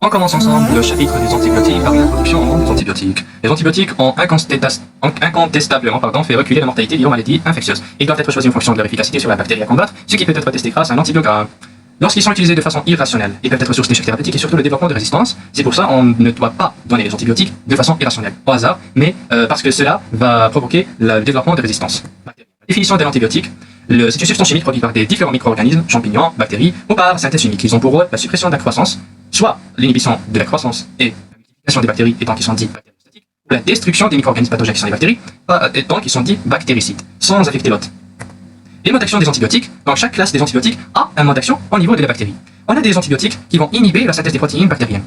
On commence ensemble le chapitre des antibiotiques par l'introduction au monde des antibiotiques. Les antibiotiques ont incontestablement fait reculer la mortalité liée aux maladies infectieuses. Ils doivent être choisis en fonction de leur efficacité sur la bactérie à combattre, ce qui peut être testé grâce à un antibiogramme. Lorsqu'ils sont utilisés de façon irrationnelle, ils peuvent être source d'échecs thérapeutiques et surtout le développement de résistance. C'est pour ça qu'on ne doit pas donner les antibiotiques de façon irrationnelle, au hasard, mais parce que cela va provoquer le développement de résistance. Définition des antibiotiques. C'est une substance chimique produite par des différents micro-organismes, champignons, bactéries, ou par synthèse chimique. Ils ont pour rôle la suppression de la croissance, soit l'inhibition de la croissance et la multiplication des bactéries étant qu'ils sont dits bactériostatiques, ou la destruction des micro-organismes pathogènes qui sont les bactéries étant qu'ils sont dits bactéricides, sans affecter l'hôte. Les modes d'action des antibiotiques. Donc chaque classe des antibiotiques a un mode d'action au niveau de la bactérie. On a des antibiotiques qui vont inhiber la synthèse des protéines bactériennes.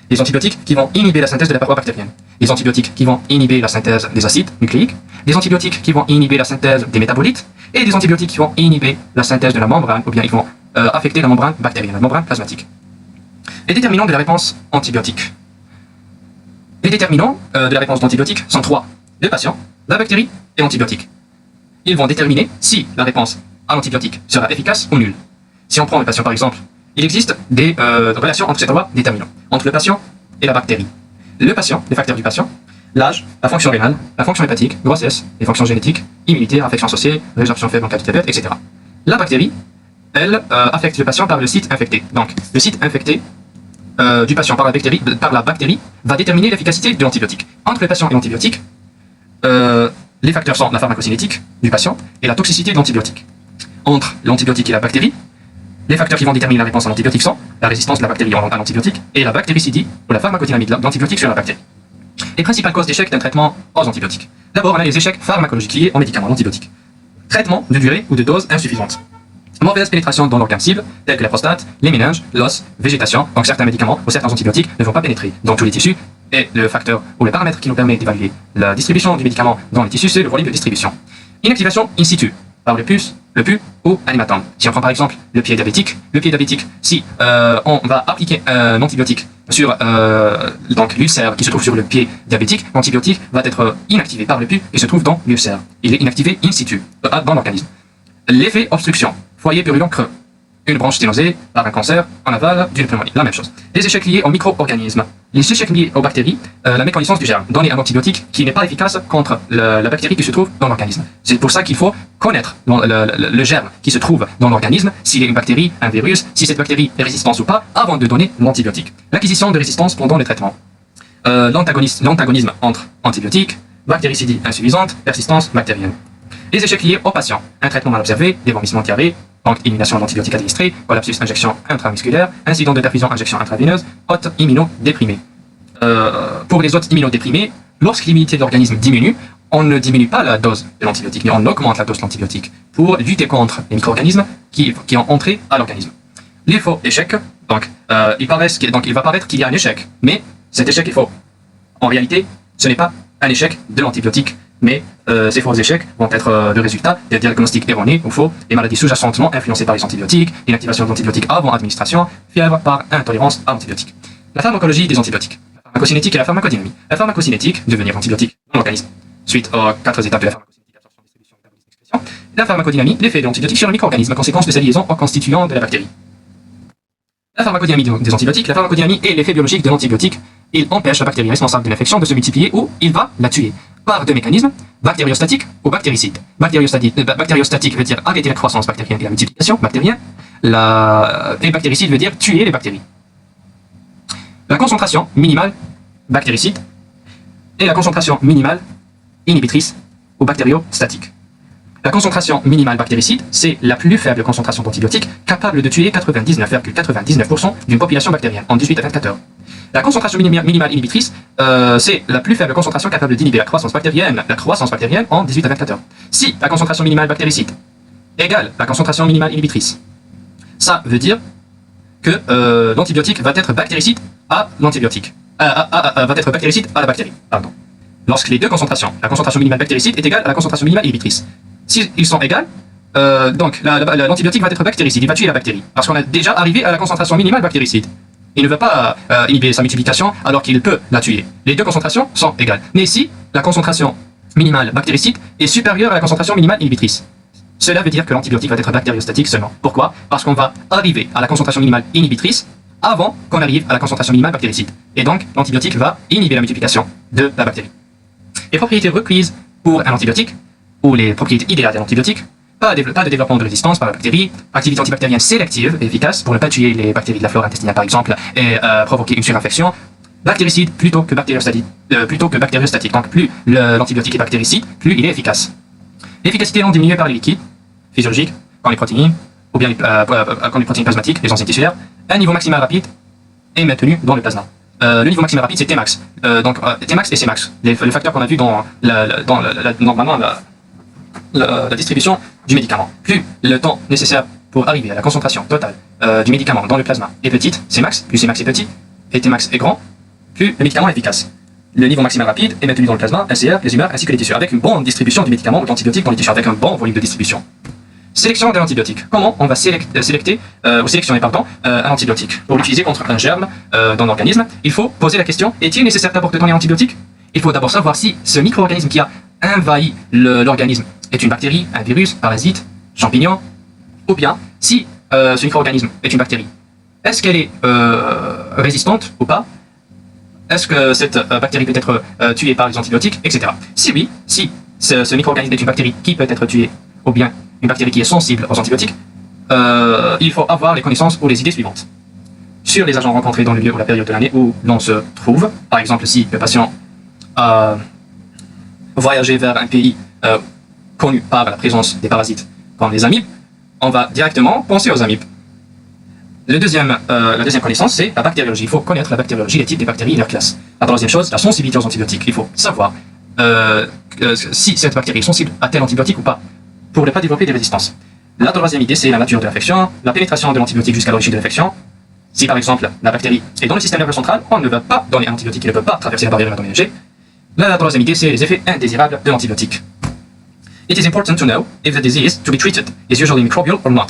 Des antibiotiques qui vont inhiber la synthèse de la paroi bactérienne. Des antibiotiques qui vont inhiber la synthèse des acides nucléiques. Des antibiotiques qui vont inhiber la synthèse des métabolites. Et des antibiotiques qui vont inhiber la synthèse de la membrane, ou bien ils vont affecter la membrane bactérienne, la membrane plasmatique. Les déterminants de la réponse antibiotique. Les déterminants de la réponse antibiotique sont trois. Le patient, la bactérie et l'antibiotique. Ils vont déterminer si la réponse à l'antibiotique sera efficace ou nulle. Si on prend le patient par exemple, il existe des relations entre ces trois déterminants, entre le patient et la bactérie. Le patient, les facteurs du patient, l'âge, la fonction rénale, la fonction hépatique, grossesse, les fonctions génétiques, immunité, affection associée, résorption faible en cas de diabète, etc. La bactérie, elle, affecte le patient par le site infecté. Donc, le site infecté du patient par la bactérie va déterminer l'efficacité de l'antibiotique. Entre le patient et l'antibiotique, les facteurs sont la pharmacocinétique du patient et la toxicité de l'antibiotique. Entre l'antibiotique et la bactérie, les facteurs qui vont déterminer la réponse à l'antibiotique sont la résistance de la bactérie à l'antibiotique et la bactéricidie ou la pharmacodynamique de l'antibiotique sur la bactérie. Les principales causes d'échec d'un traitement aux antibiotiques. D'abord, on a les échecs pharmacologiques liés aux médicaments antibiotiques. Traitement de durée ou de dose insuffisante. Mauvaise pénétration dans l'organe cible, tels que la prostate, les méninges, l'os, végétation. Donc certains médicaments ou certains antibiotiques ne vont pas pénétrer dans tous les tissus. Et le facteur ou le paramètre qui nous permet d'évaluer la distribution du médicament dans les tissus, c'est le volume de distribution. Inactivation in situ, par le pus ou un hématome. Si on prend par exemple le pied diabétique, si on va appliquer un antibiotique sur l'ulcère qui se trouve sur le pied diabétique, l'antibiotique va être inactivé par le pus qui se trouve dans l'ulcère. Il est inactivé in situ, dans l'organisme. L'effet obstruction, foyer purulent creux. Une branche sténosée par un cancer en aval d'une pneumonie. La même chose. Les échecs liés aux micro-organismes. Les échecs liés aux bactéries, la méconnaissance du germe. Donner un antibiotique qui n'est pas efficace contre la bactérie qui se trouve dans l'organisme. C'est pour ça qu'il faut connaître le germe qui se trouve dans l'organisme, s'il est une bactérie, un virus, si cette bactérie est résistante ou pas, avant de donner l'antibiotique. L'acquisition de résistance pendant le traitement. L'antagonisme entre antibiotiques, bactéricidie insuffisante, persistance bactérienne. Les échecs liés aux patients. Un traitement mal observé, des vomissements diarrhée, donc élimination d'antibiotiques administrés, collapsus injection intramusculaire, incident de perfusion injection intraveineuse, hôtes immunodéprimés. Pour les hôtes immunodéprimés, lorsque l'immunité de l'organisme diminue, on ne diminue pas la dose de l'antibiotique, mais on augmente la dose de l'antibiotique pour lutter contre les micro-organismes qui ont entré à l'organisme. Les faux échecs, il va paraître qu'il y a un échec, mais cet échec est faux. En réalité, ce n'est pas un échec de l'antibiotique, mais ces faux échecs vont être le résultat des diagnostics erronés ou faux, des maladies sous-jacentes influencées par les antibiotiques, l'inactivation d'antibiotiques avant administration, fièvre par intolérance à l'antibiotique. La pharmacologie des antibiotiques. La pharmacocinétique et la pharmacodynamie. La pharmacocinétique, devenir antibiotique dans l'organisme, suite aux 4 étapes de la pharmacocinétique, absorption, distribution, métabolisme, excrétion. La pharmacodynamie, l'effet de l'antibiotique sur le micro-organisme, conséquence de sa liaison aux constituants de la bactérie. La pharmacodynamie des antibiotiques. La pharmacodynamie est l'effet biologique de l'antibiotique. Il empêche la bactérie responsable de l'infection de se multiplier ou il va la tuer par deux mécanismes, bactériostatique ou bactéricide. Bactériostatique veut dire arrêter la croissance bactérienne et la multiplication bactérienne, et bactéricide veut dire tuer les bactéries. La concentration minimale bactéricide et la concentration minimale inhibitrice ou bactériostatique. La concentration minimale bactéricide, c'est la plus faible concentration d'antibiotiques capable de tuer 99,99% d'une population bactérienne en 18 à 24 heures. La concentration minimale inhibitrice, c'est la plus faible concentration capable d'inhiber la croissance bactérienne en 18 à 24 heures. Si la concentration minimale bactéricide égale la concentration minimale inhibitrice, ça veut dire que l'antibiotique va être bactéricide à l'antibiotique. Va être bactéricide à la bactérie. Pardon. Lorsque les deux concentrations, la concentration minimale bactéricide est égale à la concentration minimale inhibitrice. Si ils sont égales, donc l'antibiotique va être bactéricide, il va tuer la bactérie. Parce qu'on a déjà arrivé à la concentration minimale bactéricide. Il ne veut pas inhiber sa multiplication alors qu'il peut la tuer. Les deux concentrations sont égales. Mais si la concentration minimale bactéricide est supérieure à la concentration minimale inhibitrice, cela veut dire que l'antibiotique va être bactériostatique seulement. Pourquoi? Parce qu'on va arriver à la concentration minimale inhibitrice avant qu'on arrive à la concentration minimale bactéricide. Et donc, l'antibiotique va inhiber la multiplication de la bactérie. Les propriétés requises pour un antibiotique, ou les propriétés idéales d'un antibiotique, pas de développement de résistance par la bactérie, activité antibactérienne sélective et efficace pour ne pas tuer les bactéries de la flore intestinale par exemple et provoquer une surinfection, bactéricide plutôt que bactériostatique. Donc plus l'antibiotique est bactéricide, plus il est efficace. L'efficacité non diminuée par les liquides physiologiques, comme les protéines, ou bien comme les protéines plasmatiques, les enzymes tissulaires. Un niveau maximal rapide est maintenu dans le plasma. Le niveau maximal rapide, c'est Tmax. Donc Tmax et Cmax, le facteur qu'on a vu dans normalement la distribution du médicament. Plus le temps nécessaire pour arriver à la concentration totale du médicament dans le plasma est petite, Cmax, plus Cmax est petit, et Tmax est grand, plus le médicament est efficace. Le niveau maximal rapide est maintenu dans le plasma, LCR, les humeurs ainsi que les tissus, avec une bonne distribution du médicament ou d'antibiotiques dans les tissus, avec un bon volume de distribution. Sélection de l'antibiotique. Comment on va sélectionner un antibiotique? Pour l'utiliser contre un germe dans l'organisme, il faut poser la question, est-il nécessaire d'abord de donner un antibiotique? Il faut d'abord savoir si ce micro-organisme qui a envahi l'organisme est une bactérie, un virus, parasite, champignon, ou bien si ce micro-organisme est une bactérie. Est-ce qu'elle est résistante ou pas? Est-ce que cette bactérie peut être tuée par les antibiotiques, etc. Si oui, si ce micro-organisme est une bactérie qui peut être tuée, ou bien une bactérie qui est sensible aux antibiotiques, il faut avoir les connaissances ou les idées suivantes. Sur les agents rencontrés dans le lieu ou la période de l'année où l'on se trouve, par exemple si le patient a voyagé vers un pays connu par la présence des parasites comme les amibes, on va directement penser aux amibes. La deuxième connaissance, c'est la bactériologie. Il faut connaître la bactériologie, les types des bactéries et leur classe. La troisième chose, la sensibilité aux antibiotiques. Il faut savoir si cette bactérie est sensible à tel antibiotique ou pas, pour ne pas développer des résistances. La troisième idée, c'est la nature de l'infection, la pénétration de l'antibiotique jusqu'à l'origine de l'infection. Si par exemple, la bactérie est dans le système nerveux central, on ne va pas donner un antibiotique qui ne peut pas traverser la barrière hémato-ménagère. La troisième idée, c'est les effets indésirables de l'antibiotique. It is important to know if the disease to be treated is usually microbial or not.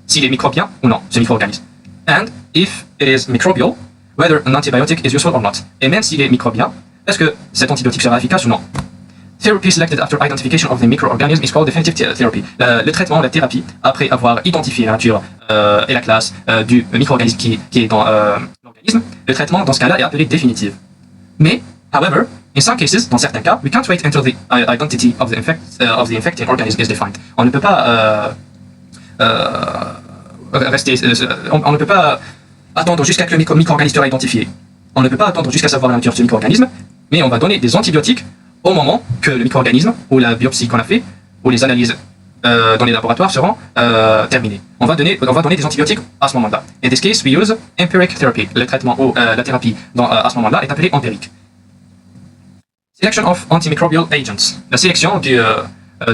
S'il est microbien ou non, ce micro-organisme. And if it is microbial, whether an antibiotic is useful or not. Et même s'il est microbien, est-ce que cet antibiotique sera efficace ou non? Therapy selected after identification of the microorganism is called definitive therapy. Le traitement, la thérapie, après avoir identifié la nature et la classe du micro-organisme qui est dans l'organisme, le traitement dans ce cas-là est appelé définitive. Mais, however, in some cases, dans certains cas, we can't wait until the identity of the infecting organism is defined. On ne peut pas on ne peut pas attendre jusqu'à ce que le micro-organisme sera identifié. On ne peut pas attendre jusqu'à savoir la nature de ce micro-organisme, mais on va donner des antibiotiques au moment que le micro-organisme, ou la biopsie qu'on a fait, ou les analyses dans les laboratoires seront terminées. On va donner des antibiotiques à ce moment-là. In this case, we use empiric therapy. Le traitement ou la thérapie à ce moment-là est appelée empirique. Selection of antimicrobial agents. La sélection de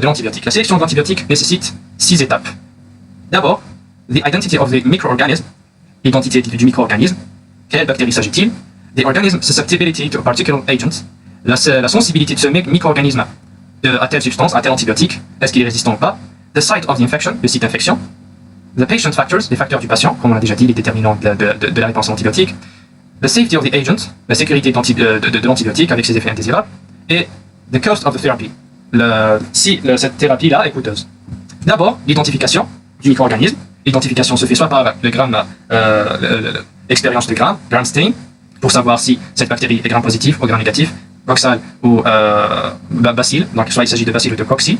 l'antibiotique. La sélection de l'antibiotique nécessite 6 étapes. D'abord, the identity of the microorganism. L'identité du micro-organisme. Quelle bactérie s'agit-il? The organism susceptibility to a particular agent. La sensibilité de ce micro-organisme à telle substance, à tel antibiotique, est-ce qu'il est résistant ou pas? The site of the infection, le site d'infection. The patient factors, les facteurs du patient, comme on l'a déjà dit, les déterminants de la réponse à l'antibiotique. The safety of the agent, la sécurité de l'antibiotique avec ses effets indésirables. Et the cost of the therapy, si cette thérapie-là est coûteuse. D'abord, l'identification du micro-organisme. L'identification se fait soit par le gramme, l'expérience de gramme, gram stain, pour savoir si cette bactérie est gram positif ou gram négatif, coxal ou bacille, donc soit il s'agit de bacille ou de cocci,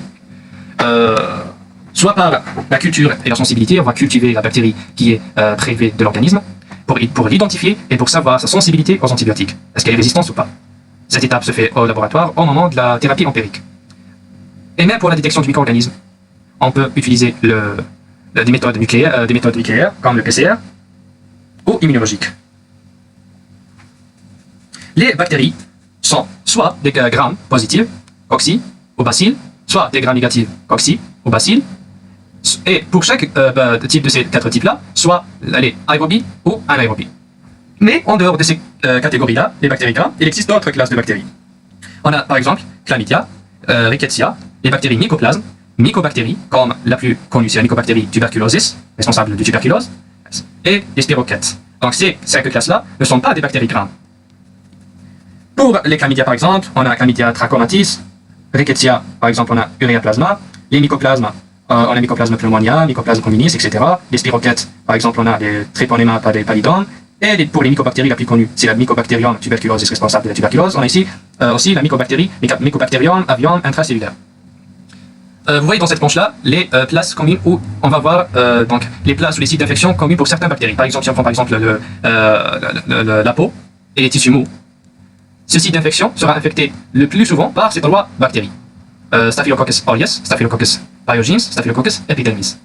soit par la culture et la sensibilité, on va cultiver la bactérie qui est prélevée de l'organisme pour l'identifier et pour savoir sa sensibilité aux antibiotiques. Est-ce qu'elle est résistante ou pas? Cette étape se fait au laboratoire au moment de la thérapie empirique. Et même pour la détection du micro-organisme, on peut utiliser des méthodes nucléaires comme le PCR ou immunologiques. Les bactéries sont soit des grammes positifs, cocci ou bacille, soit des grammes négatifs, cocci ou bacille. Et pour chaque type de ces 4 types-là, soit les aérobies ou anaérobies. Mais en dehors de ces catégories-là, les bactéries grammes, il existe d'autres classes de bactéries. On a par exemple Chlamydia, Rickettsia, les bactéries mycoplasmes, mycobactéries, comme la plus connue, c'est la mycobactérie tuberculosis, responsable du tuberculose, et les spirochètes. Donc ces 5 classes-là ne sont pas des bactéries grammes. Pour les chlamydia, par exemple, on a Chlamydia trachomatis, Rickettsia, par exemple, on a Ureaplasma, les mycoplasmes, on a Mycoplasma pneumonia, Mycoplasma communis, etc. Les spirochètes, par exemple, on a les Treponema pallidum, Et pour les mycobactéries la plus connue, c'est la Mycobacterium tuberculosis responsable de la tuberculose. On a ici aussi la Mycobacterium avium intracellulaire. Vous voyez dans cette planche-là les places communes où on va voir donc les places ou les sites d'infection communs pour certaines bactéries. Par exemple, si on prend par exemple la peau et les tissus mous, ce site d'infection sera infecté le plus souvent par ces trois bactéries. Staphylococcus aureus, Staphylococcus pyogenes, Staphylococcus epidermis.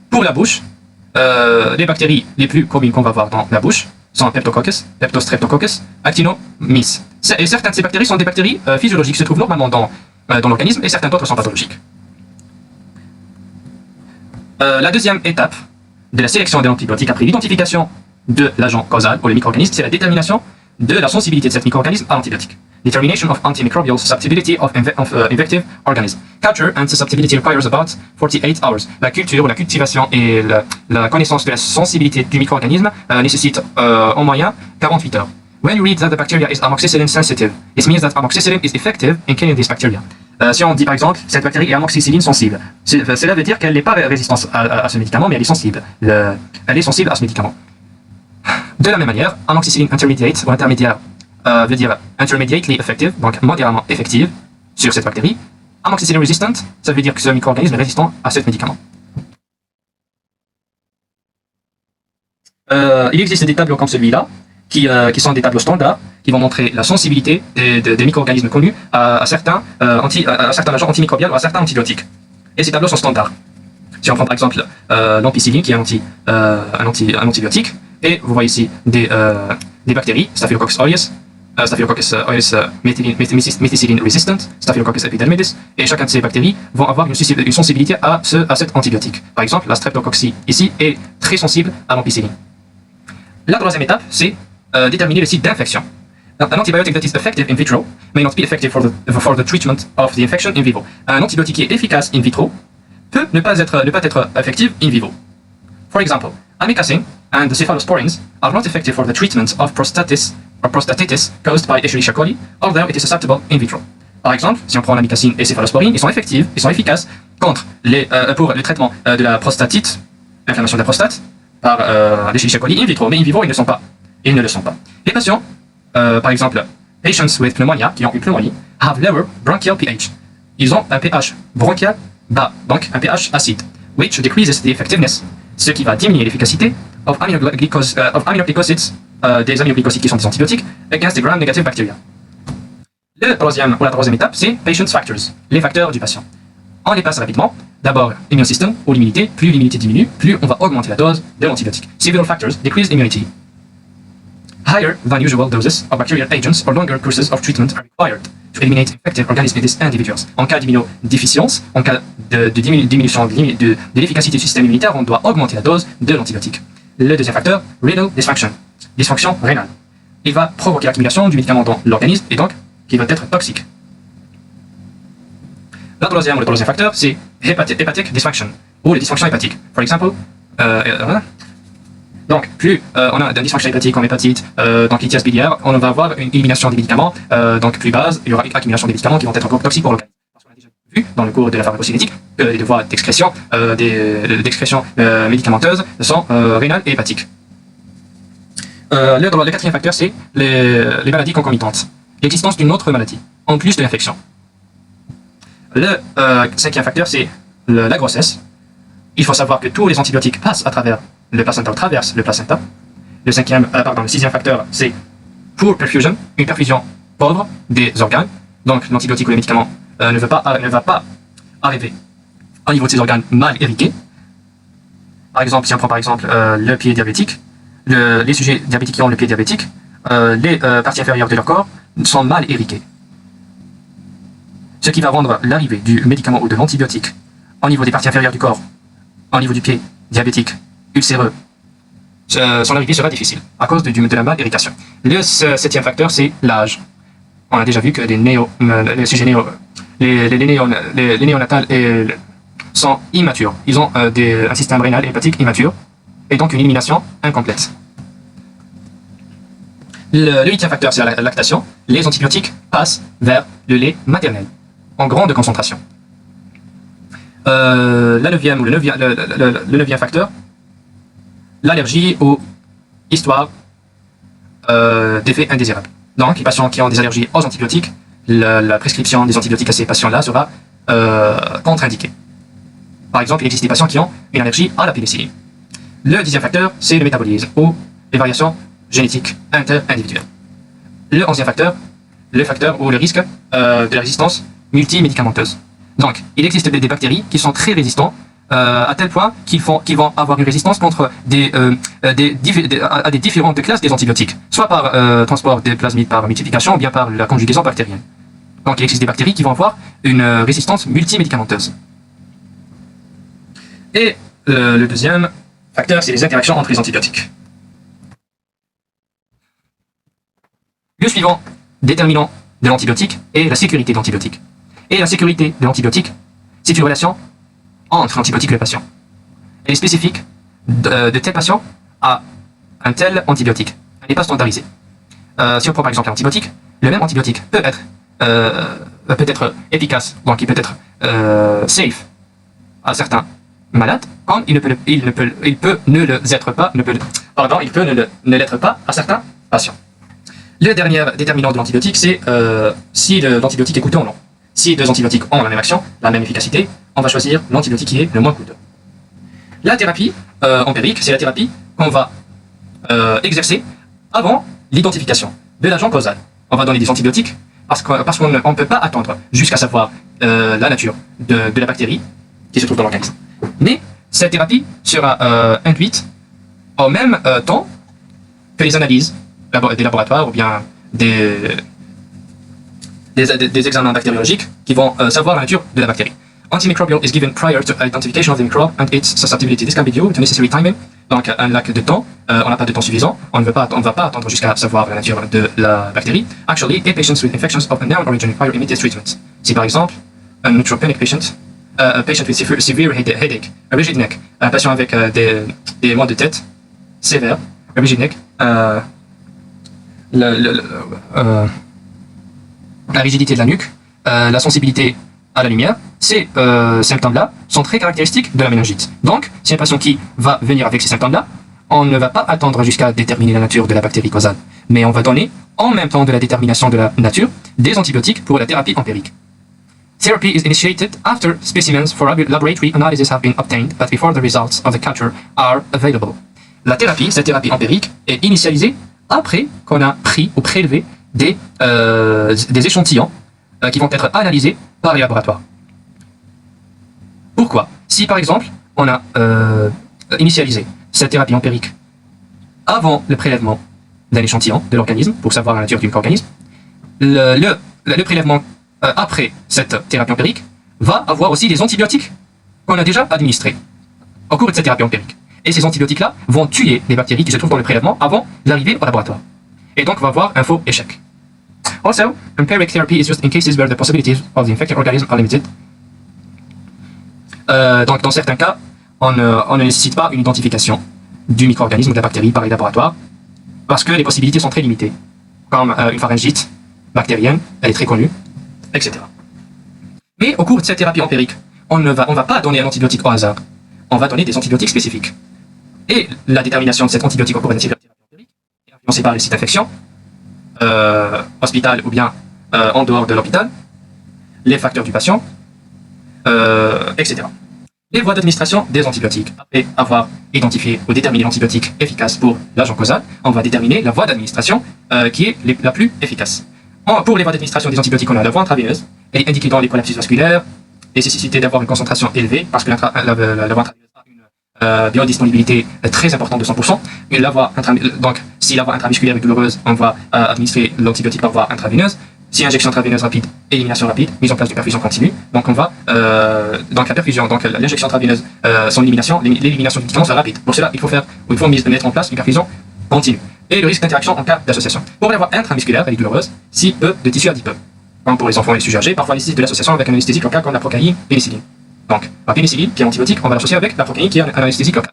Pour la bouche, les bactéries les plus communes qu'on va voir dans la bouche sont Peptococcus, Peptostreptococcus, Actinomyces. Et certaines de ces bactéries sont des bactéries physiologiques qui se trouvent normalement dans l'organisme et certaines d'autres sont pathologiques. La deuxième étape de la sélection des antibiotiques après l'identification de l'agent causal ou le micro-organisme, c'est la détermination de la sensibilité de cet micro-organisme à l'antibiotique. Determination of antimicrobial susceptibility of infective organism. Culture and susceptibility requires about 48 hours. La culture ou la cultivation et la connaissance de la sensibilité du micro-organisme nécessite en moyenne 48 heures. When you read that the bacteria is amoxicillin sensitive, it means that amoxicillin is effective in killing these bacteria. Si on dit par exemple cette bactérie est amoxicilline sensible, cela veut dire qu'elle n'est pas résistante à ce médicament, mais elle est sensible. Elle est sensible à ce médicament. De la même manière, amoxicilline intermediate ou intermédiaire veut dire intermediately effective, donc modérément effective sur cette bactérie. Amoxicillin resistant, ça veut dire que ce micro-organisme est résistant à ce médicament. Il existe des tableaux comme celui-là, qui sont des tableaux standards, qui vont montrer la sensibilité des micro-organismes connus à certains agents antimicrobiens ou à certains antibiotiques. Et ces tableaux sont standards. Si on prend par exemple l'ampicilline, qui est un antibiotique, et vous voyez ici des bactéries, Staphylococcus aureus, Staphylococcus aureus methicillin resistant, Staphylococcus epidermidis, et chacune de ces bactéries vont avoir une sensibilité à cet antibiotique. Par exemple, la streptococcus ici est très sensible à l'ampicilline. La troisième étape, c'est déterminer le site d'infection. An antibiotic that is effective in vitro may not be effective for the treatment of the infection in vivo. Un antibiotique qui est efficace in vitro peut ne pas être effectif in vivo. For example, amikacin and the cephalosporins are not effective for the treatment of prostatitis caused by Escherichia coli, although it is susceptible in vitro. Par exemple, si on prend l'amicacine et céphalosporine, ils sont efficaces contre pour le traitement de la prostatite, l'inflammation de la prostate, par l'Escherichia coli in vitro, mais in vivo ils ne le sont pas. Les patients, par exemple, patients with pneumonia, qui ont une pneumonie, have lower bronchial pH. Ils ont un pH bronchial bas, donc un pH acide, which decreases the effectiveness, ce qui va diminuer l'efficacité of aminoglycosides, des aminoglycosides qui sont des antibiotiques, against the gram-negative bacteria. La troisième étape, c'est patient factors, les facteurs du patient. On les passe rapidement. D'abord, immune system ou l'immunité. Plus l'immunité diminue, plus on va augmenter la dose de l'antibiotique. Several factors decrease immunity. Higher than usual doses of bacterial agents or longer courses of treatment are required to eliminate infective organisms in these individuals. En cas d'immunodéficience, en cas de diminution de l'efficacité du système immunitaire, on doit augmenter la dose de l'antibiotique. Le deuxième facteur, renal dysfunction, dysfonction rénale. Il va provoquer l'accumulation du médicament dans l'organisme et donc qui va être toxique. Le troisième facteur, c'est hepatic dysfunction, ou les dysfonctions hépatiques. For example, donc, plus on a de dysfonction hépatique comme hépatite, donc litiase biliaire, on va avoir une élimination des médicaments, donc plus basse, il y aura une accumulation des médicaments qui vont être encore toxiques pour l'organisme. Parce qu'on a déjà vu dans le cours de la pharmacocinétique que les voies d'excrétion médicamenteuses sont rénales et hépatiques. Le quatrième facteur, c'est les maladies concomitantes. L'existence d'une autre maladie, en plus de l'infection. Le cinquième facteur, c'est la grossesse. Il faut savoir que tous les antibiotiques passent à travers le placenta ou traversent le placenta. Le sixième facteur, c'est poor perfusion, une perfusion pauvre des organes. Donc l'antibiotique ou le médicament ne va pas arriver au niveau de ces organes mal irrigués. Par exemple, si on prend par exemple le pied diabétique, les sujets diabétiques qui ont le pied diabétique, les parties inférieures de leur corps sont mal irriguées. Ce qui va rendre l'arrivée du médicament ou de l'antibiotique au niveau des parties inférieures du corps, au niveau du pied diabétique, ulcéreux, son arrivée sera difficile à cause de la mal-irrigation. Le septième facteur, c'est l'âge. On a déjà vu que les néonatales sont immatures. Ils ont un système rénal et hépatique immature et donc une élimination incomplète. Le huitième facteur, c'est la lactation. Les antibiotiques passent vers le lait maternel en grande concentration. Le neuvième facteur, l'allergie ou histoire d'effets indésirables. Donc, les patients qui ont des allergies aux antibiotiques, la prescription des antibiotiques à ces patients-là sera contre-indiquée. Par exemple, il existe des patients qui ont une allergie à la pénicilline. Le 10e facteur, c'est le métabolisme ou les variations génétiques inter-individuelles. Le 11e facteur, le facteur ou le risque de la résistance multimédicamenteuse. Donc, il existe des bactéries qui sont très résistants à tel point qu'ils vont avoir une résistance contre à des différentes classes des antibiotiques, soit par transport des plasmides par multiplication ou bien par la conjugaison bactérienne. Donc, il existe des bactéries qui vont avoir une résistance multimédicamenteuse. Et le deuxième facteur, c'est les interactions entre les antibiotiques. Le suivant déterminant de l'antibiotique est la sécurité de l'antibiotique. Et la sécurité de l'antibiotique, c'est une relation entre l'antibiotique et le patient. Elle est spécifique de tel patient à un tel antibiotique. Elle n'est pas standardisée. Si on prend par exemple l'antibiotique, le même antibiotique peut être efficace, donc il peut être safe à certains malades, comme il peut ne l'être pas, ne l'être pas à certains patients. Le dernier déterminant de l'antibiotique, c'est si l'antibiotique est coûteux ou non. Si deux antibiotiques ont la même action, la même efficacité, on va choisir l'antibiotique qui est le moins coûteux. La thérapie empirique, c'est la thérapie qu'on va exercer avant l'identification de l'agent causal. On va donner des antibiotiques parce qu'on ne peut pas attendre jusqu'à savoir la nature de la bactérie qui se trouve dans l'organisme. Mais cette thérapie sera induite au même temps que les analyses des laboratoires ou bien des examens bactériologiques qui vont savoir la nature de la bactérie. Antimicrobial is given prior to identification of the microbe and its susceptibility. This can be due to necessary timing. Donc, un lac de temps, on n'a pas de temps suffisant, on ne va pas attendre jusqu'à savoir la nature de la bactérie. Actually, a patients with infections of unknown origin require immediate treatment. Si par exemple, un neutropenic patient, a patient with severe headache, a rigid neck, un patient avec des maux de tête sévères, a rigid neck, la rigidité de la nuque, la sensibilité à la lumière, ces symptômes-là sont très caractéristiques de la méningite. Donc, si un patient qui va venir avec ces symptômes-là, on ne va pas attendre jusqu'à déterminer la nature de la bactérie causale, mais on va donner, en même temps de la détermination de la nature, des antibiotiques pour la thérapie empirique. Therapy is initiated after specimens for laboratory analysis have been obtained, but before the results of the culture are available. La thérapie, cette thérapie empirique, est initialisée après qu'on a pris ou prélevé des échantillons qui vont être analysés par les laboratoires. Pourquoi? Si par exemple, on a initialisé cette thérapie empirique avant le prélèvement d'un échantillon de l'organisme, pour savoir la nature du micro-organisme, le prélèvement après cette thérapie empirique va avoir aussi des antibiotiques qu'on a déjà administrés au cours de cette thérapie empirique. Et ces antibiotiques-là vont tuer les bactéries qui se trouvent dans le prélèvement avant l'arrivée au laboratoire. Et donc, on va avoir un faux échec. Also, empiric therapy is used in cases where the possibilities of the infected organism are limited. Donc, dans certains cas, on ne nécessite pas une identification du micro-organisme ou de la bactérie par les laboratoires parce que les possibilités sont très limitées, comme une pharyngite bactérienne, elle est très connue, etc. Mais au cours de cette thérapie empirique, on ne va pas donner un antibiotique au hasard, on va donner des antibiotiques spécifiques. Et la détermination de cet antibiotique au cours de cette thérapie empirique est influencée par les sites d'infection, hospital ou bien en dehors de l'hôpital, les facteurs du patient, etc. Les voies d'administration des antibiotiques. Après avoir identifié ou déterminé l'antibiotique efficace pour l'agent causal, on va déterminer la voie d'administration qui est la plus efficace. Pour les voies d'administration des antibiotiques, on a la voie intraveineuse. Elle est indiquée dans les prolapsus vasculaires, nécessité d'avoir une concentration élevée parce que la voie intraveineuse a une biodisponibilité très importante de 100%. Et donc, si la voie intramusculaire est douloureuse, on va administrer l'antibiotique par voie intraveineuse. Si injection intraveineuse rapide, élimination rapide, mise en place de perfusion continue. Donc on va donc la perfusion, donc l'injection intraveineuse, son élimination, l'élimination du médicament sera rapide. Pour cela, il faut mettre en place une perfusion continue. Et le risque d'interaction en cas d'association. Pour la voie intramusculaire, elle est douloureuse, si peu de tissu adipeux. Comme pour les enfants et les sujets âgés, parfois nécessite de l'association avec un anesthésique local comme la procaïne, pénicilline. Donc la pénicilline, qui est antibiotique, on va l'associer avec la procaïne, qui est un anesthésique local.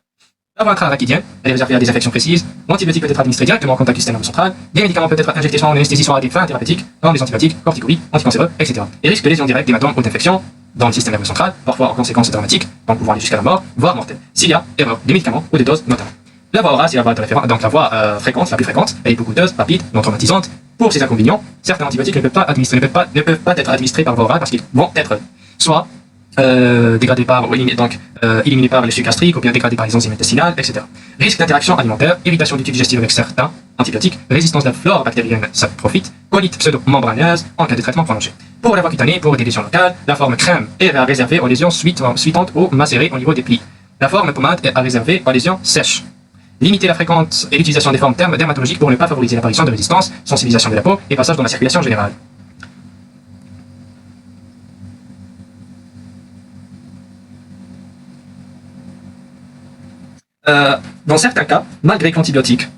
La voie intrarachidienne, elle est réservée à des infections précises. L'antibiotique peut être administré directement en contact du système nerveux central. Des médicaments peuvent être injectés soit en anesthésie, soit à des fins thérapeutiques, comme des antibiotiques, corticoïdes, anticancéreux, etc. Et risque de lésion directe d'hématome ou d'infection dans le système nerveux central, parfois en conséquences dramatiques, donc pouvant aller jusqu'à la mort, voire mortelle, s'il y a erreur des médicaments ou des doses notamment. La voie orale, c'est la voie de référence, donc la voie fréquente, la plus fréquente, elle est peu coûteuse, rapide, non traumatisante. Pour ces inconvénients, certains antibiotiques ne peuvent pas être administrés par voie orale parce qu'ils vont être soit dégradés par, éliminés par les sucs gastriques ou bien dégradés par les enzymes intestinales, etc. Risque d'interaction alimentaire, irritation du tube digestif avec certains antibiotiques, résistance de la flore bactérienne saprophyte, colite pseudo-membraneuse en cas de traitement prolongé. Pour la voie cutanée, pour des lésions locales, la forme crème est à réserver aux lésions suivantes aux macérées au niveau des plis. La forme pommade est à réserver aux lésions sèches. Limiter la fréquence et l'utilisation des formes dermatologiques pour ne pas favoriser l'apparition de résistance, sensibilisation de la peau et passage dans la circulation générale. Dans certains cas, malgré que l'antibiotique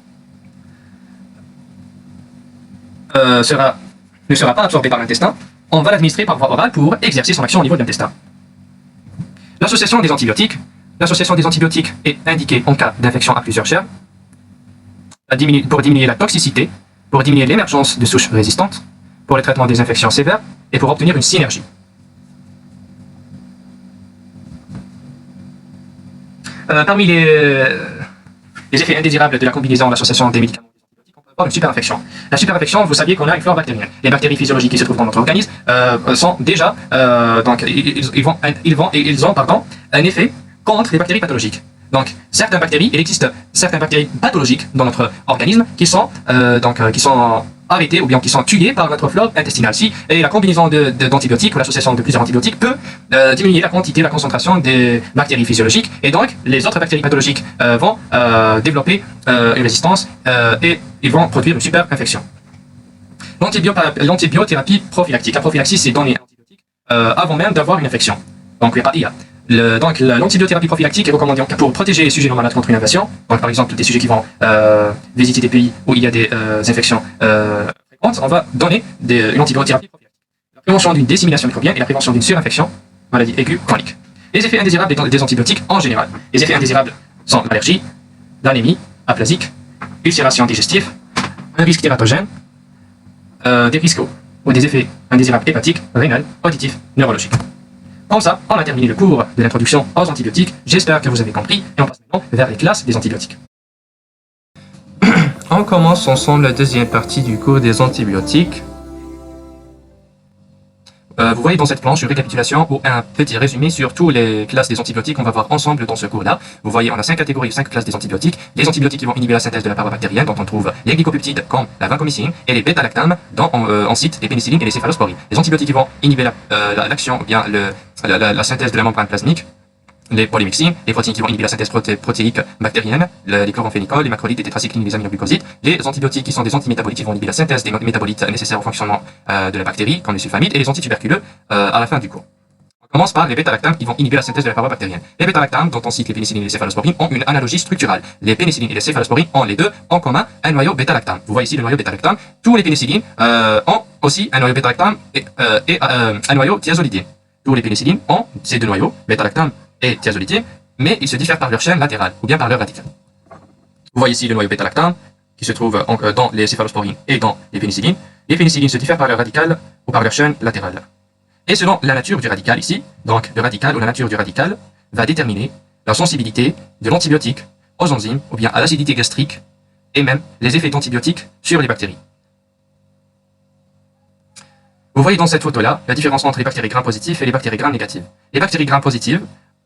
ne sera pas absorbé par l'intestin, on va l'administrer par voie orale pour exercer son action au niveau de l'intestin. L'association des antibiotiques est indiquée en cas d'infection à plusieurs germes, pour diminuer la toxicité, pour diminuer l'émergence de souches résistantes, pour le traitement des infections sévères et pour obtenir une synergie. Parmi les effets indésirables de la combinaison, l'association des médicaments et des antibiotiques, on peut avoir une superinfection. La superinfection, vous saviez qu'on a une flore bactérienne. Les bactéries physiologiques qui se trouvent dans notre organisme sont déjà, ils ont un effet contre les bactéries pathologiques. Donc, il existe certaines bactéries pathologiques dans notre organisme qui sont arrêtées ou bien qui sont tuées par notre flore intestinale. Et la combinaison d'antibiotiques ou l'association de plusieurs antibiotiques peut diminuer la quantité, la concentration des bactéries physiologiques et donc les autres bactéries pathologiques vont développer une résistance et ils vont produire une super infection. L'antibiothérapie prophylactique. La prophylaxie, c'est donner un antibiotique avant même d'avoir une infection. Donc, il n'y a pas IA. L'antibiothérapie prophylactique est recommandée pour protéger les sujets non malades contre une invasion. Donc, par exemple, des sujets qui vont visiter des pays où il y a des infections fréquentes, on va donner une antibiothérapie prophylactique. La prévention d'une dissémination microbienne et la prévention d'une surinfection, maladie aiguë chronique. Les effets indésirables des antibiotiques en général. Les effets indésirables sont l'allergie, l'anémie aplasique, ulcération digestive, un risque tératogène, des risques ou des effets indésirables hépatiques, rénales, auditifs, neurologiques. Comme ça, on a terminé le cours de l'introduction aux antibiotiques. J'espère que vous avez compris et on passe maintenant vers les classes des antibiotiques. On commence ensemble la deuxième partie du cours des antibiotiques. Vous voyez dans cette planche une récapitulation ou un petit résumé sur toutes les classes des antibiotiques qu'on va voir ensemble dans ce cours-là. Vous voyez, on a 5 catégories, 5 classes des antibiotiques. Les antibiotiques qui vont inhiber la synthèse de la paroi bactérienne, dont on trouve les glycopeptides comme la vancomycine et les bêta-lactames, dont on cite les pénicillines et les céphalosporines. Les antibiotiques qui vont inhiber l'action ou bien la synthèse de la membrane plasmique, les polymyxines, les protéines qui vont inhiber la synthèse protéique bactérienne, les chloramphénicols, les macrolides, les tétracyclines, les aminoglucosides, les antibiotiques qui sont des antimétabolites qui vont inhiber la synthèse des métabolites nécessaires au fonctionnement de la bactérie, comme les sulfamides, et les antituberculeux à la fin du cours. On commence par les bêta-lactames qui vont inhiber la synthèse de la paroi bactérienne. Les bêta-lactames, dont on cite les pénicillines et les céphalosporines, ont une analogie structurale. Les pénicillines et les céphalosporines ont les deux en commun un noyau bêta-lactame. Vous voyez ici le noyau bêta-lactame. Tous les pénicillines ont aussi un noyau bêta-lactame et un noyau thiazolidine. Tous les pénicillines ont ces deux noyaux, bêta-lactame et thiazolidine, mais ils se diffèrent par leur chaîne latérale ou bien par leur radical. Vous voyez ici le noyau bêta-lactame qui se trouve dans les céphalosporines et dans les pénicillines. Les pénicillines se diffèrent par leur radical ou par leur chaîne latérale. Et selon la nature du radical ici, donc le radical ou la nature du radical va déterminer la sensibilité de l'antibiotique aux enzymes ou bien à l'acidité gastrique et même les effets d'antibiotiques sur les bactéries. Vous voyez dans cette photo-là la différence entre les bactéries gram positifs et les bactéries gram négatives. Les bactéries gram positives,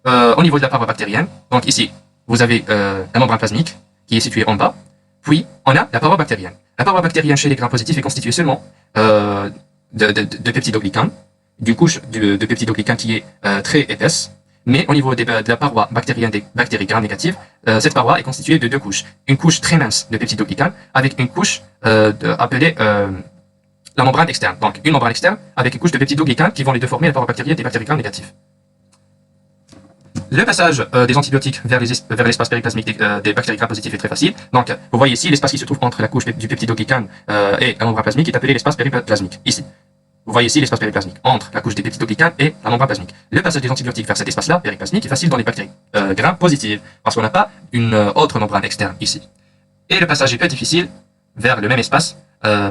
au niveau de la paroi bactérienne, donc ici, vous avez la membrane plasmique qui est située en bas, puis on a la paroi bactérienne. La paroi bactérienne chez les gram positifs est constituée seulement de peptidoglycanes, d'une couche de peptidoglycanes qui est très épaisse, mais au niveau de la paroi bactérienne des bactéries gram négatives, cette paroi est constituée de deux couches. Une couche très mince de peptidoglycanes avec une couche appelée la membrane externe. Donc une membrane externe avec une couche de peptidoglycanes qui vont les deux former la paroi bactérienne des bactéries gram négatives. Le passage des antibiotiques vers l'espace périplasmique des bactéries gram positives est très facile. Donc, vous voyez ici, l'espace qui se trouve entre la couche du peptidoglycane et la membrane plasmique est appelé l'espace périplasmique. Ici. Vous voyez ici l'espace périplasmique entre la couche des peptidoglycanes et la membrane plasmique. Le passage des antibiotiques vers cet espace-là, périplasmique, est facile dans les bactéries gram positives, parce qu'on n'a pas une autre membrane externe ici. Et le passage est peu difficile vers le même espace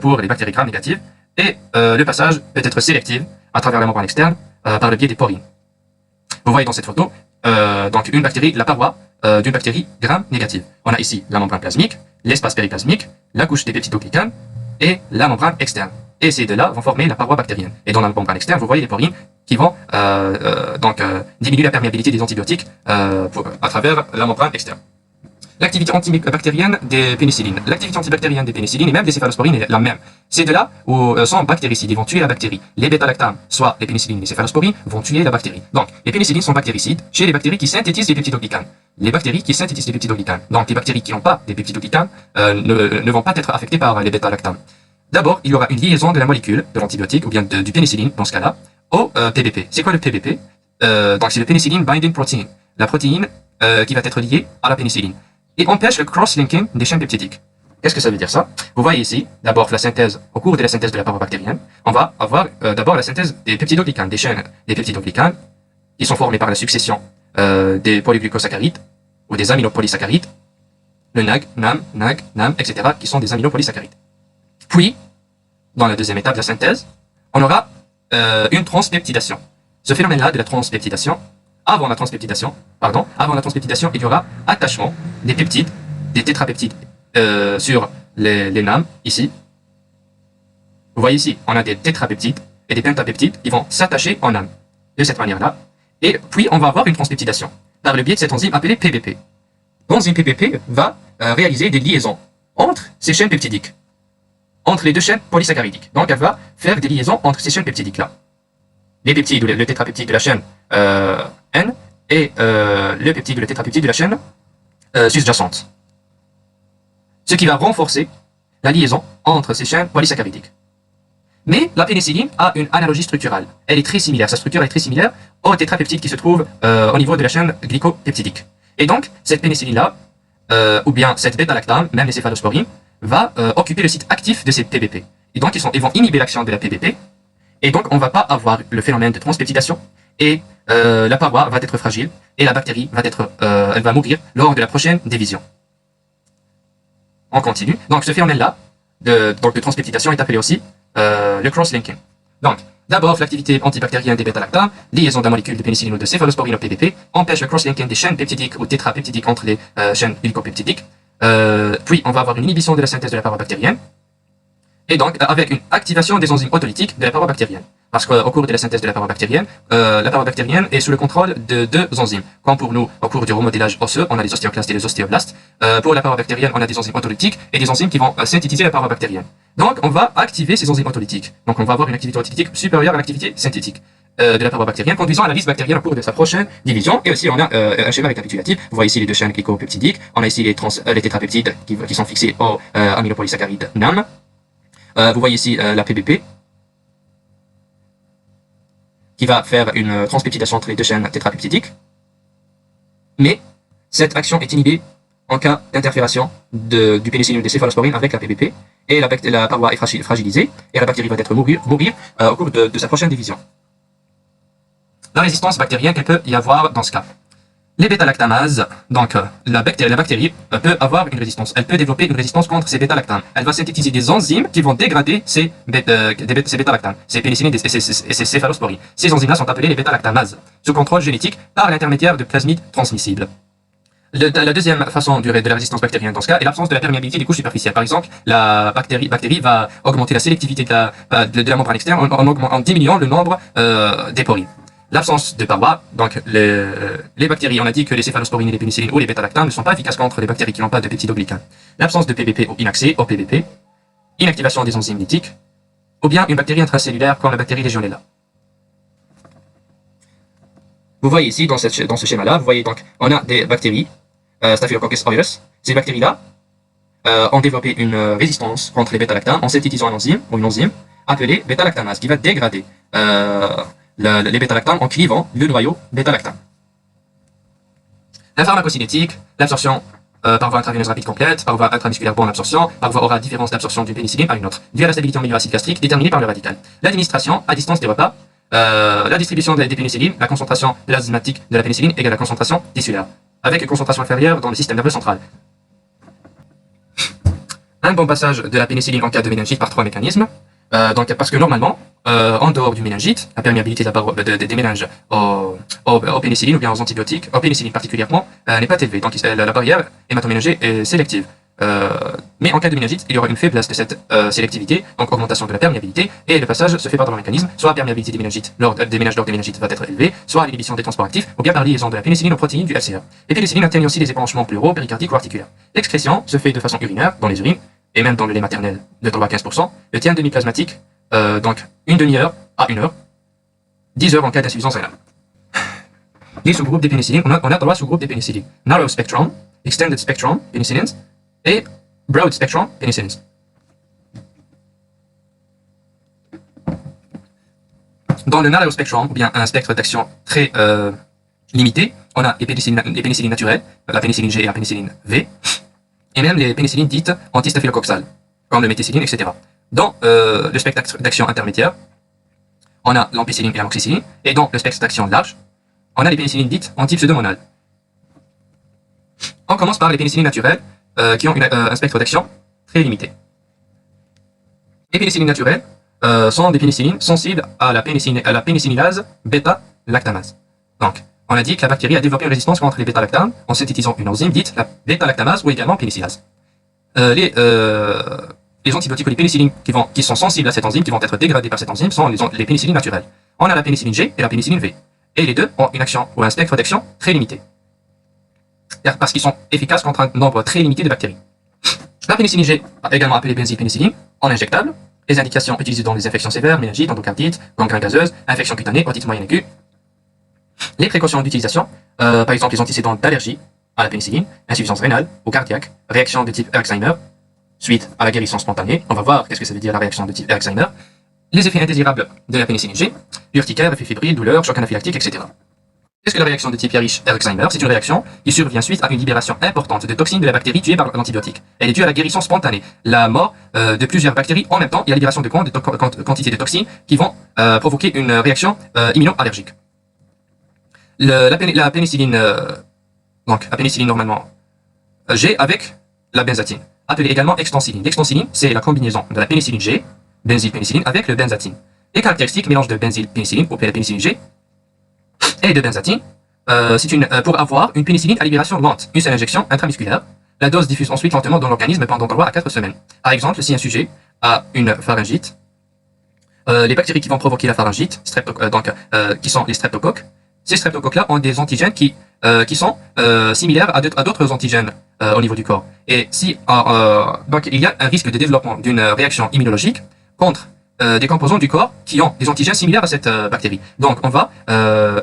pour les bactéries gram négatives, et le passage peut être sélectif à travers la membrane externe par le biais des porines. Vous voyez dans cette photo, donc une bactérie, la paroi d'une bactérie gram-négative. On a ici la membrane plasmique, l'espace périplasmique, la couche des peptidoglycanes et la membrane externe. Et ces deux-là vont former la paroi bactérienne. Et dans la membrane externe, vous voyez les porines qui vont diminuer la perméabilité des antibiotiques à travers la membrane externe. L'activité antibactérienne des pénicillines. L'activité antibactérienne des pénicillines et même des céphalosporines est la même. Ces deux-là sont bactéricides, ils vont tuer la bactérie. Les bêta-lactames, soit les pénicillines et les céphalosporines, vont tuer la bactérie. Donc, les pénicillines sont bactéricides chez les bactéries qui synthétisent les peptidoglycanes. Les bactéries qui synthétisent les peptidoglycanes. Donc, les bactéries qui n'ont pas des peptidoglycanes ne vont pas être affectées par les bêta-lactames. D'abord, il y aura une liaison de la molécule de l'antibiotique, ou bien du pénicilline, dans ce cas-là, au PBP. C'est quoi le PBP? Donc, c'est le Penicillin Binding Protein, la protéine qui va être liée à la pénicilline. Et empêche le cross-linking des chaînes peptidiques. Qu'est-ce que ça veut dire ça? Vous voyez ici, d'abord la synthèse, au cours de la synthèse de la paroi bactérienne, on va avoir d'abord la synthèse des peptidoglycanes, des chaînes des peptidoglycanes, qui sont formées par la succession des polyglucosaccharides ou des aminopolysaccharides, le NAG, NAM, etc., qui sont des aminopolysaccharides. Puis, dans la deuxième étape de la synthèse, on aura une transpeptidation. Ce phénomène-là de la transpeptidation, avant la transpeptidation, il y aura attachement des peptides, des tétrapeptides sur les NAM, ici. Vous voyez ici, on a des tétrapeptides et des pentapeptides qui vont s'attacher en NAM, de cette manière-là. Et puis, on va avoir une transpeptidation, par le biais de cette enzyme appelée PBP. L'enzyme PBP va réaliser des liaisons entre ces chaînes peptidiques, entre les deux chaînes polysaccharidiques. Donc, elle va faire des liaisons entre ces chaînes peptidiques-là. Les peptides ou le tétrapeptide de la chaîne N et le peptide ou le tétrapeptide de la chaîne susjacente. Ce qui va renforcer la liaison entre ces chaînes polysaccharidiques. Mais la pénicilline a une analogie structurale. Elle est très similaire, sa structure est très similaire au tétrapeptide qui se trouve au niveau de la chaîne glycopeptidique. Et donc, cette pénicilline-là, ou bien cette bêta-lactame, même les céphalosporines, va occuper le site actif de ces PBP. Et donc, ils vont inhiber l'action de la PBP. Et donc, on ne va pas avoir le phénomène de transpeptidation. Et la paroi va être fragile. Et la bactérie elle va mourir lors de la prochaine division. On continue. Donc, ce phénomène-là, de transpeptidation, est appelé aussi le cross-linking. Donc, d'abord, l'activité antibactérienne des bêta-lactames, liaison d'un molécule de pénicilline ou de céphalosporine au PBP, empêche le cross-linking des chaînes peptidiques ou tétrapeptidiques entre les chaînes glycopeptidiques. Puis, on va avoir une inhibition de la synthèse de la paroi bactérienne. Et donc, avec une activation des enzymes autolytiques de la paroi bactérienne. Parce qu'au cours de la synthèse de la paroi bactérienne est sous le contrôle de deux enzymes. Comme pour nous, au cours du remodélage osseux, on a les ostéoclastes et les ostéoblastes. Pour la paroi bactérienne, on a des enzymes autolytiques et des enzymes qui vont synthétiser la paroi bactérienne. Donc, on va activer ces enzymes autolytiques. Donc, on va avoir une activité autolytique supérieure à l'activité synthétique de la paroi bactérienne, conduisant à la lisse bactérienne au cours de sa prochaine division. Et aussi, on a un schéma récapitulatif. Vous voyez ici les deux chaînes glycopeptidiques. On a ici les tétrapeptides qui sont fixés aux aminopolysaccharides NAM. Vous voyez ici la PBP qui va faire une transpeptidation entre les deux chaînes tétrapeptidiques. Mais cette action est inhibée en cas d'interfération du pénicilline ou des céphalosporines avec la PBP. Et la paroi est fragilisée et la bactérie va mourir au cours de sa prochaine division. La résistance bactérienne qu'elle peut y avoir dans ce cas. Les bêta-lactamases, donc la bactérie peut avoir une résistance. Elle peut développer une résistance contre ces bêta-lactames. Elle va synthétiser des enzymes qui vont dégrader ces bêta-lactames, ces pénicillines et ces céphalosporines. Ces enzymes-là sont appelées les bêta-lactamases, sous contrôle génétique par l'intermédiaire de plasmides transmissibles. La deuxième façon de la résistance bactérienne dans ce cas est l'absence de la perméabilité des couches superficielles. Par exemple, la bactérie va augmenter la sélectivité de la membrane externe en diminuant le nombre des porines. L'absence de paroi, donc les bactéries, on a dit que les céphalosporines et les pénicillines ou les bêta-lactames ne sont pas efficaces contre les bactéries qui n'ont pas de peptidoglycanes. L'absence de PBP ou inaccès au PBP, inactivation des enzymes lytiques, ou bien une bactérie intracellulaire comme la bactérie Legionella. Vous voyez ici, dans ce schéma-là, vous voyez donc, on a des bactéries, Staphylococcus aureus. Ces bactéries-là ont développé une résistance contre les bêta-lactames en synthétisant un enzyme ou une enzyme appelée bêta-lactamase qui va dégrader les bêta-lactames en clivant le noyau bêta-lactame. La pharmacocinétique, l'absorption par voie intraveineuse rapide complète, par voie intramusculaire bonne absorption, par voie orale différence d'absorption d'une pénicilline à une autre, due à la stabilité en milieu acide gastrique déterminée par le radical. L'administration à distance des repas, la distribution des pénicillines, la concentration plasmatique de la pénicilline égale la concentration tissulaire, avec une concentration inférieure dans le système nerveux central. Un bon passage de la pénicilline en cas de méningite par trois mécanismes. Donc, parce que normalement, en dehors du méningite, la perméabilité des méninges aux pénicillines ou bien aux antibiotiques, aux pénicillines particulièrement, n'est pas élevée. Donc, la barrière hématoménagée est sélective. Mais en cas de méningite, il y aura une faiblesse de cette sélectivité, donc augmentation de la perméabilité, et le passage se fait par dans le mécanisme, soit la perméabilité des méningites lors des méningites va être élevée, soit l'inhibition des transports actifs, ou bien par liaison de la pénicilline aux protéines du LCR. Les pénicillines atteignent aussi les ébranchements pleuraux, péricardiques ou articulaires. L'excrétion se fait de façon urinaire, dans les urines, et même dans le lait maternel de 3 à 15%, le tien demi-plasmatique, donc une demi-heure à 1 heure, 10 heures en cas d'insuffisance rénale. Les sous-groupes des pénicillines, on a 3 sous-groupes des pénicillines. Narrow spectrum, extended spectrum penicillins, et broad spectrum penicillins. Dans le narrow spectrum, ou bien un spectre d'action très limité, on a les pénicillines naturelles, la pénicilline G et la pénicilline V, et même les pénicillines dites antistaphylococcales, comme le méticilline, etc. Dans le spectre d'action intermédiaire, on a l'ampicilline et l'amoxicilline, et dans le spectre d'action large, on a les pénicillines dites antipseudomonales. On commence par les pénicillines naturelles, qui ont un spectre d'action très limité. Les pénicillines naturelles sont des pénicillines sensibles à la pénicillinase bêta-lactamase. Donc, on a dit que la bactérie a développé une résistance contre les bêta-lactames en synthétisant une enzyme dite la bêta-lactamase ou également pénicillase. Les antibiotiques ou les pénicillines qui sont sensibles à cette enzyme, qui vont être dégradés par cette enzyme, sont les pénicillines naturelles. On a la pénicilline G et la pénicilline V. Et les deux ont une action ou un spectre d'action très limité, parce qu'ils sont efficaces contre un nombre très limité de bactéries. La pénicilline G, également appelée benzylpénicilline, en injectable. Les indications utilisées dans les infections sévères, méningite, endocardite, gangrène gazeuse, infection cutanée, otite moyenne aiguë. Les précautions d'utilisation, par exemple les antécédents d'allergie à la pénicilline, insuffisance rénale ou cardiaque, réaction de type Alzheimer, suite à la guérison spontanée. On va voir qu'est-ce que ça veut dire la réaction de type Alzheimer. Les effets indésirables de la pénicilline G, urticaire, effet fébrile, douleur, choc anaphylactique, etc. Qu'est-ce que la réaction de type Alzheimer? C'est une réaction qui survient suite à une libération importante de toxines de la bactérie tuée par l'antibiotique. Elle est due à la guérison spontanée, la mort de plusieurs bactéries en même temps et à la libération de grandes quantités de toxines qui vont provoquer une réaction immuno-allergique. La pénicilline, donc la pénicilline normalement G avec la benzatine, appelée également extensilline. L'extensilline, c'est la combinaison de la pénicilline G, benzylpénicilline, avec le benzatine. Les caractéristiques, mélange de benzylpénicilline ou pénicilline G et de benzatine, pour avoir une pénicilline à libération lente, une seule injection intramusculaire. La dose diffuse ensuite lentement dans l'organisme pendant 3 à 4 semaines. Par exemple, si un sujet a une pharyngite, les bactéries qui vont provoquer la pharyngite, qui sont les streptocoques, ces streptocoques-là ont des antigènes qui sont similaires à d'autres antigènes au niveau du corps. Et donc il y a un risque de développement d'une réaction immunologique contre des composants du corps qui ont des antigènes similaires à cette bactérie. Donc on va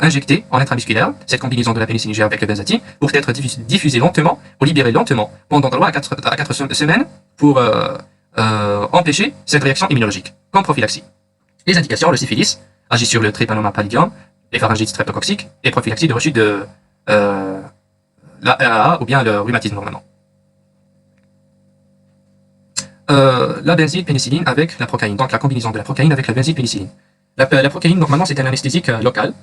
injecter en intramusculaire cette combinaison de la pénicilline G avec le benzatine pour être diffusée lentement ou libérée lentement pendant 3 à 4 semaines pour empêcher cette réaction immunologique, comme prophylaxie. Les indications, le syphilis agit sur le Treponema pallidum, les pharyngites streptococciques et prophylaxie de rechute de la RAA ou bien le rhumatisme normalement. La benzylpénicilline avec la procaïne, donc la combinaison de la procaïne avec la benzylpénicilline. La procaïne, normalement, c'est un anesthésique local,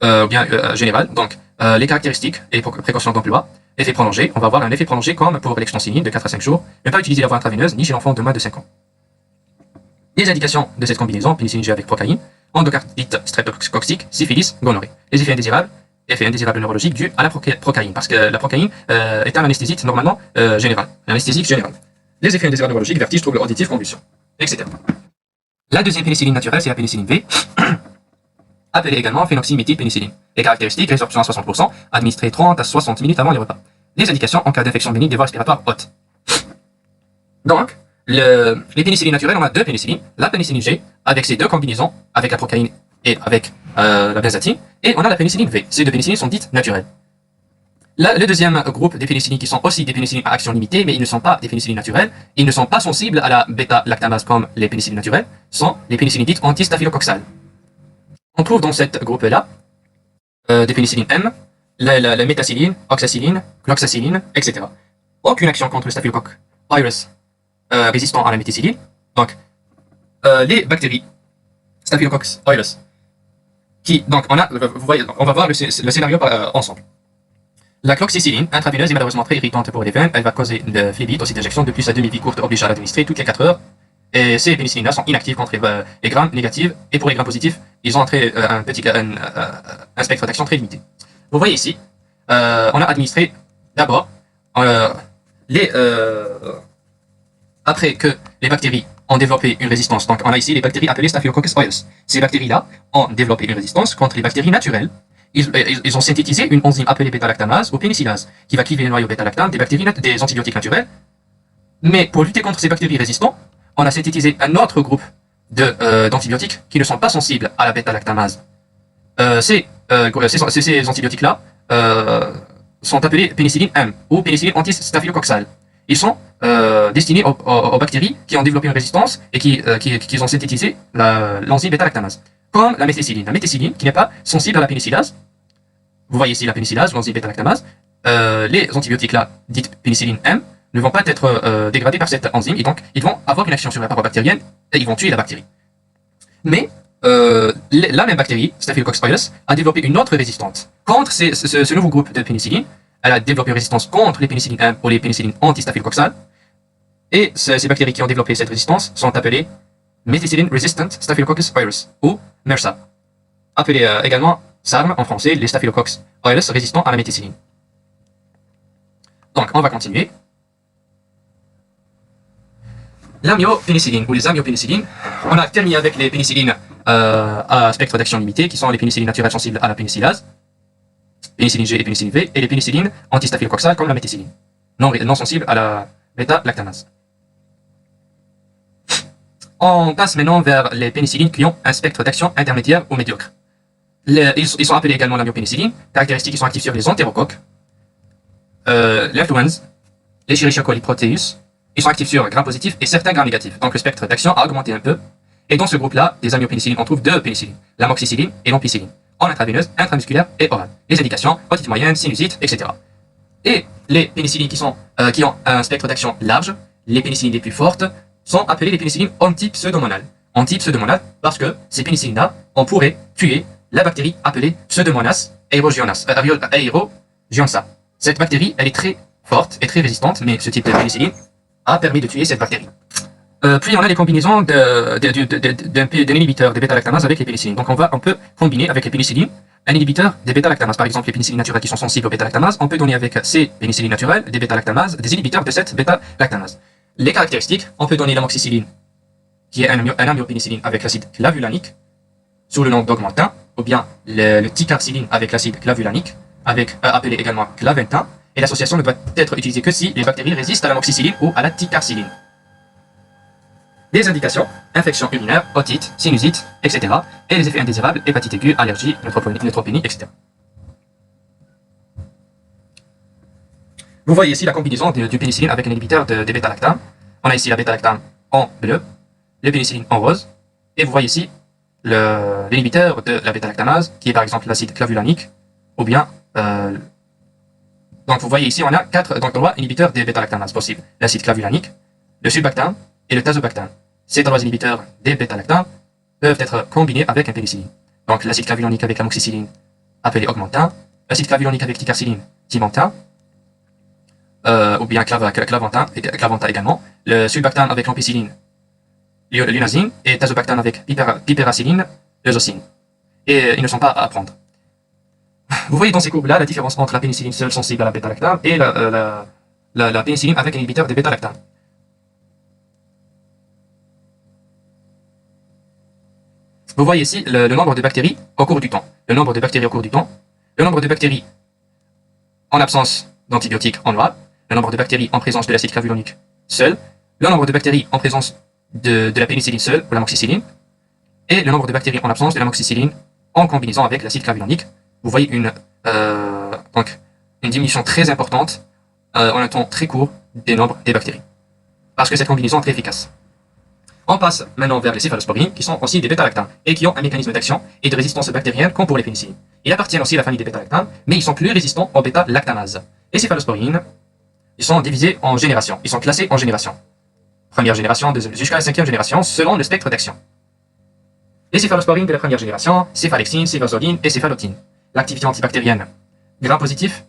ou bien général, donc les caractéristiques et précautions d'emploi, effet prolongé, on va avoir un effet prolongé comme pour l'extensilline de 4 à 5 jours, ne pas utiliser la voie intraveineuse ni chez l'enfant de moins de 5 ans. Les indications de cette combinaison, pénicilline G avec procaïne, endocardite streptococcique, syphilis, gonorrhée. Les effets indésirables neurologiques dus à la procaïne, parce que la procaïne est un anesthésiste normalement général, un anesthésique général. Les effets indésirables neurologiques, vertiges, troubles auditifs, convulsions, etc. La deuxième pénicilline naturelle, c'est la pénicilline V, appelée également phénoxyméthylpénicilline. Les caractéristiques, résorption à 60%, administrée 30 à 60 minutes avant les repas. Les indications en cas d'infection bénigne des voies respiratoires hautes. Donc, les pénicillines naturelles, on a 2 pénicillines, la pénicilline G, avec ses 2 combinaisons, avec la procaïne et avec la benzatine, et on a la pénicilline V. Ces 2 pénicillines sont dites naturelles. Le deuxième groupe des pénicillines qui sont aussi des pénicillines à action limitée, mais ils ne sont pas des pénicillines naturelles, ils ne sont pas sensibles à la bêta-lactamase comme les pénicillines naturelles, sont les pénicillines dites antistaphylococcales. On trouve dans cette groupe-là des pénicillines M, la métacilline, oxacilline, cloxacilline, etc. Aucune action contre le staphylocoque aureus résistant à la méticilline. Donc, les bactéries Staphylococcus aureus, donc on va voir le scénario ensemble. La cloxicilline intraveineuse est malheureusement très irritante pour les veines. Elle va causer une phlébite, aussi d'injection de plus à demi-vie courte obligée à l'administrer toutes les 4 heures. Et ces pénicillines-là sont inactives contre les grammes négatifs, et pour les grammes positifs, ils ont un spectre d'action très limité. Vous voyez ici, on a administré d'abord les après que les bactéries ont développé une résistance. Donc on a ici les bactéries appelées Staphylococcus aureus. Ces bactéries-là ont développé une résistance contre les bactéries naturelles. Ils ont synthétisé une enzyme appelée bêta-lactamase ou pénicillase qui va cliver le noyau bêta-lactame des antibiotiques naturels. Mais pour lutter contre ces bactéries résistantes, on a synthétisé un autre groupe d'antibiotiques qui ne sont pas sensibles à la bêta-lactamase. Ces antibiotiques-là sont appelés pénicilline M ou pénicilline anti-staphylococcale. Ils sont destinés aux bactéries qui ont développé une résistance et qui ont synthétisé l'enzyme bêta-lactamase. Comme la méthicilline. La méthicilline, qui n'est pas sensible à la pénicillase. Vous voyez ici la pénicillase, l'enzyme bêta-lactamase. Les antibiotiques-là, dites pénicilline M, ne vont pas être dégradés par cette enzyme et donc ils vont avoir une action sur la paroi bactérienne et ils vont tuer la bactérie. Mais la même bactérie, Staphylococcus aureus, a développé une autre résistance contre ce nouveau groupe de pénicilline. Elle a développé une résistance contre les pénicillines M ou les pénicillines anti-staphylococcales. Et ces bactéries qui ont développé cette résistance sont appelées Methicillin Resistant Staphylococcus aureus ou MRSA, appelé également SARM en français, les Staphylococcus aureus résistants à la méthicilline. Donc on va continuer. L'amyopénicilline ou les amyopénicillines, on a terminé avec les pénicillines à spectre d'action limité qui sont les pénicillines naturelles sensibles à la pénicillase, pénicilline G et pénicilline V, et les pénicillines anti-staphylococcales comme la méthicilline, non sensibles à la bêta-lactamase. On passe maintenant vers les pénicillines qui ont un spectre d'action intermédiaire ou médiocre. Ils sont appelés également l'amyopénicilline, caractéristiques qui sont actives sur les entérocoques, l'influenza, les Escherichia coli proteus. Ils sont actifs sur gram positifs et certains grammes négatifs. Donc le spectre d'action a augmenté un peu. Et dans ce groupe-là, des amyopénicillines, on trouve deux pénicillines, l'amoxicilline et l'ampicilline, en intraveineuse, intramusculaire et orale. Les indications, otite moyenne, sinusite, etc. Et les pénicillines qui ont un spectre d'action large, les pénicillines les plus fortes, sont appelées les pénicillines antipseudomonales. Antipseudomonales parce que ces pénicillines-là, on pourrait tuer la bactérie appelée Pseudomonas aeruginosa. Cette bactérie, elle est très forte et très résistante, mais ce type de pénicilline a permis de tuer cette bactérie. Puis on a les combinaisons d'un inhibiteur des bêta-lactamases avec les pénicillines. Donc on peut combiner avec les pénicillines un inhibiteur des bêta-lactamases. Par exemple, les pénicillines naturelles qui sont sensibles aux bêta-lactamases, on peut donner avec ces pénicillines naturelles des bêta-lactamases, des inhibiteurs de cette bêta-lactamase. Les caractéristiques, on peut donner l'amoxicilline, qui est un amyopénicilline avec l'acide clavulanique, sous le nom d'augmentin, ou bien le ticarcilline avec l'acide clavulanique, appelé également claventin, et l'association ne doit être utilisée que si les bactéries résistent à l'amoxicilline ou à la ticarcilline. Les indications, infection urinaire, otite, sinusite, etc. Et les effets indésirables, hépatite aiguë, allergie, neutropénie, etc. Vous voyez ici la combinaison du pénicilline avec un inhibiteur des bêta-lactames. On a ici la bêta-lactame en bleu, le pénicilline en rose, et vous voyez ici l'inhibiteur de la bêta-lactamase, qui est par exemple l'acide clavulanique, ou bien... donc vous voyez ici, on a 4 inhibiteurs des bêta-lactamases possibles. L'acide clavulanique, le sulbactam et le tazobactam. Ces 3 inhibiteurs des bêta-lactames peuvent être combinés avec un pénicilline. Donc l'acide clavulanique avec l'amoxicilline, appelé augmentin, l'acide clavulanique avec ticarcilline, timentin, ou bien claventin également, le sulbactam avec l'ampicilline, l'unazine, et tazobactam avec piperacilline, l'eusocine. Et ils ne sont pas à prendre. Vous voyez dans ces courbes-là la différence entre la pénicilline seule sensible à la bêta-lactame et la pénicilline avec un inhibiteur des bêta-lactames. Vous voyez ici le nombre de bactéries au cours du temps. Le nombre de bactéries au cours du temps. Le nombre de bactéries en absence d'antibiotiques en noir. Le nombre de bactéries en présence de l'acide clavulanique seul. Le nombre de bactéries en présence de la pénicilline seule ou l'amoxicilline. Et le nombre de bactéries en absence de l'amoxicilline en combinaison avec l'acide clavulanique. Vous voyez une diminution très importante en un temps très court des nombres des bactéries. Parce que cette combinaison est très efficace. On passe maintenant vers les céphalosporines, qui sont aussi des bêta-lactames, et qui ont un mécanisme d'action et de résistance bactérienne comme pour les pénicillines. Ils appartiennent aussi à la famille des bêta-lactames, mais ils sont plus résistants aux bêta-lactamases. Les céphalosporines, ils sont divisés en générations, ils sont classés en générations. Première génération jusqu'à la 5e génération, selon le spectre d'action. Les céphalosporines de la première génération, céphalexine, céphalozoline et céphalotine. L'activité antibactérienne, gram positif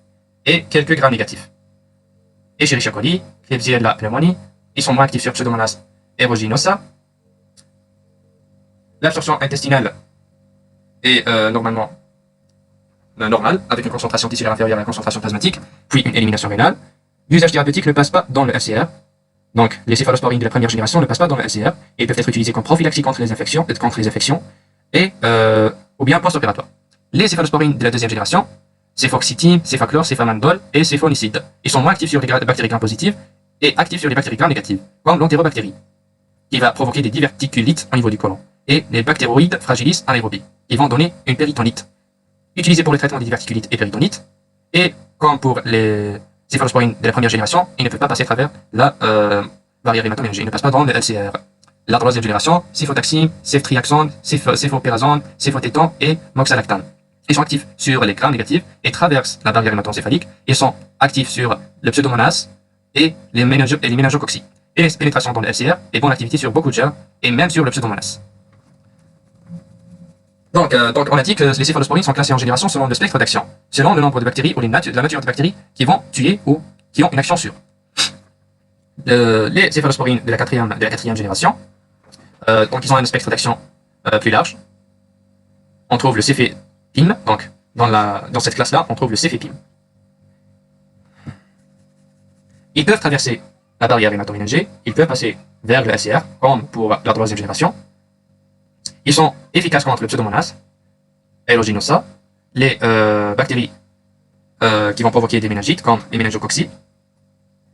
et quelques grammes négatifs. Escherichia coli, Klebsiella pneumoniae, ils sont moins actifs sur Pseudomonas aeruginosa. L'absorption intestinale est normalement normale, avec une concentration tissulaire inférieure à la concentration plasmatique, puis une élimination rénale. L'usage thérapeutique ne passe pas dans le LCR. Donc, les céphalosporines de la première génération ne passent pas dans le LCR et peuvent être utilisés comme prophylaxie contre les infections, et ou bien post-opératoire. Les céphalosporines de la deuxième génération, céphoxytine, céphachlore, céphamandol et céphonicide, ils sont moins actifs sur les bactéries gram positives et actifs sur les bactéries gram négatives, comme l'entérobactérie, qui va provoquer des diverticulites au niveau du côlon, et les bactéroïdes fragilis anaérobies, qui vont donner une péritonite, utilisée pour le traitement des diverticulites et péritonites, et comme pour les céphalosporines de la première génération, ils ne peuvent pas passer à travers la barrière hématoménagée, ils ne passent pas dans le LCR. La troisième génération, céphotaxime, ceftriaxone, céphopérazone, céphotéton et moxalactane. Ils sont actifs sur les grammes négatifs et traversent la barrière hématocéphalique. Ils sont actifs sur le pseudomonas et les méningococcus. Et les pénétrations dans le LCR est bonne activité sur beaucoup de germes et même sur le pseudomonas. Donc, on a dit que les céphalosporines sont classées en génération selon le spectre d'action, selon le nombre de bactéries ou la nature de bactéries qui vont tuer ou qui ont une action sûre. Les céphalosporines de la quatrième génération, donc ils ont un spectre d'action plus large. On trouve le céphépime, donc dans cette classe-là, on trouve le céphépime. Ils peuvent traverser la barrière hématoménagée, ils peuvent passer vers le LCR, comme pour la troisième génération. Ils sont efficaces contre le pseudomonas, aeruginosa, les bactéries qui vont provoquer des méningites, comme les méningococcus,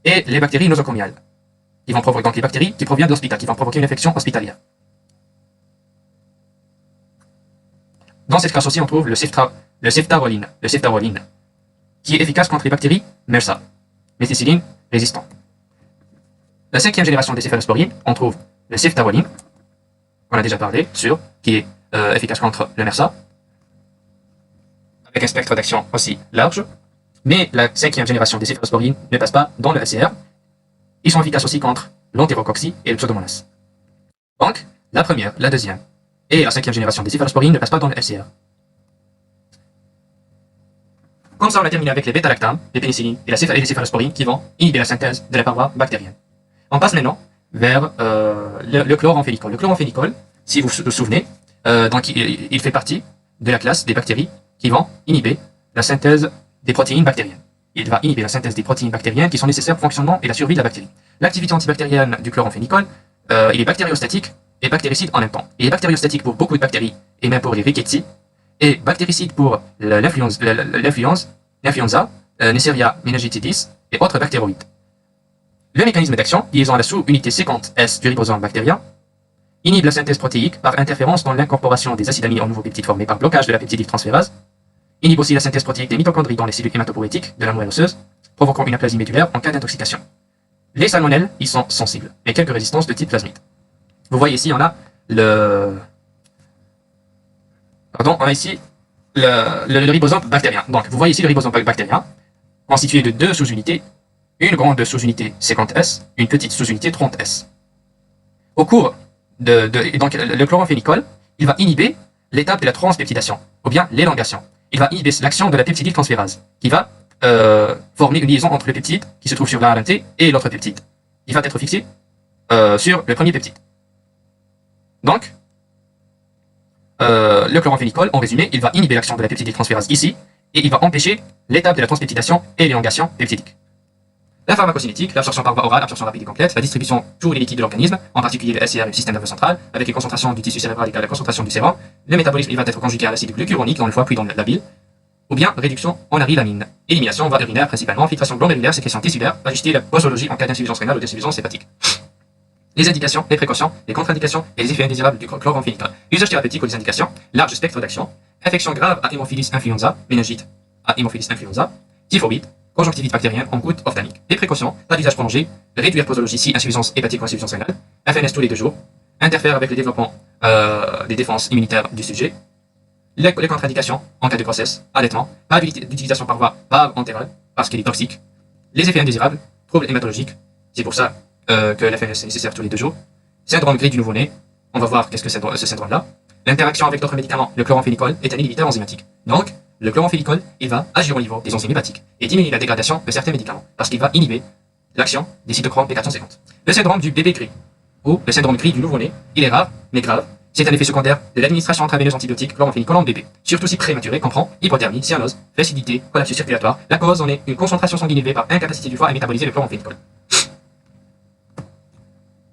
et les bactéries nosocomiales, qui vont provoquer donc les bactéries qui proviennent de l'hôpital, qui vont provoquer une infection hospitalière. Dans cette classe aussi, on trouve le ceftaroline, qui est efficace contre les bactéries MRSA, méthicilline résistant. La cinquième génération des céphalosporines, on trouve le ceftaroline, qu'on a déjà parlé, qui est efficace contre le MRSA, avec un spectre d'action aussi large. Mais la cinquième génération des céphalosporines ne passe pas dans le LCR. Ils sont efficaces aussi contre l'entérococcus et le pseudomonas. Donc, la première, la deuxième et la cinquième génération des céphalosporines ne passent pas dans le LCR. Comme ça, on a terminé avec les bêta-lactames, les pénicillines et les céphalosporines qui vont inhiber la synthèse de la paroi bactérienne. On passe maintenant vers le chloramphénicol. Le chloramphénicol, si vous vous souvenez, donc il fait partie de la classe des bactéries qui vont inhiber la synthèse des protéines bactériennes. Il va inhiber la synthèse des protéines bactériennes qui sont nécessaires au fonctionnement et la survie de la bactérie. L'activité antibactérienne du chloramphénicol, il est bactériostatique et bactéricide en même temps. Il est bactériostatique pour beaucoup de bactéries et même pour les rickettsi, et bactéricide pour l'influenza, Neisseria meningitidis et autres bactéroïdes. Le mécanisme d'action, liaison à la sous-unité 50S du ribosome bactérien, inhibe la synthèse protéique par interférence dans l'incorporation des acides aminés en nouveaux peptides formés par blocage de la peptidyltransférase, inhibe aussi la synthèse protéique des mitochondries dans les cellules hématopoïétiques de la moelle osseuse, provoquant une aplasie médulaire en cas d'intoxication. Les salmonelles y sont sensibles, et quelques résistances de type plasmide. Vous voyez ici, on a ici le ribosome bactérien. Donc, vous voyez ici le ribosome bactérien, constitué de deux sous-unités, une grande sous-unité 50S, une petite sous-unité 30S. Au cours donc, le chloramphénicol, il va inhiber l'étape de la transpeptidation, ou bien l'élongation. Il va inhiber l'action de la peptidyltransférase, qui va former une liaison entre le peptide qui se trouve sur l'ARNT et l'autre peptide. Il va être fixé sur le premier peptide. Donc, le chloramphénicol, en résumé, il va inhiber l'action de la peptidyltransférase ici, et il va empêcher l'étape de la transpeptidation et l'élongation peptidique. La pharmacocinétique, l'absorption par voie orale, absorption rapide et complète, la distribution tous les liquides de l'organisme, en particulier le LCR et le système nerveux central, avec les concentrations du tissu cérébral égale à la concentration du sérum. Le métabolisme, il va être conjugué à l'acide glucuronique dans le foie puis dans la bile, ou bien réduction en arilamine. Élimination, voie urinaire principalement, filtration glomérulaire, sécrétion tissulaire, ajuster la posologie en cas d'insuffisance rénale ou d'insuffisance hépatique. Les indications, les précautions, les contre-indications et les effets indésirables du chloramphénicol. Usage thérapeutique ou les indications, large spectre d'action, infection grave à Haemophilus influenza, méningite à Haemophilus influenza, typhoïde, conjonctivite bactérienne en goutte ophtalmique. Les précautions, pas d'usage prolongé, réduire posologie si insuffisance hépatique ou insuffisance rénale, FNS tous les 2 jours, interfère avec le développement des défenses immunitaires du sujet, les contre-indications en cas de grossesse, allaitement, pas d'utilisation par voie entérale parce qu'il est toxique, les effets indésirables, troubles hématologiques, c'est pour ça que la FNS est nécessaire tous les 2 jours, syndrome gris du nouveau-né, on va voir qu'est-ce que c'est ce syndrome-là, l'interaction avec d'autres médicaments, le chloramphénicol est un inhibiteur enzymatique. Donc, le chloramphénicol, il va agir au niveau des enzymes hépatiques et diminuer la dégradation de certains médicaments parce qu'il va inhiber l'action des cytochromes P450. Le syndrome du bébé gris. ou le syndrome gris du nouveau-né. Il est rare, mais grave. C'est un effet secondaire de l'administration intraveineuse antibiotique chloramphénicol en bébé. Surtout si prématuré, comprend hypothermie, cyanose, flaccidité, collapsus circulatoire. La cause en est une concentration sanguine élevée par incapacité du foie à métaboliser le chloramphénicol.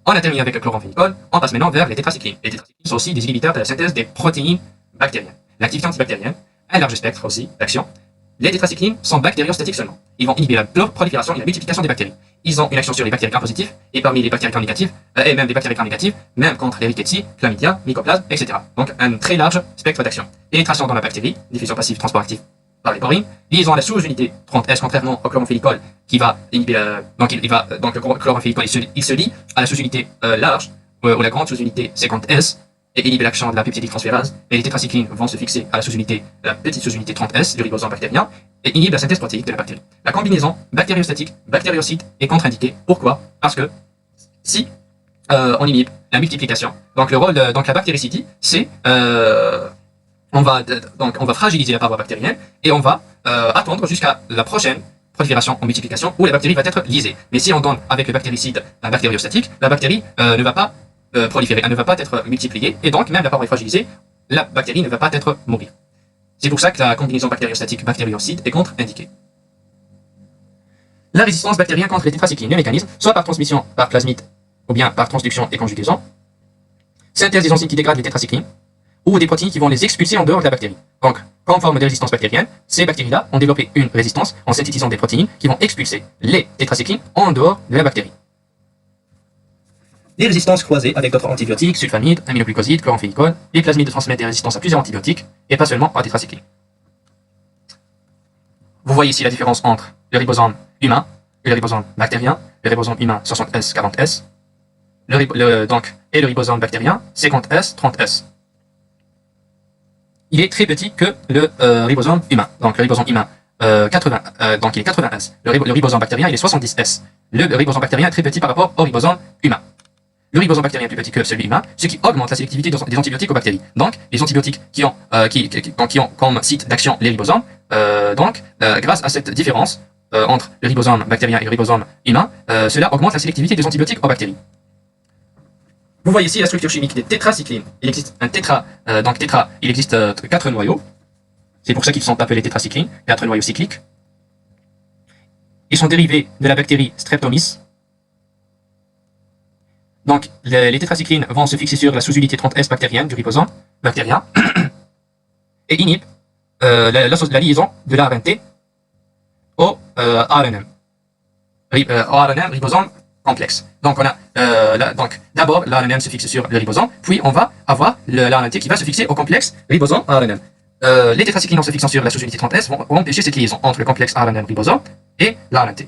On a terminé avec le chloramphénicol, on passe maintenant vers les tétracyclines. Les tétracyclines sont aussi des inhibiteurs de la synthèse des protéines bactériennes. L'activité antibactérienne, un large spectre aussi d'action. Les tétracyclines sont bactériostatiques seulement. Ils vont inhiber la prolifération et la multiplication des bactéries. Ils ont une action sur les bactéries gram-positifs et parmi les bactéries gram-négatives, et même les bactéries gram-négatives, même contre les rickettsia, chlamydia, mycoplasme, etc. Donc un très large spectre d'action. Pénétration dans la bactérie, diffusion passive, transport actif par les porines, liaison à la sous-unité 30S contrairement au chloramphénicol qui va inhiber, donc le chloramphénicol il se lie à la sous-unité large ou la grande sous-unité 50S et inhiber l'action de la peptidique transférase, et les tétracyclines vont se fixer à la petite sous-unité 30S du ribosome bactérien et inhibe la synthèse protéique de la bactérie. La combinaison bactériostatique, bactériocide est contre-indiquée. Pourquoi? Parce que si on inhibe la multiplication, donc le rôle donc la bactéricide, c'est on va fragiliser la paroi bactérienne et on va attendre jusqu'à la prochaine prolifération en multiplication où la bactérie va être lysée. Mais si on donne avec le bactéricide un bactériostatique, la bactérie ne va pas proliférer, elle ne va pas être multipliée, et donc même la paroi est fragilisée, la bactérie ne va pas être mourir. C'est pour ça que la combinaison bactériostatique-bactériocide est contre-indiquée. La résistance bactérienne contre les tétracyclines, le mécanisme, soit par transmission par plasmide, ou bien par transduction et conjugaison, synthèse des enzymes qui dégradent les tétracyclines, ou des protéines qui vont les expulser en dehors de la bactérie. Donc, comme forme de résistance bactérienne, ces bactéries-là ont développé une résistance en synthétisant des protéines qui vont expulser les tétracyclines en dehors de la bactérie. Des résistances croisées avec d'autres antibiotiques, sulfamides, aminoglucosides, chloramphénicol, les plasmides transmettent des résistances à plusieurs antibiotiques, et pas seulement à tétracyclines. Vous voyez ici la différence entre le ribosome humain et le ribosome bactérien, le ribosome humain 60S, 40S, et le ribosome bactérien 50S, 30S. Il est très petit que le ribosome humain. Donc le ribosome humain 80, donc il est 80S. Le ribosome bactérien il est 70S. Le ribosome bactérien est très petit par rapport au ribosome humain. Le ribosome bactérien est plus petit que celui humain, ce qui augmente la sélectivité des antibiotiques aux bactéries. Donc, les antibiotiques qui ont comme site d'action les ribosomes, grâce à cette différence entre le ribosome bactérien et le ribosome humain, cela augmente la sélectivité des antibiotiques aux bactéries. Vous voyez ici la structure chimique des tétracyclines. Il existe un il existe 4 noyaux. C'est pour ça qu'ils sont appelés tétracyclines, 4 noyaux cycliques. Ils sont dérivés de la bactérie Streptomys. Donc, les tétracyclines vont se fixer sur la sous-unité 30S bactérienne du ribosome bactérien et inhibent la liaison de l'ARNT au ARNM. ARNM, ribosome complexe. Donc, on a d'abord l'ARNM se fixe sur le ribosome, puis on va avoir l'ARNT qui va se fixer au complexe ribosome ARNM. Les tétracyclines en se fixant sur la sous-unité 30S vont empêcher cette liaison entre le complexe ARNM ribosome et l'ARNT.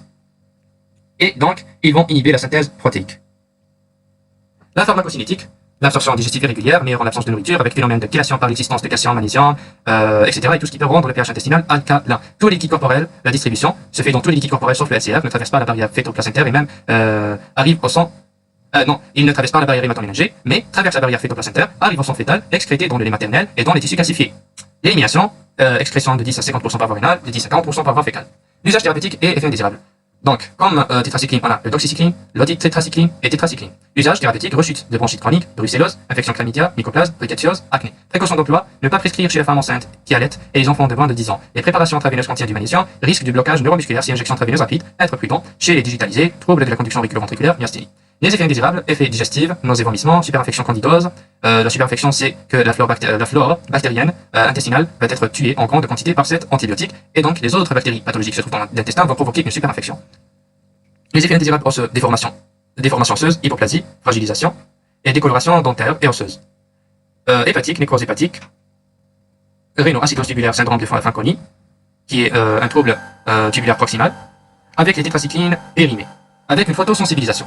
Et donc, ils vont inhiber la synthèse protéique. La pharmacocinétique, l'absorption digestive irrégulière, meilleure en l'absence de nourriture, avec phénomène de chélation par l'existence de calcium, magnésium, etc. Et tout ce qui peut rendre le pH intestinal alcalin. Tous les liquides corporels, la distribution se fait dans tous les liquides corporels sauf le LCR, ne traverse pas la barrière fœto-placentaire et même arrive au sang. Non, il ne traverse pas la barrière hémato-ménagée, mais traverse la barrière fœto-placentaire, arrive au sang fœtal, excrété dans le lait maternel et dans les tissus calcifiés. L'élimination, excrétion de 10 à 50% par voie rénale, de 10 à 40% par voie fécale. L'usage thérapeutique et effet indésirable. Donc, comme tétracycline, on a le doxycycline, l'odytetracycline et tétracycline. Usage thérapeutique, rechute de bronchite chronique, brucellose, infection chlamydia, mycoplasme, rickettsiose, acné. Précaution d'emploi, ne pas prescrire chez la femme enceinte qui allait et les enfants de moins de 10 ans. Les préparations intraveineuses contiennent du magnésium, risque du blocage neuromusculaire si injection intraveineuse rapide, être prudent, chez les digitalisés, troubles de la conduction auriculo-ventriculaire, myasthénie. Les effets indésirables, effets digestifs, nausées, vomissements, superinfection candidose. La superinfection, c'est que la flore bactérienne intestinale va être tuée en grande quantité par cet antibiotique, et donc les autres bactéries pathologiques qui se trouvent dans l'intestin vont provoquer une superinfection. Les effets indésirables osseux, déformation osseuse, hypoplasie, fragilisation, et décoloration dentaire et osseuse. Hépatique, nécrose hépatique, réno-acidose tubulaire, syndrome de Fanconi, qui est un trouble tubulaire proximal, avec les tétracyclines périmées, avec une photosensibilisation.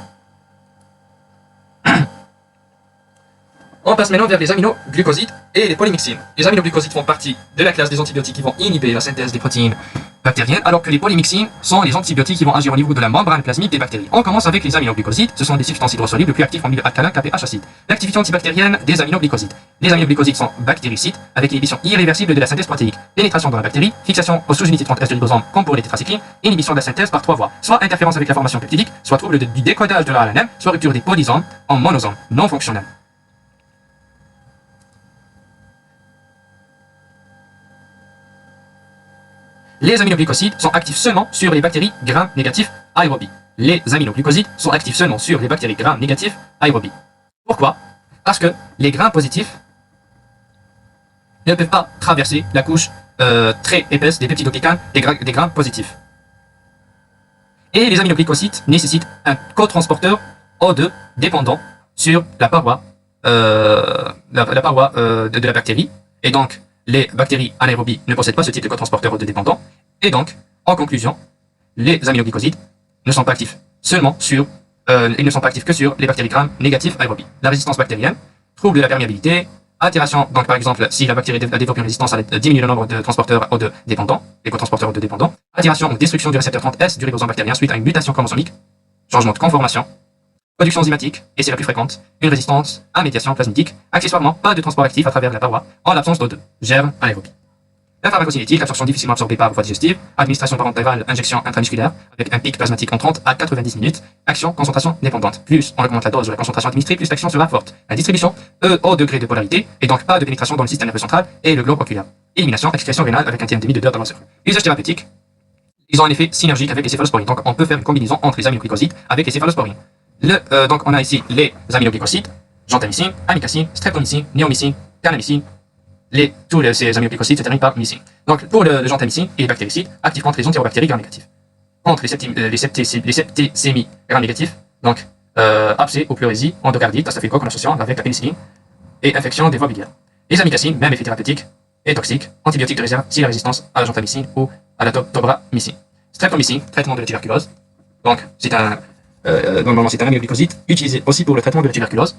On passe maintenant vers les aminoglucosides et les polymyxines. Les aminoglucosides font partie de la classe des antibiotiques qui vont inhiber la synthèse des protéines bactériennes, alors que les polymyxines sont les antibiotiques qui vont agir au niveau de la membrane plasmique des bactéries. On commence avec les aminoglucosides. Ce sont des substances hydrosolubles plus actifs en milieu alcalin qu'APH acide. L'activité antibactérienne des aminoglucosides. Les aminoglycosides sont bactéricides avec inhibition irréversible de la synthèse protéique, pénétration dans la bactérie, fixation aux sous-unités 30S du ribosome comme pour les tétracyclines, inhibition de la synthèse par trois voies, soit interférence avec la formation peptidique, soit trouble du décodage de la RNM, soit rupture des polysomes en monosomes non fonctionnels. Les aminoglycosides sont actifs seulement sur les bactéries gram-négatifs aérobies. Les aminoglycosides sont actifs seulement sur les bactéries gram-négatifs aérobies. Pourquoi? Parce que les grains positifs ne peuvent pas traverser la couche très épaisse des peptidoglycanes des grains positifs. Et les aminoglycosides nécessitent un cotransporteur O2 dépendant sur la paroi, de la bactérie. Et donc, les bactéries anaérobies ne possèdent pas ce type de cotransporteur O2 dépendant. Et donc, en conclusion, les aminoglycosides ne sont pas actifs seulement sur, ils ne sont pas actifs que sur les bactéries gram négatifs aérobies. La résistance bactérienne, trouble de la perméabilité, altération, donc par exemple, si la bactérie a développé une résistance, elle diminue le nombre de transporteurs O2 dépendants, les cotransporteurs O2 dépendants, altération ou destruction du récepteur 30S du ribosome bactérien suite à une mutation chromosomique, changement de conformation, production enzymatique, et c'est la plus fréquente, une résistance à médiation plasmidique, accessoirement pas de transport actif à travers la paroi, en l'absence d'O2, germe anaérobie. La pharmacocinétique, absorption difficilement absorbée par voie digestive, administration parentéral, injection intramusculaire, avec un pic plasmatique en 30 à 90 minutes, action, concentration dépendante. Plus on augmente la dose ou la concentration administrée, plus l'action sera forte. La distribution, au degré de polarité, et donc pas de pénétration dans le système nerveux central et le globe oculaire. Élimination, excrétion rénale avec un TM de 2 dans la cerveau. Usage thérapeutique, ils ont un effet synergique avec les céphalosporines. Donc on peut faire une combinaison entre les aminoglycosides avec les céphalosporines. Donc on a ici les aminoglycosides, gentamicine, amikacine, streptomycine, néomycine, carnamycine. Tous ces aminoglycosides se terminent par mycine. Donc, pour le gentamicine et les bactéricides, actifs contre les entérobactéries gram-négatifs. Contre les septicémies gram-négatifs, donc abcès ou pleurésie, endocardite, staphylocoque en associant avec la pénicilline et infection des voies biliaires. Les amikacines, même effet thérapeutique et toxique, antibiotiques de réserve si la résistance à la gentamicine ou à la tobramycine. Streptomycine, traitement de la tuberculose. Donc, normalement, c'est un aminoglycoside utilisé aussi pour le traitement de la tuberculose.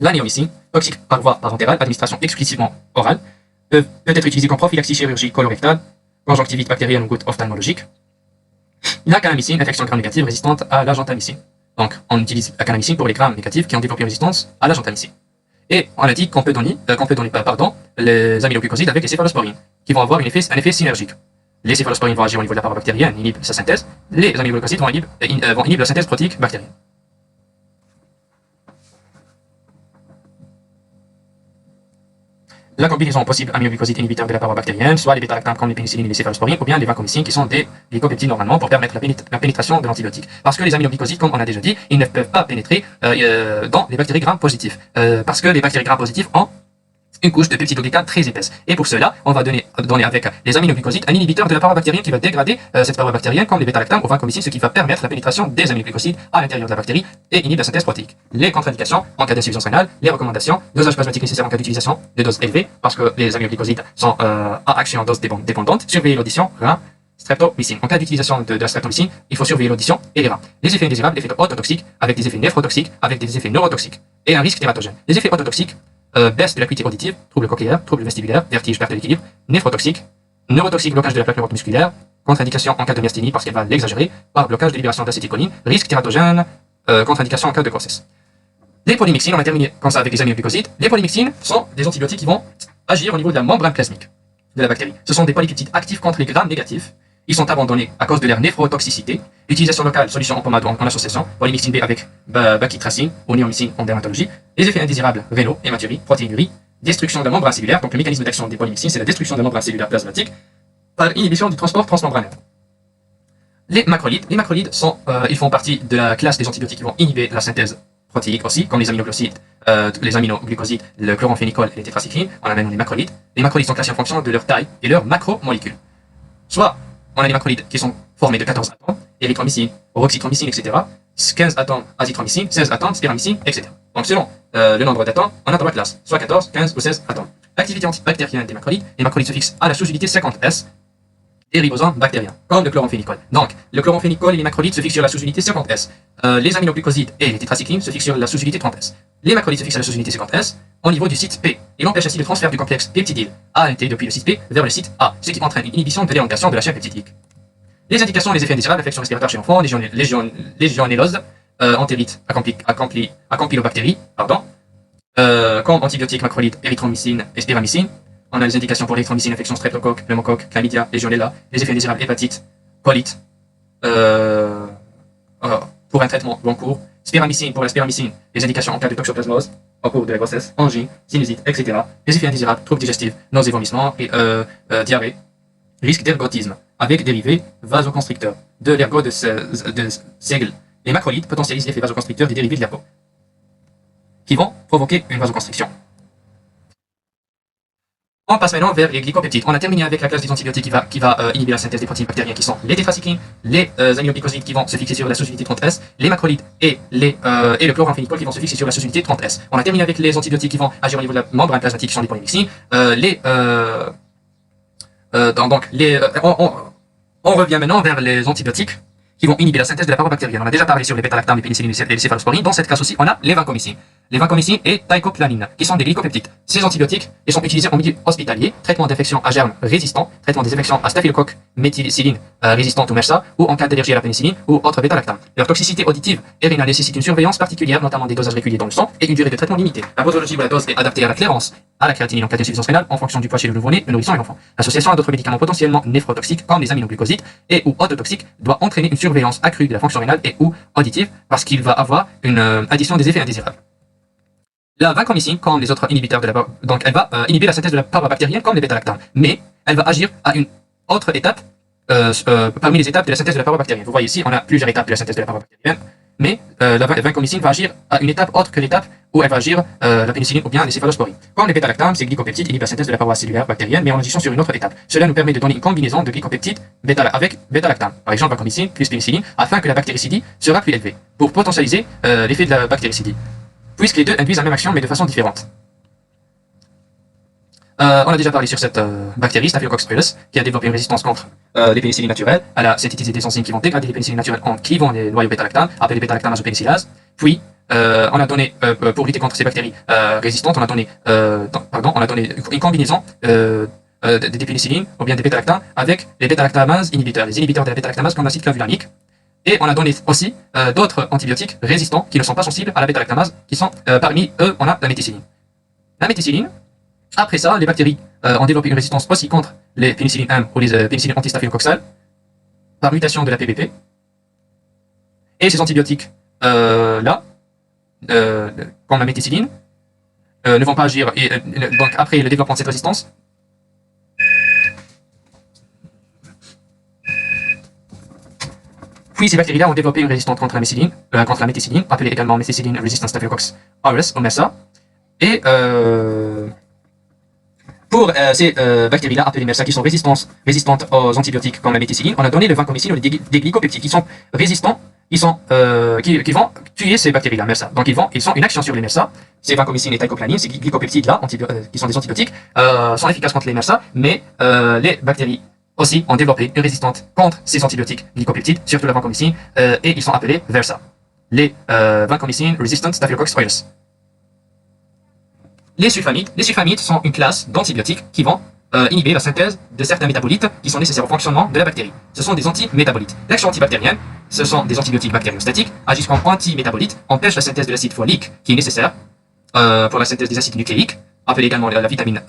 La néomycine, toxique par voie parentérale, administration exclusivement orale, peut être utilisée comme prophylaxie chirurgie colorectale, conjonctivite bactérienne ou goutte ophtalmologique. La canamycine, infection gram-négative résistante à la gentamicine. Donc, on utilise la canamycine pour les grammes négatifs qui ont développé une résistance à la gentamicine. Et on a dit qu'on peut donner les aminoglycosides avec les céphalosporines, qui vont avoir un effet synergique. Les céphalosporines vont agir au niveau de la paroi bactérienne, inhibent sa synthèse. Les aminoglycosides vont inhiber la synthèse protéique bactérienne. La combinaison possible aminoglycosides inhibiteurs de la paroi bactérienne, soit les bêta-lactams comme les pénicillines et les céphalosporines, ou bien les vancomycines qui sont des glycopeptides normalement pour permettre la pénétration de l'antibiotique. Parce que les aminoglycosides, comme on a déjà dit, ils ne peuvent pas pénétrer dans les bactéries gram-positives. Parce que les bactéries gram-positives ont une couche de peptidoglycanes très épaisse. Et pour cela, on va donner avec les aminoglycosides un inhibiteur de la paroi bactérienne qui va dégrader cette paroi bactérienne comme les bêta-lactams ou vancomycines, ce qui va permettre la pénétration des aminoglycosides à l'intérieur de la bactérie et inhibe la synthèse protéique. Les contre-indications en cas d'insuffisance rénale, les recommandations, dosage plasmatique nécessaire en cas d'utilisation de doses élevées, parce que les aminoglycosides sont à action en dose dépendante, surveiller l'audition, rein, streptomycine. En cas d'utilisation de la streptomycine, il faut surveiller l'audition et les reins. Les effets indésirables, l'effet ototoxique, avec des effets néphrotoxiques, avec des effets neurotoxiques, et un risque tératogène. Les effets ototoxiques, baisse de l'acuité auditive, trouble cochléaire, trouble vestibulaire, vertige, perte d'équilibre, néphrotoxique, neurotoxique, blocage de la plaque neuromusculaire, contre-indication en cas de myasthénie parce qu'elle va l'exagérer, par blocage de libération d'acétylcholine, risque tératogène, contre-indication en cas de grossesse. Les polymyxines, on a terminé comme ça avec les aminoglycosides. Les polymyxines sont des antibiotiques qui vont agir au niveau de la membrane plasmique de la bactérie. Ce sont des polypeptides actifs contre les grammes négatifs. Ils sont abandonnés à cause de leur néphrotoxicité. Utilisation locale, solution en pommade ou en association, polymyxine B avec bacitracine ou néomycine en dermatologie. Les effets indésirables rénaux, hématurie, protéinurie, destruction de la membrane cellulaire. Donc le mécanisme d'action des polymyxines, c'est la destruction de la membrane cellulaire plasmatique par inhibition du transport transmembranaire. Les macrolides ils font partie de la classe des antibiotiques qui vont inhiber la synthèse protéique aussi, comme les aminoglycosides, le chloramphénicol et les tétracyclines. On a même les macrolides. Les macrolides sont classés en fonction de leur taille et leur macromolécules. Soit on a des macrolides qui sont formés de 14 atomes, érythromycine, roxythromycine, etc. 15 atomes azithromycine, 16 atomes spiramycine, etc. Donc selon le nombre d'atomes, on a trois classes, soit 14, 15 ou 16 atomes. L'activité antibactérienne des macrolides, les macrolides se fixent à la sous-unité 50S des ribosomes bactériens, comme le chloramphénicol. Donc le chloramphénicol et les macrolides se fixent sur la sous-unité 50S. Les aminoglycosides et les tétracyclines se fixent sur la sous-unité 30S. Les macrolides se fixent à la sous-unité 50S au niveau du site P. Et l'on empêche ainsi le transfert du complexe peptidyle ANT depuis le site P vers le site A, ce qui entraîne une inhibition de l'élongation de la chaîne peptidique. Les indications et les effets indésirables, infection respiratoire chez l'enfant, légionellose, entérite, acampylobactérie, Comme antibiotiques, macrolides, érythromycine et spiramycine. On a les indications pour l'érythromycine, infection streptocoque, pneumocoque, chlamydia, legionella, les effets indésirables, hépatite, colite, pour un traitement long cours. Spiramycine, pour la spiramycine, les indications en cas de toxoplasmose, au cours de la grossesse, angine, sinusite, etc. Les effets indésirables, troubles digestifs, nausées, vomissements et diarrhée. Risque d'ergotisme, avec dérivés vasoconstricteurs de l'ergot de Segel. Les macrolides potentialisent l'effet vasoconstricteur des dérivés de l'ergot, qui vont provoquer une vasoconstriction. On passe maintenant vers les glycopeptides. On a terminé avec la classe des antibiotiques qui va inhiber la synthèse des protéines bactériennes qui sont les tétracyclines, les aminoglycosides qui vont se fixer sur la sous-unité 30S, les macrolides et le chloramphénicol qui vont se fixer sur la sous-unité 30S. On a terminé avec les antibiotiques qui vont agir au niveau de la membrane plasmatique qui sont les polymyxines. On revient maintenant vers les antibiotiques qui vont inhiber la synthèse de la paroi bactérienne. On a déjà parlé sur les bêta-lactams, les pénicillines et les céphalosporines. Dans cette classe aussi, on a les vancomycines. Les vancomycines et teicoplanin, qui sont des glycopeptides. Ces antibiotiques, ils sont utilisés en milieu hospitalier, traitement d'infections à germes résistants, traitement des infections à staphylocoque méthicilline résistante ou MRSA, ou en cas d'allergie à la pénicilline ou autre bêta-lactam. Leur toxicité auditive et rénale nécessite une surveillance particulière, notamment des dosages réguliers dans le sang et une durée de traitement limitée. La posologie de la dose est adaptée à la clairance, à la créatinine en cas d'insuffisance rénale, en fonction du poids chez le nouveau-né, le nourrisson et l'enfant. L'association à d'autres médicaments potentiellement néphrotoxiques, comme les aminoglucosides et ou ototoxiques, doit entraîner une surveillance accrue de la fonction rénale et ou auditive, parce qu'il va avoir une addition des effets indésirables. La vancomycine, comme les autres inhibiteurs de la donc elle va inhiber la synthèse de la paroi bactérienne comme les bêta-lactams, mais elle va agir à une autre étape parmi les étapes de la synthèse de la paroi bactérienne. Vous voyez ici, on a plusieurs étapes de la synthèse de la paroi bactérienne, mais la vancomycine va agir à une étape autre que l'étape où elle va agir la pénicilline ou bien les céphalosporines. Comme les bêta-lactams, ces glycopeptides inhibent la synthèse de la paroi cellulaire bactérienne, mais en agissant sur une autre étape. Cela nous permet de donner une combinaison de glycopeptides avec bêta-lactam, par exemple vancomycine plus pénicilline, afin que la bactéricidie sera plus élevée, pour potentialiser l'effet de la bactéricidie, puisque les deux induisent la même action mais de façon différente. On a déjà parlé sur cette bactérie, Staphylococcus aureus, qui a développé une résistance contre les pénicillines naturelles. Elle a synthétisé des enzymes qui vont dégrader les pénicillines naturelles en clivant les noyaux bêta-lactam, appelés bêta-lactam azopénicillase. Puis, on a donné, pour lutter contre ces bactéries résistantes, on a donné une combinaison des pénicillines ou bien des bêta-lactams avec les bêta-lactamases inhibiteurs, les inhibiteurs de la bêta-lactamase comme l'acide clavulanique. Et on a donné aussi d'autres antibiotiques résistants qui ne sont pas sensibles à la bêta-lactamase, qui sont parmi eux, on a la méticilline. La méticilline, après ça, les bactéries ont développé une résistance aussi contre les pénicillines M ou les pénicillines antistaphylococcal par mutation de la PBP. Et ces antibiotiques là, comme la méticilline, ne vont pas agir. Et donc après le développement de cette résistance, puis ces bactéries-là ont développé une résistance contre la méticilline, appelée également Methicillin Resistant Staphylococcus aureus ou MRSA. Et pour ces bactéries-là, appelées MRSA, qui sont résistantes aux antibiotiques comme la méticilline, on a donné le vancomycine ou des glycopeptides qui sont résistants, qui vont tuer ces bactéries-là, MRSA. Donc ils ont une action sur les MRSA. Ces vancomycines et teicoplanin, ces glycopeptides-là, qui sont des antibiotiques, sont efficaces contre les MRSA, mais les bactéries aussi ont développé une résistance contre ces antibiotiques glycopeptides, surtout la vancomycine, et ils sont appelés VERSA, les vancomycine resistant Staphylococcus aureus. Les sulfamides sont une classe d'antibiotiques qui vont inhiber la synthèse de certains métabolites qui sont nécessaires au fonctionnement de la bactérie. Ce sont des antimétabolites. L'action antibactérienne, ce sont des antibiotiques bactériostatiques, agissent comme antimétabolites, empêchent la synthèse de l'acide folique qui est nécessaire pour la synthèse des acides nucléiques, appelée également la vitamine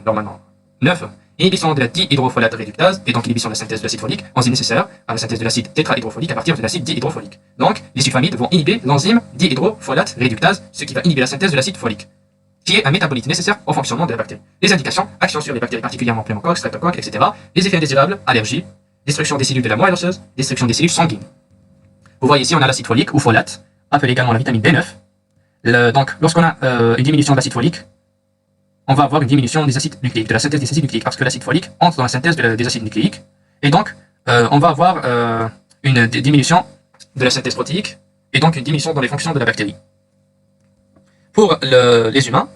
normalement 9, inhibition de la dihydrofolate réductase, et donc inhibition de la synthèse de l'acide folique, enzyme nécessaire à la synthèse de l'acide tétrahydrofolique à partir de l'acide dihydrofolique. Donc, les sulfamides vont inhiber l'enzyme dihydrofolate réductase, ce qui va inhiber la synthèse de l'acide folique, qui est un métabolite nécessaire au fonctionnement de la bactérie. Les indications, action sur les bactéries particulièrement pneumocoques, streptocoques, etc. Les effets indésirables, allergie, destruction des cellules de la moelle osseuse, destruction des cellules sanguines. Vous voyez ici, on a l'acide folique ou folate, appelé également la vitamine B9. Donc, lorsqu'on a une diminution de l'acide folique, on va avoir une diminution des acides nucléiques, de la synthèse des acides nucléiques, parce que l'acide folique entre dans la synthèse des acides nucléiques, et donc on va avoir une diminution de la synthèse protéique, et donc une diminution dans les fonctions de la bactérie. Pour les humains,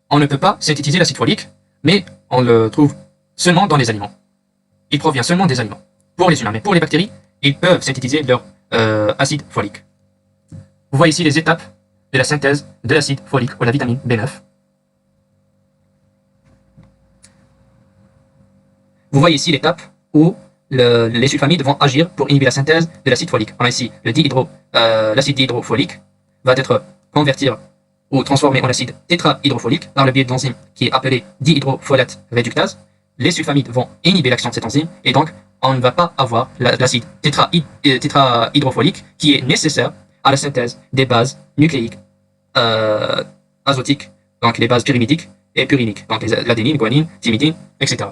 on ne peut pas synthétiser l'acide folique, mais on le trouve seulement dans les aliments. Il provient seulement des aliments, pour les humains, mais pour les bactéries, ils peuvent synthétiser leur acide folique. Vous voyez ici les étapes de la synthèse de l'acide folique ou la vitamine B9. Vous voyez ici l'étape où les sulfamides vont agir pour inhiber la synthèse de l'acide folique. On a ici l'acide dihydrofolique va être ou transformé en acide tétrahydrofolique par le biais de l'enzyme qui est appelée dihydrofolate réductase, les sulfamides vont inhiber l'action de cette enzyme et donc on ne va pas avoir l'acide tétrahydrofolique qui est nécessaire à la synthèse des bases nucléiques azotiques, donc les bases pyrimidiques et puriniques, donc l'adénine, guanine, thymidine, etc.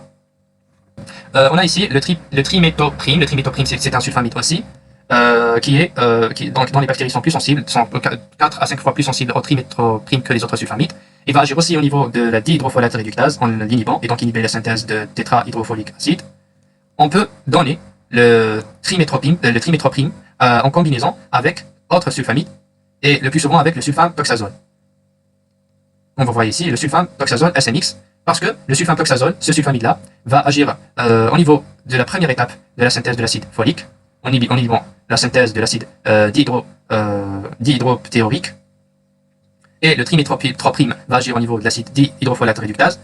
On a ici le triméthoprime. Le triméthoprime, c'est un sulfamide aussi, donc, dont les bactéries sont plus sensibles, sont 4 à 5 fois plus sensibles au triméthoprime que les autres sulfamides. Il va agir aussi au niveau de la dihydrofolate réductase en l'inhibant et donc inhiber la synthèse de tétrahydrofolique acide. On peut donner le triméthoprime en combinaison avec autres sulfamides et le plus souvent avec le sulfame toxazole. On va voir ici le sulfame toxazole SMX parce que le sulfame toxazole, ce sulfamide-là, va agir au niveau de la première étape de la synthèse de l'acide folique en inhibant la synthèse de l'acide dihydroptéorique. Et le triméthoprime va agir au niveau de l'acide dihydrofolate réductase.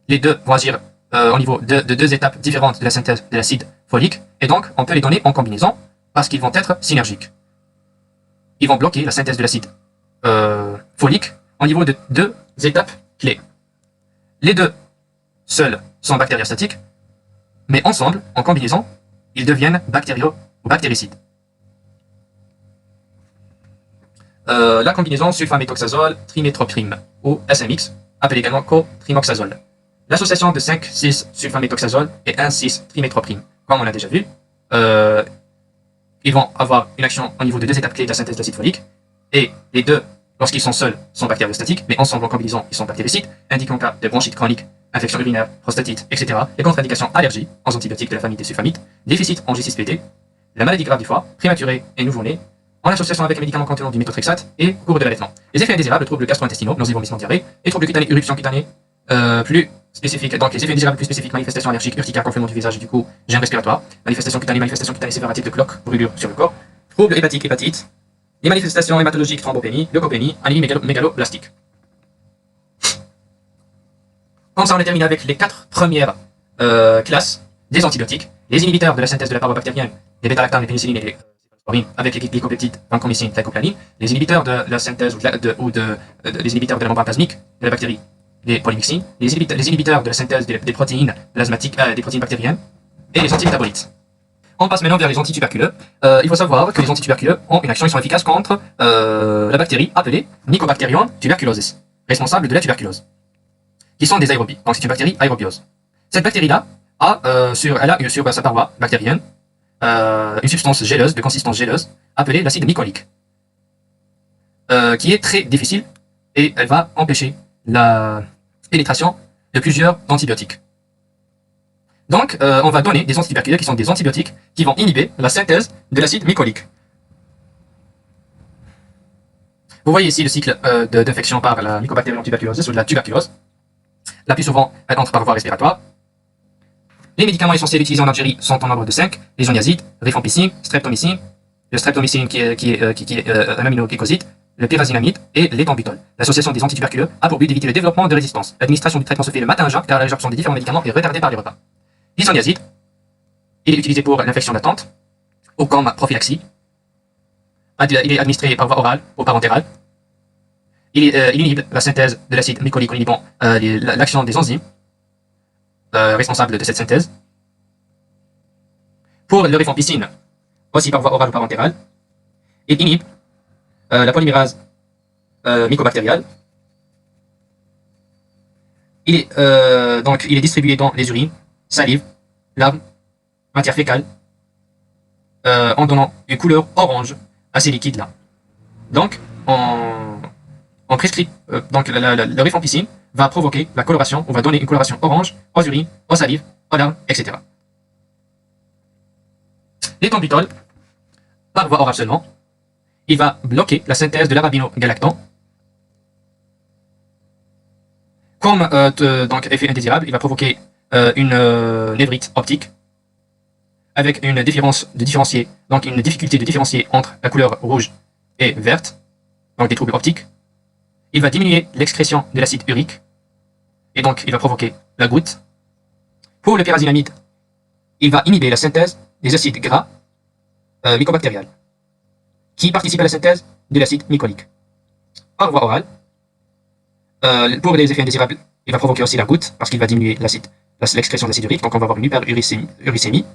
Les deux vont agir au niveau de deux étapes différentes de la synthèse de l'acide folique. Et donc, on peut les donner en combinaison parce qu'ils vont être synergiques. Ils vont bloquer la synthèse de l'acide folique au niveau de deux étapes clés. Les deux seuls sont bactériostatiques, mais ensemble, en combinaison, ils deviennent bactériaux ou bactéricides. La combinaison sulfamétoxazole triméthoprime ou SMX, appelée également cotrimoxazole. L'association de 5,6 sulfamétoxazole et 1,6 triméthoprime, comme on l'a déjà vu, ils vont avoir une action au niveau de deux étapes clés de la synthèse d'acide folique, et les deux, lorsqu'ils sont seuls, sont bactériostatiques, mais ensemble en combinaison, ils sont bactéricides, indiquant en cas de bronchite chronique, infection urinaire, prostatite, etc., les contre-indications allergies aux antibiotiques de la famille des sulfamides, déficit en G6PD, la maladie grave du foie, prématuré et nouveau-né, en association avec un médicament contenant du méthotrexate et au cours de l'allaitement. Les effets indésirables, troubles gastro-intestinaux, nausées, vomissements, diarrhée, et troubles cutanés, éruptions cutanées plus spécifiques. Donc les effets indésirables plus spécifiques, manifestations allergiques, urticaires, gonflement du visage et du cou, gêne respiratoire, manifestations cutanées sévères à type de cloque, brûlure sur le corps, troubles hépatiques, hépatite, les manifestations hématologiques, thrombopénie, leucopénie, anémie mégaloblastique. Comme ça, on a terminé avec les 4 premières classes des antibiotiques, les inhibiteurs de la synthèse de la paroi bactérienne, les bêta-lactames, les pénicillines et les avec les glycopeptides, vancomycine, trycoplanine, les inhibiteurs de la synthèse les inhibiteurs de la membrane plasmique de la bactérie, les polymyxines, les inhibiteurs de la synthèse des protéines plasmatiques, des protéines bactériennes, et les antimétabolites. On passe maintenant vers les antituberculeux. Il faut savoir que les antituberculeux ont une action, ils sont efficaces contre la bactérie appelée Mycobacterium tuberculosis, responsable de la tuberculose, qui sont des aérobies. Donc c'est une bactérie aérobiose. Cette bactérie-là elle a sur sa paroi bactérienne une substance géleuse, de consistance géleuse, appelée l'acide mycolique, qui est très difficile et elle va empêcher la pénétration de plusieurs antibiotiques. Donc, on va donner des antituberculeux qui sont des antibiotiques qui vont inhiber la synthèse de l'acide mycolique. Vous voyez ici le cycle d'infection par la Mycobacterium tuberculosis ou de la tuberculose. La plus souvent, elle entre par voie respiratoire. Les médicaments essentiels utilisés en Algérie sont en nombre de 5. Les oniazides, rifampicine, streptomycine, le streptomycine qui est un aminoglycoside, le pyrazinamide et l'éthambutol. L'association des antituberculeux a pour but d'éviter le développement de résistance. L'administration du traitement se fait le matin à jeun car l'absorption des différents médicaments est retardée par les repas. L'isoniazide, il est utilisé pour l'infection latente ou comme prophylaxie. Il est administré par voie orale ou parentérale. Il inhibe la synthèse de l'acide mycolique en inhibant l'action des enzymes responsables de cette synthèse. Pour le rifampicine, aussi par voie orale ou parentérale, il inhibe la polymérase mycobactériale. Il est distribué dans les urines, salive, larmes, matière fécale, en donnant une couleur orange à ces liquides-là. Donc, on prescrit, le rifampicine va provoquer la coloration, on va donner une coloration orange aux urines, aux salives, aux larmes, etc. L'éthambutol, par voie orale seulement, il va bloquer la synthèse de l'arabinogalactan. Comme effet indésirable, il va provoquer une névrite optique avec une une difficulté de différencier entre la couleur rouge et verte, donc des troubles optiques. Il va diminuer l'excrétion de l'acide urique et donc il va provoquer la goutte. Pour le pyrazinamide, il va inhiber la synthèse des acides gras mycobactériels qui participent à la synthèse de l'acide mycolique. Par voie orale, Pour les effets indésirables, il va provoquer aussi la goutte parce qu'il va diminuer l'expression d'acide urique, donc on va avoir une hyperuricémie,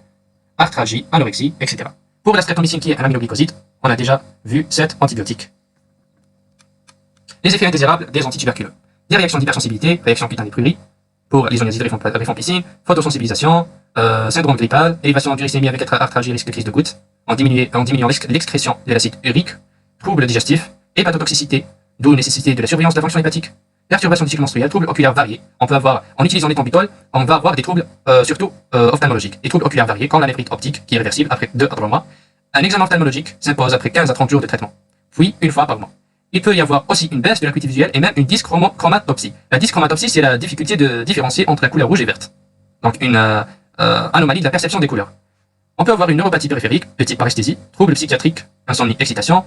arthralgie, anorexie, etc. Pour la streptomycine qui est un aminoglycoside, on a déjà vu 7 antibiotiques. Les effets indésirables des antituberculeux. Des réactions d'hypersensibilité, réaction cutané-prurie, pour l'isoniazide rifampicine, photosensibilisation, syndrome grippal, élévation d'uricémie avec arthralgie et risque de crise de goutte, en diminuant l'excrétion de l'acide urique, troubles digestifs, hépatotoxicité, d'où nécessité de la surveillance de la fonction hépatique, perturbation du cycle menstruel, troubles oculaires variés. On peut avoir, en utilisant l'éthambutol, on va avoir des troubles surtout ophtalmologiques, des troubles oculaires variés, comme la néphrite optique, qui est réversible après 2 à 3 mois. Un examen ophtalmologique s'impose après 15 à 30 jours de traitement, puis une fois par mois. Il peut y avoir aussi une baisse de l'acuité visuelle et même une dyschromatopsie. La dyschromatopsie, c'est la difficulté de différencier entre la couleur rouge et verte. Donc une anomalie de la perception des couleurs. On peut avoir une neuropathie périphérique de type paresthésie, troubles psychiatriques, insomnie, excitation,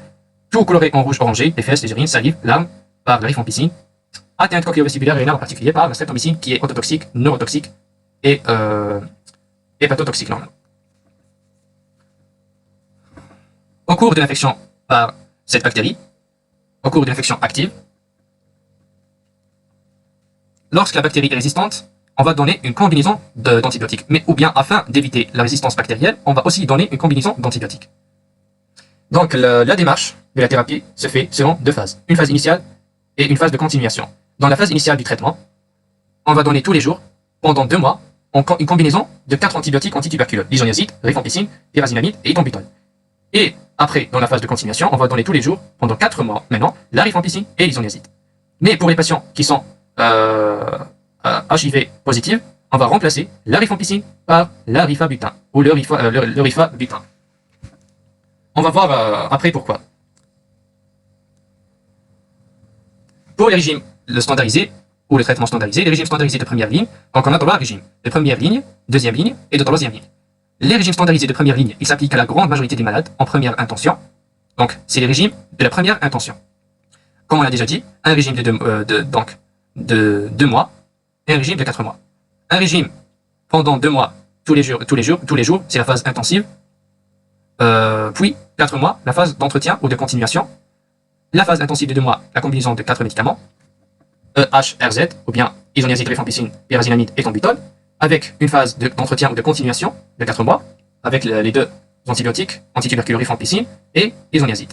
tout coloré en rouge orangé, les fesses, les urines, salive, larmes, par la rifampicine, atteinte cochléovestibulaire et rénale en particulier par la streptomycine qui est ototoxique, neurotoxique et hépatotoxique normalement. Au cours de l'infection par cette bactérie, au cours d'une infection active, lorsque la bactérie est résistante, on va donner une combinaison d'antibiotiques. Mais ou bien, afin d'éviter la résistance bactérienne, on va aussi donner une combinaison d'antibiotiques. Donc, la démarche de la thérapie se fait selon 2 phases. Une phase initiale et une phase de continuation. Dans la phase initiale du traitement, on va donner tous les jours, pendant 2 mois, une combinaison de 4 antibiotiques antituberculeux. L'isoniazide, rifampicine, pyrazinamide et ethambutol. Et après, dans la phase de continuation, on va donner tous les jours, pendant 4 mois maintenant, la rifampicine et l'isoniazide. Mais pour les patients qui sont HIV positifs, on va remplacer la rifampicine par la rifabutin, ou le rifabutin. On va voir après pourquoi. Pour les régimes standardisés, ou le traitement standardisé, les régimes standardisés de première ligne, donc on a 3 régimes, de première ligne, deuxième ligne et de troisième ligne. Les régimes standardisés de première ligne, ils s'appliquent à la grande majorité des malades en première intention. Donc, c'est les régimes de la première intention. Comme on l'a déjà dit, un régime de 2 mois et un régime de 4 mois. Un régime pendant 2 mois, tous les jours, c'est la phase intensive. Puis, 4 mois, la phase d'entretien ou de continuation. La phase intensive de 2 mois, la combinaison de 4 médicaments, EHRZ, ou bien isoniazide, rifampicine, pyrazinamide et ethambutol, avec une phase d'entretien ou de continuation de 4 mois, avec les 2 antibiotiques, antituberculeux, rifampicine et isoniazide.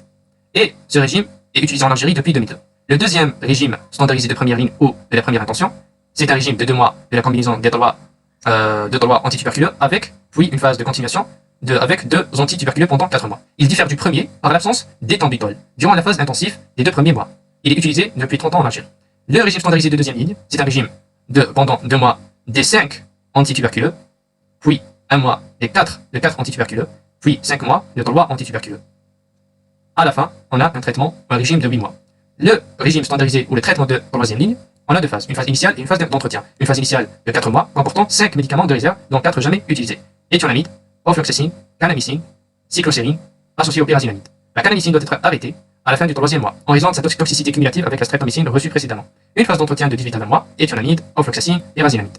Et ce régime est utilisé en Algérie depuis 2002. Le deuxième régime standardisé de première ligne ou de la première intention, c'est un régime de 2 mois de la combinaison des 3 antituberculeux avec, puis une phase de continuation avec 2 antituberculeux pendant 4 mois. Il diffère du premier par l'absence d'éthambutol durant la phase intensive des 2 premiers mois. Il est utilisé depuis 30 ans en Algérie. Le régime standardisé de deuxième ligne, c'est un régime pendant 2 mois des 5 antituberculeux, puis 1 mois des 4 antituberculeux, puis 5 mois de 3 antituberculeux. À la fin, on a un régime de 8 mois. Le régime standardisé ou le traitement de troisième ligne, on a 2 phases, une phase initiale et une phase d'entretien. Une phase initiale de 4 mois comportant 5 médicaments de réserve, dont 4 jamais utilisés. Éthionamide, ofloxacine, kanamycine, cyclocérine, associée au pyrazinamide. La kanamycine doit être arrêtée à la fin du 3e mois, en raison de sa toxicité cumulative avec la streptomycine reçue précédemment. Une phase d'entretien de 18 à 20 mois, éthionamide, ofloxacine, pyrazinamide.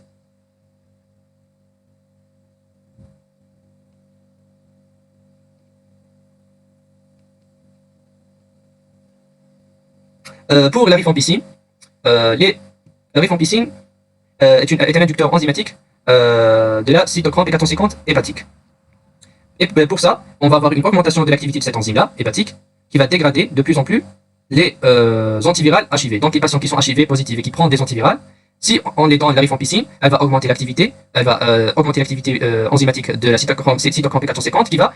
Pour la rifampicine, la rifampicine est un inducteur enzymatique de la cytochrome P450 hépatique. Et pour ça, on va avoir une augmentation de l'activité de cette enzyme-là, hépatique, qui va dégrader de plus en plus les antivirales HIV. Donc les patients qui sont HIV positifs et qui prennent des antivirales, si on les donne la rifampicine, elle va augmenter l'activité, enzymatique de la cytochrome P450 qui va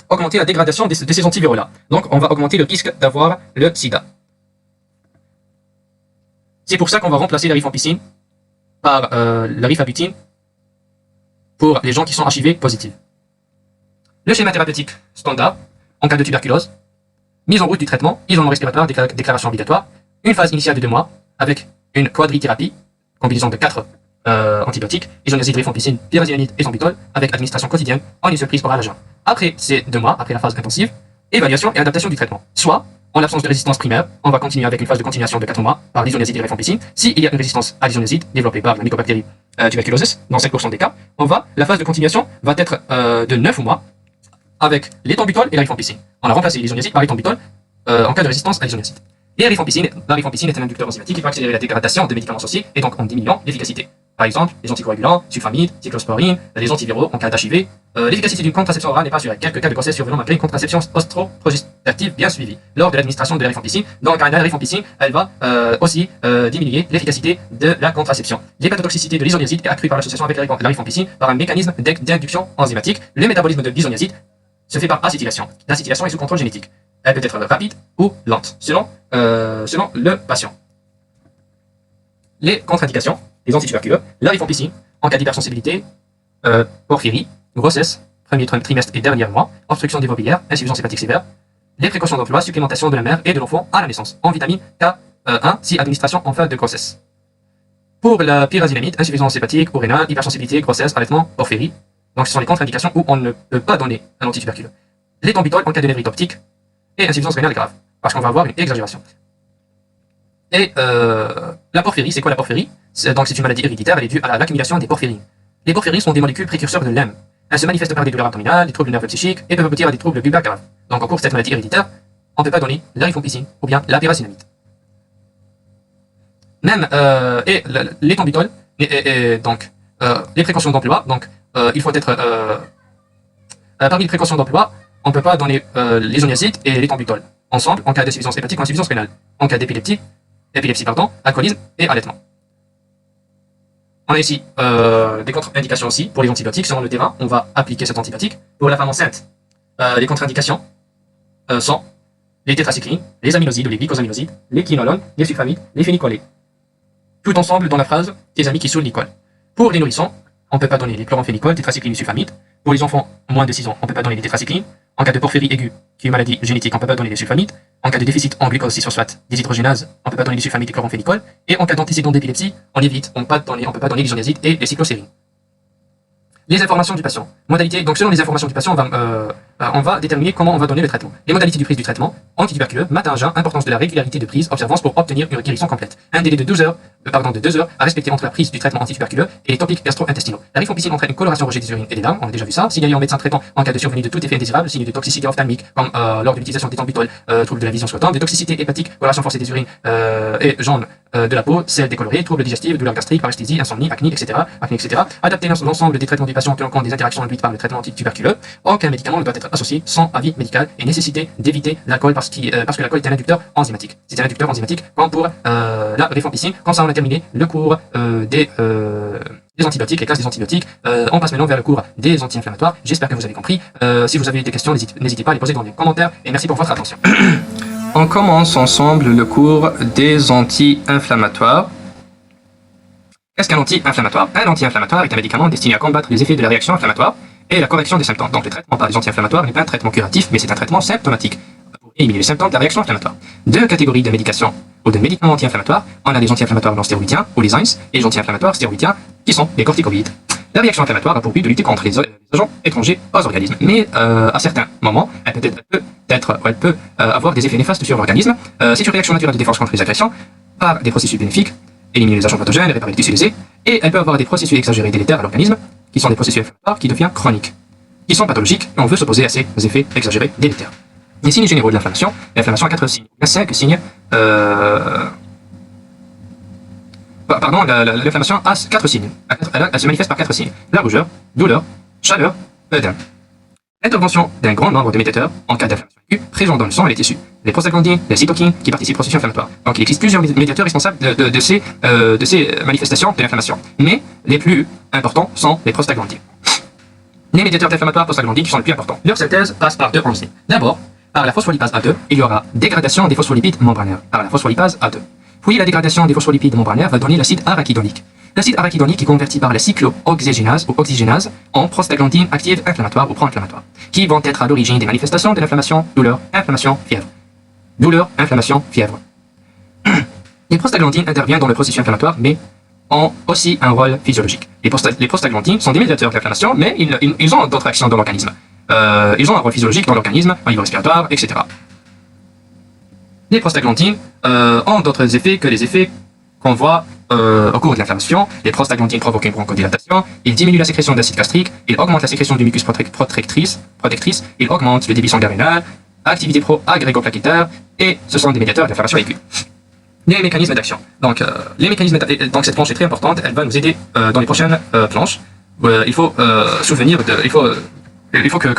augmenter la dégradation de ces antiviraux-là. Donc on va augmenter le risque d'avoir le sida. C'est pour ça qu'on va remplacer la rifampicine par la rifabutine pour les gens qui sont HIV positifs. Le schéma thérapeutique standard, en cas de tuberculose, mise en route du traitement, isolement respiratoire, déclaration obligatoire, une phase initiale de 2 mois, avec une quadrithérapie, combinaison de 4 antibiotiques, isoniazide, rifampicine, pyrazinamide et ethambutol, avec administration quotidienne en une seule prise orale à jeun. Après ces 2 mois, après la phase intensive, évaluation et adaptation du traitement. Soit, en l'absence de résistance primaire, on va continuer avec une phase de continuation de 4 mois par l'isoniazide et rifampicine. S'il y a une résistance à l'isoniazide développée par la mycobactérie tuberculosis, dans 5% des cas, la phase de continuation va être de 9 mois avec l'éthambutol et la rifampicine. On a remplacé l'isoniazide par l'éthambutol en cas de résistance à l'isoniazide. La rifampicine est un inducteur enzymatique qui peut accélérer la dégradation de médicaments associés et donc en diminuant l'efficacité. Par exemple, les anticoagulants, sulfamide, cyclosporine, les antiviraux en cas d'HIV. L'efficacité d'une contraception orale n'est pas assurée. Quelques cas de grossesse survenant malgré une contraception ostro-progestative bien suivie. Lors de l'administration de la rifampicine, donc la rifampicine, elle va aussi diminuer l'efficacité de la contraception. L'hépatotoxicité de l'isoniazide est accrue par l'association avec la rifampicine par un mécanisme d'induction enzymatique. Le métabolisme de l'isoniazide se fait par acétylation. L'acétylation est sous contrôle génétique. Elle peut être rapide ou lente, selon le patient. Les contre-indications, les antituberculeux, la rifampicine, en cas d'hypersensibilité, porphyrie, grossesse, premier trimestre et dernier mois, obstruction des vobilières, insuffisance hépatique sévère, les précautions d'emploi, supplémentation de la mère et de l'enfant à la naissance, en vitamine K1 si administration en fin de grossesse. Pour la pyrazinamide, insuffisance hépatique ou rénale, hypersensibilité, grossesse, allaitement, porphyrie. Donc ce sont les contre-indications où on ne peut pas donner un antituberculeux. Les tombitoles en cas de névrite optique et insuffisance rénale grave, parce qu'on va avoir une exagération. Et la porphyrie, c'est quoi la porphyrie? Donc c'est une maladie héréditaire, elle est due à l'accumulation des porphyrines. Les porphyries sont des molécules précurseurs de l'hème. Elles se manifestent par des douleurs abdominales, des troubles nerveux psychiques et peuvent aboutir à des troubles bulbaires graves. Donc en cours de cette maladie héréditaire, on ne peut pas donner la rifampicine ou bien la pyrazinamide. Même les tombitoles, donc les précautions d'emploi, donc il faut être parmi les précautions d'emploi, on ne peut pas donner l'isoniazide et les tombitoles ensemble en cas d'insuffisance hépatique ou insuffisance rénale, en cas d'épilepsie, alcoolisme et allaitement. On a ici des contre-indications aussi pour les antibiotiques. Selon le terrain, on va appliquer cet antibiotique. Pour la femme enceinte, les contre-indications sont les tétracyclines, les aminosides ou les glycosaminosides, les quinolones, les sulfamides, les phénicolés. Tout ensemble dans la phrase « tes amis qui saoulent Nicole ». Pour les nourrissons, on ne peut pas donner les chloramphénicols, tétracyclines et sulfamides. Pour les enfants moins de 6 ans, on ne peut pas donner les tétracyclines. En cas de porphyrie aiguë, qui est une maladie génétique, on ne peut pas donner les sulfamides. En cas de déficit en glucose 6-phosphate, deshydrogénase, on ne peut pas donner les sulfamides et chloramphénicols. Et en cas d'antécédent d'épilepsie, on évite, on ne peut pas donner l'isoniazide et les cyclocérines. Les informations du patient. Modalité, donc selon les informations du patient, on va déterminer comment on va donner le traitement. Les modalités de prise du traitement, antituberculeux, matin à jeun, importance de la régularité de prise, observance pour obtenir une guérison complète. Un délai de 2 heures à respecter entre la prise du traitement antituberculeux et les topiques gastro-intestinaux. La rifampicine entraîne une coloration rouge des urines et des larmes, on a déjà vu ça. Signalé en médecin traitant en cas de survenue de tout effet indésirable, signe de toxicité ophtalmique, comme lors de l'utilisation des tombitoles, troubles de la vision flottante, de toxicité hépatique, coloration forcée des urines et jaune de la peau, sel décoloré, troubles digestifs, douleurs gastriques, paresthésie, insomnie, acné, etc. Adapter l'ensemble des traitements du patient en tenant compte des interactions induites par le traitement antituberculeux. Aucun médicament ne doit être associé sans avis médical et nécessité d'éviter l'alcool parce que l'alcool est un inducteur enzymatique. C'est un inducteur enzymatique comme pour la rifampicine. Comme ça, on a terminé le cours des antibiotiques, les classes des antibiotiques. On passe maintenant vers le cours des anti-inflammatoires. J'espère que vous avez compris. Si vous avez des questions, n'hésitez pas à les poser dans les commentaires et merci pour votre attention. On commence ensemble le cours des anti-inflammatoires. Qu'est-ce qu'un anti-inflammatoire? Un anti-inflammatoire est un médicament destiné à combattre les effets de la réaction inflammatoire et la correction des symptômes. Donc le traitement par les anti-inflammatoires n'est pas un traitement curatif, mais c'est un traitement symptomatique pour éliminer les symptômes de la réaction inflammatoire. Deux catégories de médications ou de médicaments anti-inflammatoires. On a les anti-inflammatoires non stéroïdiens ou les AINS et les anti-inflammatoires stéroïdiens qui sont les corticoïdes. La réaction inflammatoire a pour but de lutter contre les agents étrangers aux organismes, mais à certains moments, elle peut avoir des effets néfastes sur l'organisme. C'est une réaction naturelle de défense contre les agressions par des processus bénéfiques, éliminer les agents pathogènes, réparer les tissus lésés, et elle peut avoir des processus exagérés délétères à l'organisme, qui sont des processus inflammatoires qui deviennent chroniques, qui sont pathologiques, et on veut s'opposer à ces effets exagérés délétères. Les signes généraux de l'inflammation a 4 signes. Il y a 5 signes. L'inflammation a 4 signes. Elle se manifeste par 4 signes. La rougeur, douleur, chaleur, œdème. Intervention d'un grand nombre de médiateurs en cas d'inflammation aiguë présents dans le sang et les tissus. Les prostaglandines, les cytokines qui participent au processus inflammatoire. Donc il existe plusieurs médiateurs responsables de ces manifestations de l'inflammation. Mais les plus importants sont les prostaglandines. Les médiateurs d'inflammatoires prostaglandines qui sont les plus importants. Leur synthèse passe par 2 enzymes. D'abord, par la phospholipase A2, il y aura dégradation des phospholipides membranaires. Par la phospholipase A2. Puis la dégradation des phospholipides membranaires va donner l'acide arachidonique. L'acide arachidonique est converti par la cyclooxygénase ou oxygénase en prostaglandine active inflammatoire ou pro-inflammatoire, qui vont être à l'origine des manifestations de l'inflammation, douleur, inflammation, fièvre. Douleur, inflammation, fièvre. Les prostaglandines interviennent dans le processus inflammatoire, mais ont aussi un rôle physiologique. Les prostaglandines sont des médiateurs de l'inflammation, mais ils ont d'autres actions dans l'organisme. Ils ont un rôle physiologique dans l'organisme, au niveau respiratoire, etc. Les prostaglandines ont d'autres effets que les effets qu'on voit au cours de l'inflammation. Les prostaglandines provoquent une bronchodilatation, ils diminuent la sécrétion d'acide gastrique, ils augmentent la sécrétion du mucus protectrice, ils augmentent le débit sanguin rénal, activité pro-agrégoplaquettaire, et ce sont des médiateurs d'inflammation aiguë. Les mécanismes d'action. Donc, donc cette planche est très importante, elle va nous aider dans les prochaines planches. Il faut que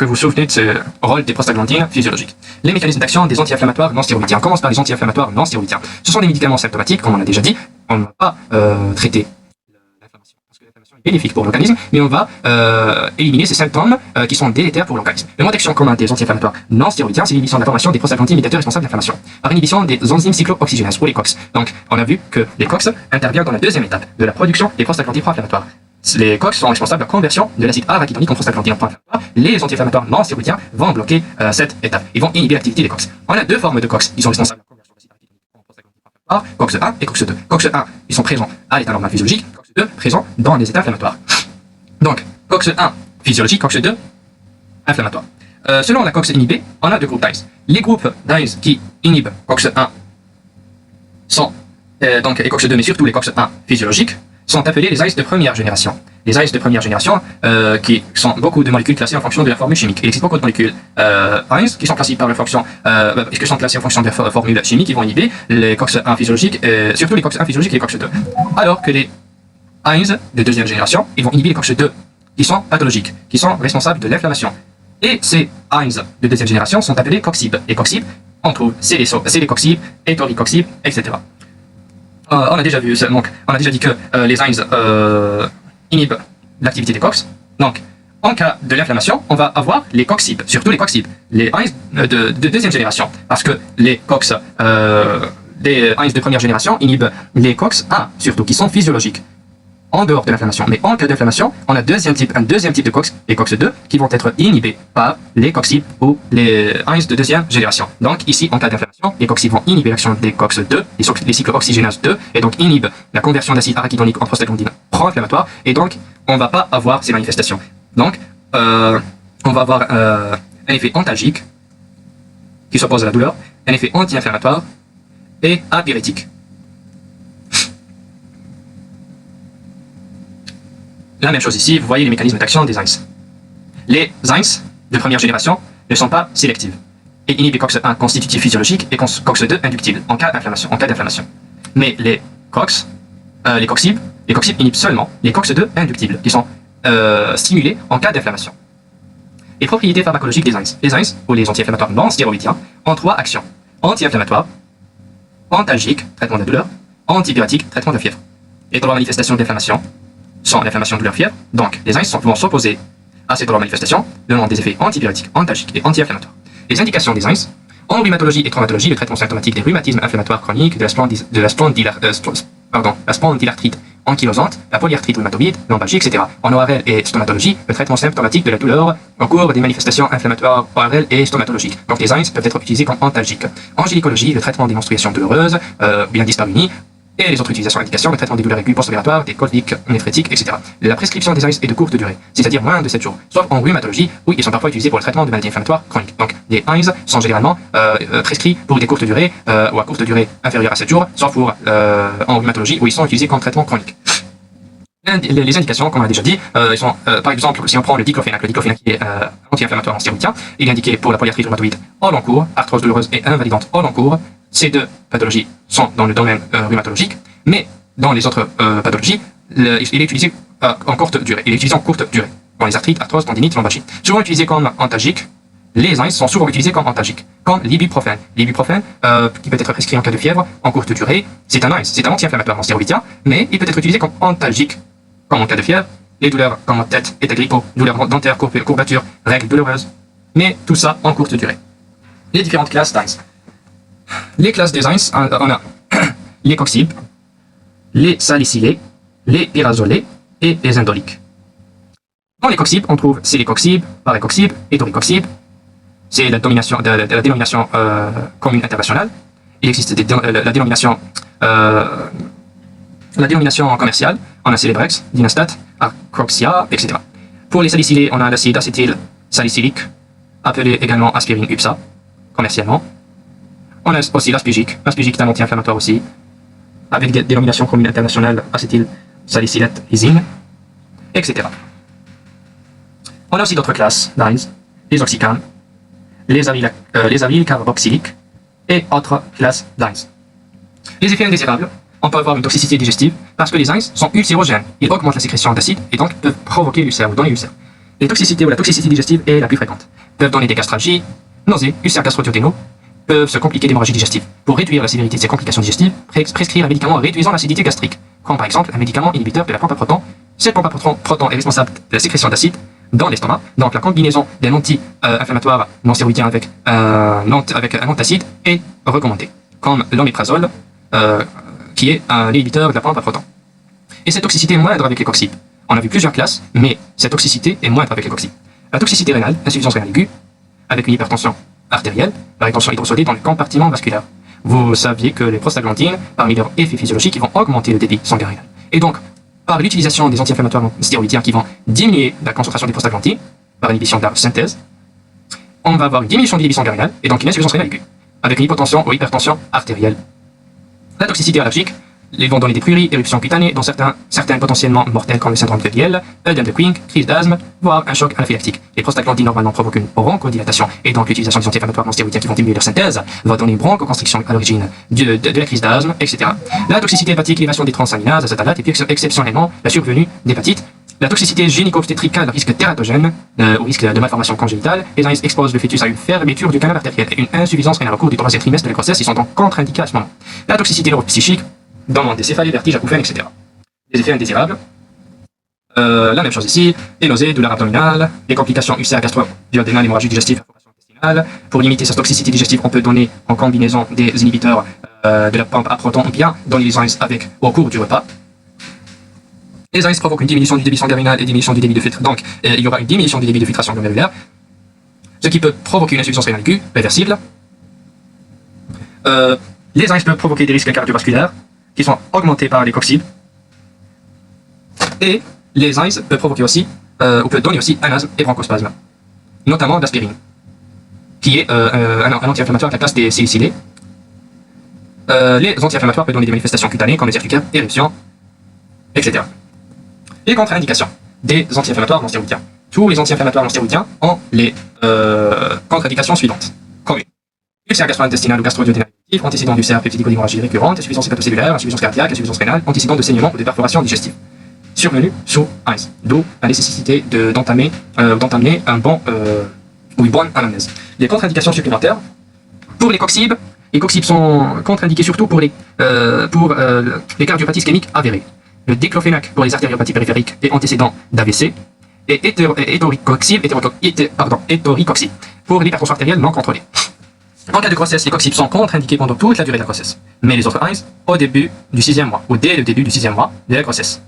vous vous souvenez de ce rôle des prostaglandines physiologiques. Les mécanismes d'action des anti-inflammatoires non stéroïdiens. On commence par les anti-inflammatoires non stéroïdiens. Ce sont des médicaments symptomatiques, comme on l'a déjà dit. On ne va pas traiter l'inflammation, parce que l'inflammation est bénéfique pour l'organisme, mais on va éliminer ces symptômes qui sont délétères pour l'organisme. Le mode d'action commun des anti-inflammatoires non stéroïdiens, c'est l'inhibition de la formation des prostaglandines médiateurs responsables de l'inflammation, par inhibition des enzymes cyclooxygénases, ou les COX. Donc, on a vu que les COX interviennent dans la deuxième étape de la production des prostaglandines pro-inflammatoires. Les COX sont responsables de la conversion de l'acide arachidonique en prostaglandine en pro-inflammatoire. Les anti-inflammatoires non stéroïdiens vont bloquer cette étape. Ils vont inhiber l'activité des COX. On a deux formes de COX qui sont responsables de la conversion de l'acide arachidonique en prostaglandine pro-inflammatoire, COX-1 et COX-2. COX-1, ils sont présents à l'état normal physiologique, COX-2 présents dans les états inflammatoires. Donc, COX-1 physiologique, COX-2 inflammatoire. Selon la COX inhibée, on a deux groupes d'AINS. Les groupes d'AINS qui inhibent COX-1 sont, et COX-2, mais surtout les COX-1 physiologiques, sont appelés les AINS de première génération. Les AINS de première génération, qui sont beaucoup de molécules classées en fonction de la formule chimique. Il existe beaucoup de molécules AINS qui sont classées par leur fonction, qui sont classées en fonction de la formule chimique, qui vont inhiber les COX-1 physiologiques, surtout les COX-1 physiologiques et les COX-2. Alors que les AINS de deuxième génération, ils vont inhiber les COX-2, qui sont pathologiques, qui sont responsables de l'inflammation. Et ces AINS de deuxième génération sont appelés COXIB. Et COXIB, on trouve célicoxib, étoricoxib, etc. On a déjà vu, donc, on a déjà dit que les AINS inhibent l'activité des COX. Donc, en cas de l'inflammation, on va avoir les COXIB, surtout les COXIB, les AINS de deuxième génération, parce que les COX, les AINS de première génération inhibent les COX-1, surtout, qui sont physiologiques, en dehors de l'inflammation. Mais en cas d'inflammation, on a un deuxième type de COX, les COX-2, qui vont être inhibés par les COXIB ou les AINS de deuxième génération. Donc ici, en cas d'inflammation, les COXIB vont inhiber l'action des COX-2, les cyclooxygénases 2, et donc inhibent la conversion d'acide arachidonique en prostaglandine pro-inflammatoire, et donc on ne va pas avoir ces manifestations. Donc, on va avoir un effet antalgique, qui s'oppose à la douleur, un effet anti-inflammatoire, et apyrétique. La même chose ici, vous voyez les mécanismes d'action des AINS. Les AINS de première génération ne sont pas sélectives et inhibent COX-1 constitutif physiologique et COX-2 inductible en cas d'inflammation. Mais les COXIB inhibent seulement les COX-2 inductibles qui sont stimulés en cas d'inflammation. Les propriétés pharmacologiques des AINS. Les AINS, ou les anti-inflammatoires non stéroïdiens, ont trois actions. Anti-inflammatoire, antalgique, traitement de la douleur, antipyrétique, traitement de la fièvre. Les trois manifestations d'inflammation sont l'inflammation, douleur, fièvre. Donc, les AINS vont s'opposer à ces trois manifestations, donnant des effets antipyrétiques, antalgiques et anti-inflammatoires. Les indications des AINS. En rhumatologie et traumatologie, le traitement symptomatique des rhumatismes inflammatoires chroniques, de la spondylarthrite ankylosante, la polyarthrite rhumatoïde, lombalgie, etc. En ORL et stomatologie, le traitement symptomatique de la douleur au cours des manifestations inflammatoires ORL et stomatologiques. Donc les AINS peuvent être utilisés comme antalgiques. En gynécologie, le traitement des menstruations douloureuses, bien dyspareunie, et les autres utilisations indications, le traitement des douleurs aiguës post-opératoires, des coliques néphrétiques, etc. La prescription des AINS est de courte durée, c'est-à-dire moins de 7 jours, sauf en rhumatologie, où ils sont parfois utilisés pour le traitement de maladies inflammatoires chroniques. Donc, les AINS sont généralement prescrits pour des courtes durées, ou à courte durée inférieure à 7 jours, sauf pour en rhumatologie, où ils sont utilisés comme traitement chronique. Les indications, comme on a déjà dit, ils sont, par exemple, si on prend le diclofénac qui est anti-inflammatoire en stéroïdien, il est indiqué pour la polyarthrite rhumatoïde au long cours, arthrose douloureuse et invalidante au long cours. Ces deux pathologies sont dans le domaine rhumatologique, mais dans les autres pathologies, il est utilisé en courte durée. Il est utilisé en courte durée, dans les arthrites, arthrose, tendinite, lombalgie. Souvent utilisé comme antalgique, les AINS sont souvent utilisés comme antalgiques, comme l'ibuprofène. L'ibuprofène, qui peut être prescrit en cas de fièvre, en courte durée, c'est un AINS, c'est un anti-inflammatoire en stéroïdien, mais il peut être utilisé comme antalgique, comme en cas de fièvre, les douleurs comme en tête et grippaux, douleurs dentaires, courbatures, règles douloureuses, mais tout ça en courte durée. Les différentes classes d'AINS. Les classes des AINS, on a les COXIB, les salicylés, les pyrazolés et les indoliques. Dans les COXIB, on trouve célicoxib, parécoxib, étoricoxib. C'est la dénomination commune internationale. Il existe la dénomination commerciale. On a Celebrex, Dynastat, Acroxia, etc. Pour les salicylés, on a l'acide acétyl salicylique, appelé également aspirine UPSA, commercialement. On a aussi l'aspigique. L'aspigique est un anti-inflammatoire aussi, avec des dénominations communes internationales acétyl salicylate lysine, etc. On a aussi d'autres classes d'AINS, les oxycanes, les aryles carboxyliques et autres classes d'enzymes. Les effets indésirables, on peut avoir une toxicité digestive parce que les enzymes sont ulcérogènes. Ils augmentent la sécrétion d'acide et donc peuvent provoquer l'ulcère ou donner l'ulcère. Les toxicités ou la toxicité digestive est la plus fréquente. Peuvent donner des gastralgies, nausées, ulcères gastro-duodénaux, peuvent se compliquer d'hémorragie digestive. Pour réduire la sévérité de ces complications digestives, prescrire un médicament réduisant l'acidité gastrique, comme par exemple un médicament inhibiteur de la pompe à protons. Cette pompe à protons est responsable de la sécrétion d'acide dans l'estomac. Donc la combinaison d'un anti-inflammatoire non stéroïdien avec un antacide est recommandée, comme l'oméprazole, qui est un inhibiteur de la pompe à protons. Et cette toxicité est moindre avec les coxibes. On a vu plusieurs classes, mais cette toxicité est moindre avec les coxibes. La toxicité rénale, insuffisance rénale aiguë, avec une hypertension artérielle, la rétention hydrosolide dans le compartiment vasculaire. Vous saviez que les prostaglandines, parmi leurs effets physiologiques, ils vont augmenter le débit sanguin rénal. Et donc, par l'utilisation des anti-inflammatoires stéroïdiens qui vont diminuer la concentration des prostaglandines, par inhibition de la synthèse, on va avoir une diminution du débit sanguin rénal, et donc une insuffisance rénale aiguë, avec une hypotension ou hypertension artérielle. La toxicité allergique, ils vont donner des pruries, éruptions cutanées, dont certains potentiellement mortels comme le syndrome de Liel, œdème de Quink, crise d'asthme, voire un choc anaphylactique. Les prostaglandines normalement provoquent une bronchodilatation, et donc l'utilisation des anti-inflammatoires non stéroïdiens qui vont diminuer leur synthèse va donner une bronchoconstriction à l'origine de la crise d'asthme, etc. La toxicité hépatique, l'élévation des transaminases, azétalates, et puis exceptionnellement la survenue d'hépatite. La toxicité gynéco-obstétricale, le risque tératogène, au risque de malformation congénitale, les enzymes exposent le fœtus à une fermeture du canal artériel et une insuffisance rénale au cours du troisième trimestre de la grossesse, ils sont donc contre-indiqués à ce moment. La toxicité neuropsychique, dans des céphalées, vertiges, acouphènes, etc. Les effets indésirables, la même chose ici, les nausées, douleurs abdominales, les complications ulcères gastro-duodénales, hémorragie digestive, perforation intestinale. Pour limiter cette toxicité digestive, on peut donner en combinaison des inhibiteurs de la pompe à protons ou bien donner les enzymes avec au cours du repas. Les enzymes provoquent une diminution du débit sanguin rénal et diminution du débit de filtre. Donc, il y aura une diminution du débit de filtration glomérulaire, ce qui peut provoquer une insuffisance rénale aiguë, réversible. Les enzymes peuvent provoquer des risques cardiovasculaires, qui sont augmentés par les coxibes. Et les enzymes peuvent provoquer aussi, ou peuvent donner aussi un asthme et bronchospasme, notamment d'aspirine, qui est un anti-inflammatoire de la classe des salicylés. Les anti-inflammatoires peuvent donner des manifestations cutanées comme les urticaires, éruptions, etc. Les contre-indications des anti-inflammatoires non stéroïdiens. Tous les anti-inflammatoires non stéroïdiens ont les contre-indications suivantes. Communes. Ulcère gastro-intestinal ou gastro-duodénal, antécédent d'ulcère peptidico-hémorragie récurrente, insuffisance hépatocellulaire, insuffisance cardiaque, insuffisance rénale, antécédent de saignement ou de perforation digestive. Survenue sous EINS, d'où la nécessité d'entamer un bon ou une bonne anamnèse. Les contre-indications supplémentaires. Pour les coxibes sont contre-indiqués surtout pour les cardiopathies ischémiques avérées. Le diclofénac pour les artériopathies périphériques et antécédents d'AVC, et étoricoxib pour l'hypertension artérielle non contrôlée. En cas de grossesse, les coxibes sont contre-indiqués pendant toute la durée de la grossesse, mais les autres EINS au début du 6e mois, ou dès le début du 6e mois de la grossesse.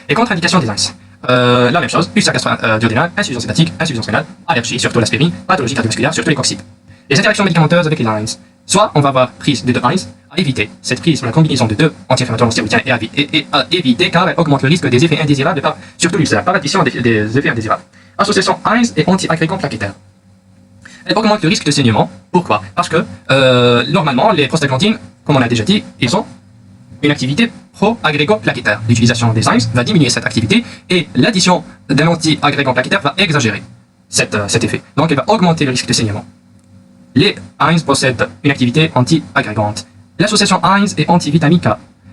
Les contre-indications des EINS. La même chose, ulcère gastro-duodénal, insuffisance hépatique, insuffisance rénale, allergie, surtout l'aspirine, pathologie cardiovasculaire, surtout les coxibes. Les interactions médicamenteuses avec les EINS. Soit on va avoir prise de 2 EINS, à éviter. Cette prise, la combinaison de 2 anti-inflammatoires non stéroïdiens est à éviter car elle augmente le risque des effets indésirables, surtout l'ulcère, par addition des effets indésirables. Association EINS et anti-agrégants plaquettaires. Elle augmente le risque de saignement. Pourquoi? Parce que normalement, les prostaglandines, comme on a déjà dit, ils ont une activité pro-agrégo-plaquettaire. L'utilisation des EINS va diminuer cette activité et l'addition d'un anti-agrégant plaquettaire va exagérer cet effet. Donc elle va augmenter le risque de saignement. Les EINS possèdent une activité anti-agrégante. L'association EINS et antivitamine K.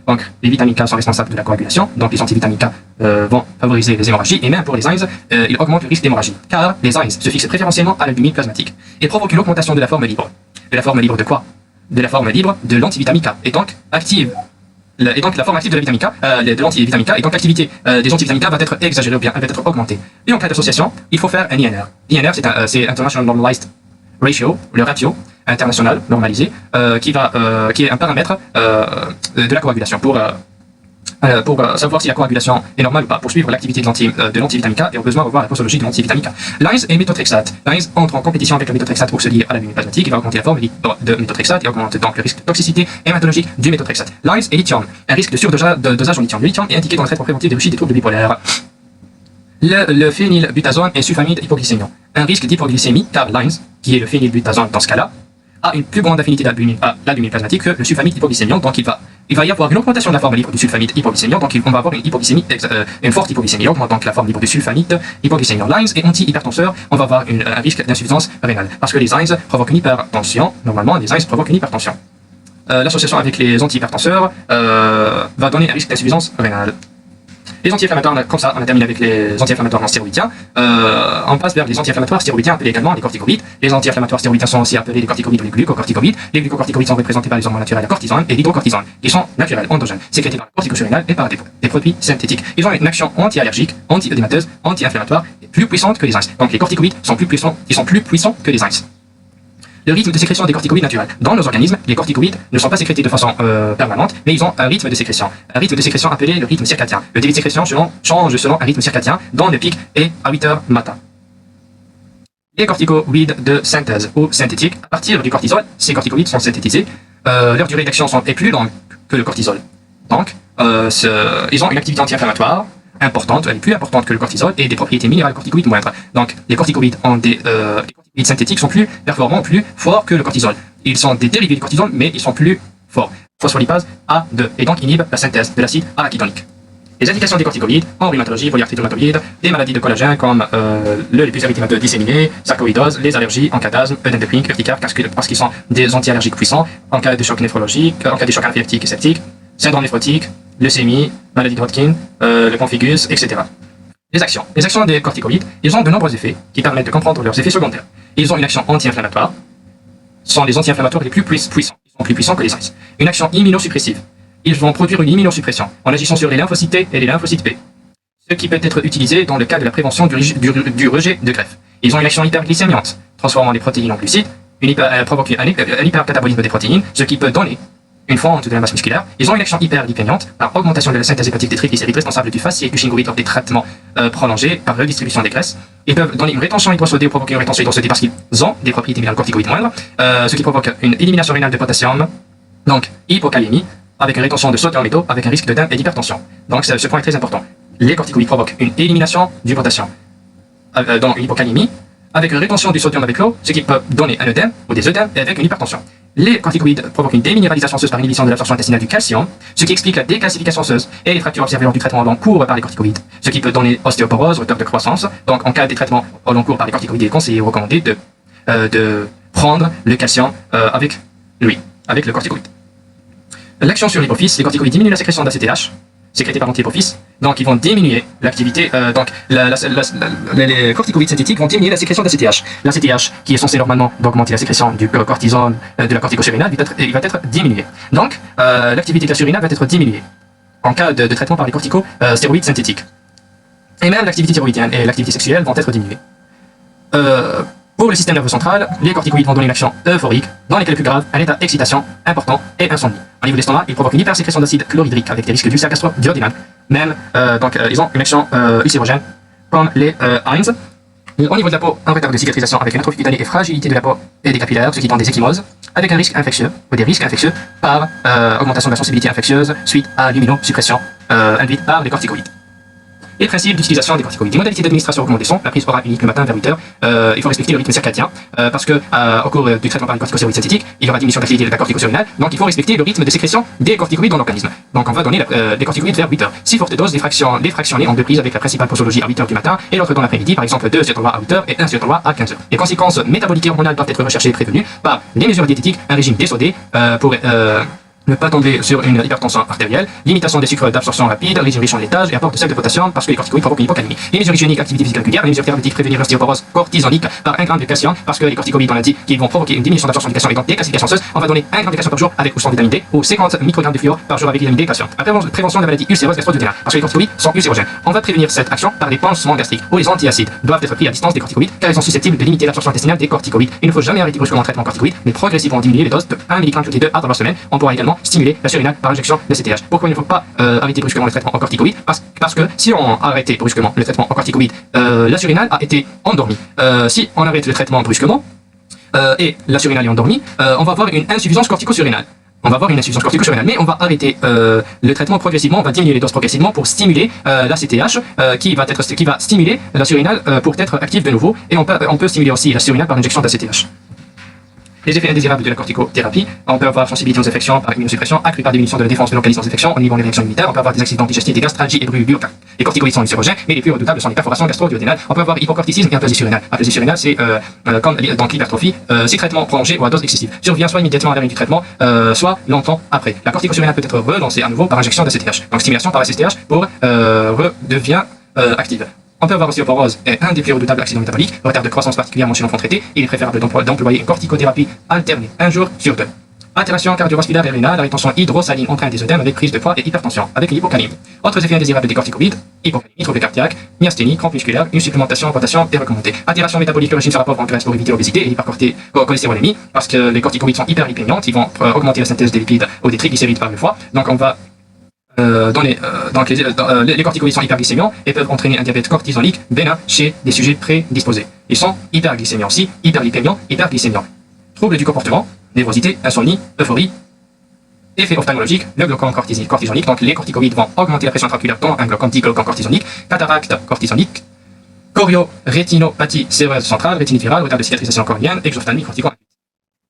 Donc les vitamines K sont responsables de la coagulation, donc les antivitamines K vont favoriser les hémorragies, et même pour les EINS, ils augmentent le risque d'hémorragie, car les EINS se fixent préférentiellement à l'albumine plasmatique et provoquent une augmentation de la forme libre. De la forme libre de quoi? De la forme libre de l'antivitamine K, et donc active. Et donc la forme active de la vitamine K, de l'antivitamine K, et donc l'activité des antivitamines K va être exagérée ou bien elle va être augmentée. Et en cas d'association, il faut faire un INR. INR, c'est International Normalized Ratio, le ratio international normalisé, qui est un paramètre de la coagulation pour savoir si la coagulation est normale ou pas, pour suivre l'activité de l'antivitamine K et au besoin revoir la posologie de l'antivitamine K. L'EINS et méthotrexate. L'EINS entre en compétition avec le méthotrexate pour se lier à l'albumine plasmatique, il va augmenter la forme de méthotrexate et augmente donc le risque de toxicité hématologique du méthotrexate. L'EINS et lithium, un risque de surdosage en lithium. Le lithium est indiqué dans le traitement préventif des rechutes des troubles bipolaires. Le phénylbutazone est sulfamide hypoglycémiant. Un risque d'hypoglycémie, car l'EINS, qui est le phénylbutazone dans ce cas-là, a une plus grande affinité à l'albumine plasmatique que le sulfamide hypoglycémiant, donc il va il va y avoir une augmentation de la forme libre du sulfamide hypoglycémiant, donc on va avoir une hypoglycémie, une forte hypoglycémie. On augmente donc la forme libre du sulfamide hypoglycémiant. Lines et anti-hypertenseurs, on va avoir un risque d'insuffisance rénale, parce que les enzymes provoquent une hypertension. Normalement, les enzymes provoquent une hypertension. L'association avec les anti-hypertenseurs va donner un risque d'insuffisance rénale. Les anti-inflammatoires, comme ça, on a terminé avec les anti-inflammatoires non stéroïdiens. On passe vers les anti-inflammatoires stéroïdiens, appelés également les corticoïdes. Les anti-inflammatoires stéroïdiens sont aussi appelés les corticoïdes ou les glucocorticoïdes. Les glucocorticoïdes sont représentés par les hormones naturelles, la cortisone et l'hydrocortisone, qui sont naturels, endogènes, sécrétés dans la corticosurrénale et par des produits synthétiques. Ils ont une action anti-allergique, anti-œdémateuse, anti-inflammatoire, plus puissante que les ENS. Donc les corticoïdes sont plus puissants, que les ENS. Le rythme de sécrétion des corticoïdes naturels. Dans nos organismes, les corticoïdes ne sont pas sécrétés de façon permanente, mais ils ont un rythme de sécrétion. Un rythme de sécrétion appelé le rythme circadien. Le débit de sécrétion change selon un rythme circadien, dont le pic est à 8 heures matin. Les corticoïdes de synthèse ou synthétiques, à partir du cortisol, ces corticoïdes sont synthétisés. Leur durée d'action est plus longue que le cortisol. Donc, ils ont une activité anti-inflammatoire importante, elle est plus importante que le cortisol, et des propriétés minérales corticoïdes moindres. Donc, les corticoïdes les synthétiques sont plus performants, plus forts que le cortisol. Ils sont des dérivés du cortisol, mais ils sont plus forts. Phospholipase A2, et donc inhibe la synthèse de l'acide arachidonique. Les indications des corticoïdes en rhumatologie, polyarthrite rhumatoïde, des maladies de collagène comme le lupus érythémateux disséminé, sarcoïdose, les allergies en cas d'asthme, œdème de Pink, urticaire, parce qu'ils sont des anti-allergiques puissants, en cas de choc néphrologique, en cas de choc anaphylactique et septique, syndrome néphrotique, leucémie, maladie de Hodgkin, le pemphigus, etc. Les actions des corticoïdes, ils ont de nombreux effets qui permettent de comprendre leurs effets secondaires. Ils ont une action anti-inflammatoire, sont les anti-inflammatoires les plus puissants, ils sont plus puissants que les ENS. Une action immunosuppressive, ils vont produire une immunosuppression en agissant sur les lymphocytes T et les lymphocytes B, ce qui peut être utilisé dans le cas de la prévention du rejet de greffe. Ils ont une action hyperglycémiante, transformant les protéines en glucides, provoquant un hypercatabolisme des protéines, ce qui peut donner une fonte de la masse musculaire. Ils ont une action hyperlipémiante par augmentation de la synthèse hépatique des triglycérides responsables du fascie et du shingoïde lors des traitements prolongés par redistribution des graisses. Ils peuvent donner une rétention hydrosodée ou provoquer une rétention hydrosodée parce qu'ils ont des propriétés minérales corticoïdes moindres, ce qui provoque une élimination rénale de potassium, donc hypokaliémie, avec une rétention de sodium métaux, avec un risque d'œdème et d'hypertension. Donc ce point est très important. Les corticoïdes provoquent une élimination du potassium, dans une hypokaliémie, avec une rétention du sodium avec l'eau, ce qui peut donner un œdème ou des œdèmes et avec une hypertension. Les corticoïdes provoquent une déminéralisation osseuse par inhibition de l'absorption intestinale du calcium, ce qui explique la décalcification osseuse et les fractures observées lors du traitement au long cours par les corticoïdes, ce qui peut donner ostéoporose, retard de croissance. Donc, en cas de traitement au long cours par les corticoïdes, il est conseillé ou recommandé de prendre le calcium avec le corticoïde. L'action sur l'hypophyse, les corticoïdes diminuent la sécrétion d'ACTH, sécrétée par l'hypophyse, donc ils vont diminuer l'activité, les corticoïdes synthétiques vont diminuer la sécrétion d'ACTH. L'ACTH, qui est censé normalement augmenter la sécrétion du cortisol de la corticosurrénale, il va être diminué. Donc, l'activité de la surrénale va être diminuée en cas de traitement par les corticostéroïdes synthétiques. Et même l'activité thyroïdienne et l'activité sexuelle vont être diminuées. Pour le système nerveux central, les corticoïdes vont donner une action euphorique, dans les cas les plus graves, un état d'excitation important et insomnie. Au niveau de l'estomac, ils provoquent une hypersécrétion d'acide chlorhydrique avec des risques d'ulcère gastro-duodénal. Même, ils ont une action ulcérogène, comme les Heinz. Au niveau de la peau, un retard de cicatrisation avec une atrophie cutanée et fragilité de la peau et des capillaires, ce qui donne des ecchymoses, avec un risque infectieux, ou des risques infectieux, par augmentation de la sensibilité infectieuse suite à l'immunosuppression induite par les corticoïdes. Les principes d'utilisation des corticoïdes. Les modalités d'administration recommandées sont la prise orale unique le matin vers 8 heures. Il faut respecter le rythme circadien parce que au cours du traitement par les corticostéroïdes synthétiques, il y aura diminution d'activité de la corticosurrénale. Donc il faut respecter le rythme de sécrétion des corticoïdes dans l'organisme. Donc on va donner des corticoïdes vers 8 heures. Si forte dose, les fractionner en deux prises avec la principale posologie à 8 heures du matin et l'autre dans l'après-midi, par exemple 2 sur 3 à 8 heures et 1 sur 3 à 15 heures. Les conséquences métaboliques et hormonales doivent être recherchées et prévenues par les mesures diététiques, un régime désodé pour ne pas tomber sur une hypertension artérielle, limitation des sucres d'absorption rapide, régime riche en laitage et apport de sel de potassium parce que les corticoïdes provoquent une hypocalémie. Les mesures hygiéniques, activité physique régulière, les mesures thérapeutiques, prévenir l'ostéoporose cortisonique par 1 g de calcium parce que les corticoïdes, on a dit qu'ils vont provoquer une diminution d'absorption du calcium et donc décalcification osseuse. On va donner 1 g de calcium par jour avec ou sans vitamine D ou 50 microgrammes de fluor par jour avec vitamine D et calcium. Après, prévention de la maladie ulcéreuse gastro-duodénale parce que les corticoïdes sont ulcérogènes. On va prévenir cette action par des pansements gastriques où les antiacides doivent être pris à distance des corticoïdes car ils sont susceptibles de limiter l'absorption intestinale des corticoïdes. Il ne faut jamais arrêter brusquement le traitement corticoïde, mais progressivement diminuer les doses de 1 mg toutes les 2 à 3 semaines. On pourra également stimuler la surrénale par injection de CTH. Pourquoi il ne faut pas arrêter brusquement le traitement en corticoïdes parce que si on arrêtait brusquement le traitement en corticoïdes, la surrénale a été endormie. Si on arrête le traitement brusquement et la surrénale est endormie, on va avoir une insuffisance cortico-surrénale. Mais on va arrêter le traitement progressivement, on va diminuer les doses progressivement pour stimuler la CTH qui va stimuler la surrénale pour être active de nouveau et on peut stimuler aussi la surrénale par injection d'ACTH. Les effets indésirables de la corticothérapie, on peut avoir sensibilité aux infections par immunosuppression, accrue par diminution de la défense de l'organisme aux infections, au niveau des réactions immunitaires, on peut avoir des accidents digestifs, des gastralgies et brûlures. Les corticoïdes sont ulcérogènes, mais les plus redoutables sont les perforations gastro-duodénales. On peut avoir hypocorticisme et aplasie surrénale. Aplasie surrénale, c'est comme donc l'hypertrophie, ces traitements prolongés ou à dose excessive survient soit immédiatement à l'arrêt du traitement, soit longtemps après. La corticosurrénale peut être relancée à nouveau par injection d'ACTH. Donc stimulation par ACTH pour redevient active. On peut avoir ostéoporose et un des plus redoutables accidents métaboliques, retard de croissance particulièrement chez l'enfant traité. Il est préférable d'employer une corticothérapie alternée un jour sur 2. Altération cardiovasculaire et rénale, la rétention hydrosaline entraîne des œdèmes avec prise de poids et hypertension, avec une hypocalémie. Autres effets indésirables des corticoïdes, hypocalémie, troubles cardiaques, myasthénie, crampe musculaire, une supplémentation en potassium est recommandée. Altération métabolique, le régime sera pauvre en graisse pour éviter l'obésité et l'hypercholestérolémie, parce que les corticoïdes sont hyperlipémiantes, ils vont augmenter la synthèse des lipides ou des triglycérides par le foie. Donc on va les corticoïdes sont hyperglycémiants et peuvent entraîner un diabète cortisonique bénin chez des sujets prédisposés. Ils sont hyperglycémiants aussi, hyperlipémiants, hyperglycémiants. Troubles du comportement, névrosité, insomnie, euphorie. Effet ophtalmologique, le glaucome cortisonique. Donc les corticoïdes vont augmenter la pression intraoculaire dont un glaucome dit glaucome cortisonique, cataracte cortisonique, choriorétinopathie séreuse centrale, rétinite virale, retard de cicatrisation cornéenne, exophthalmie cortico.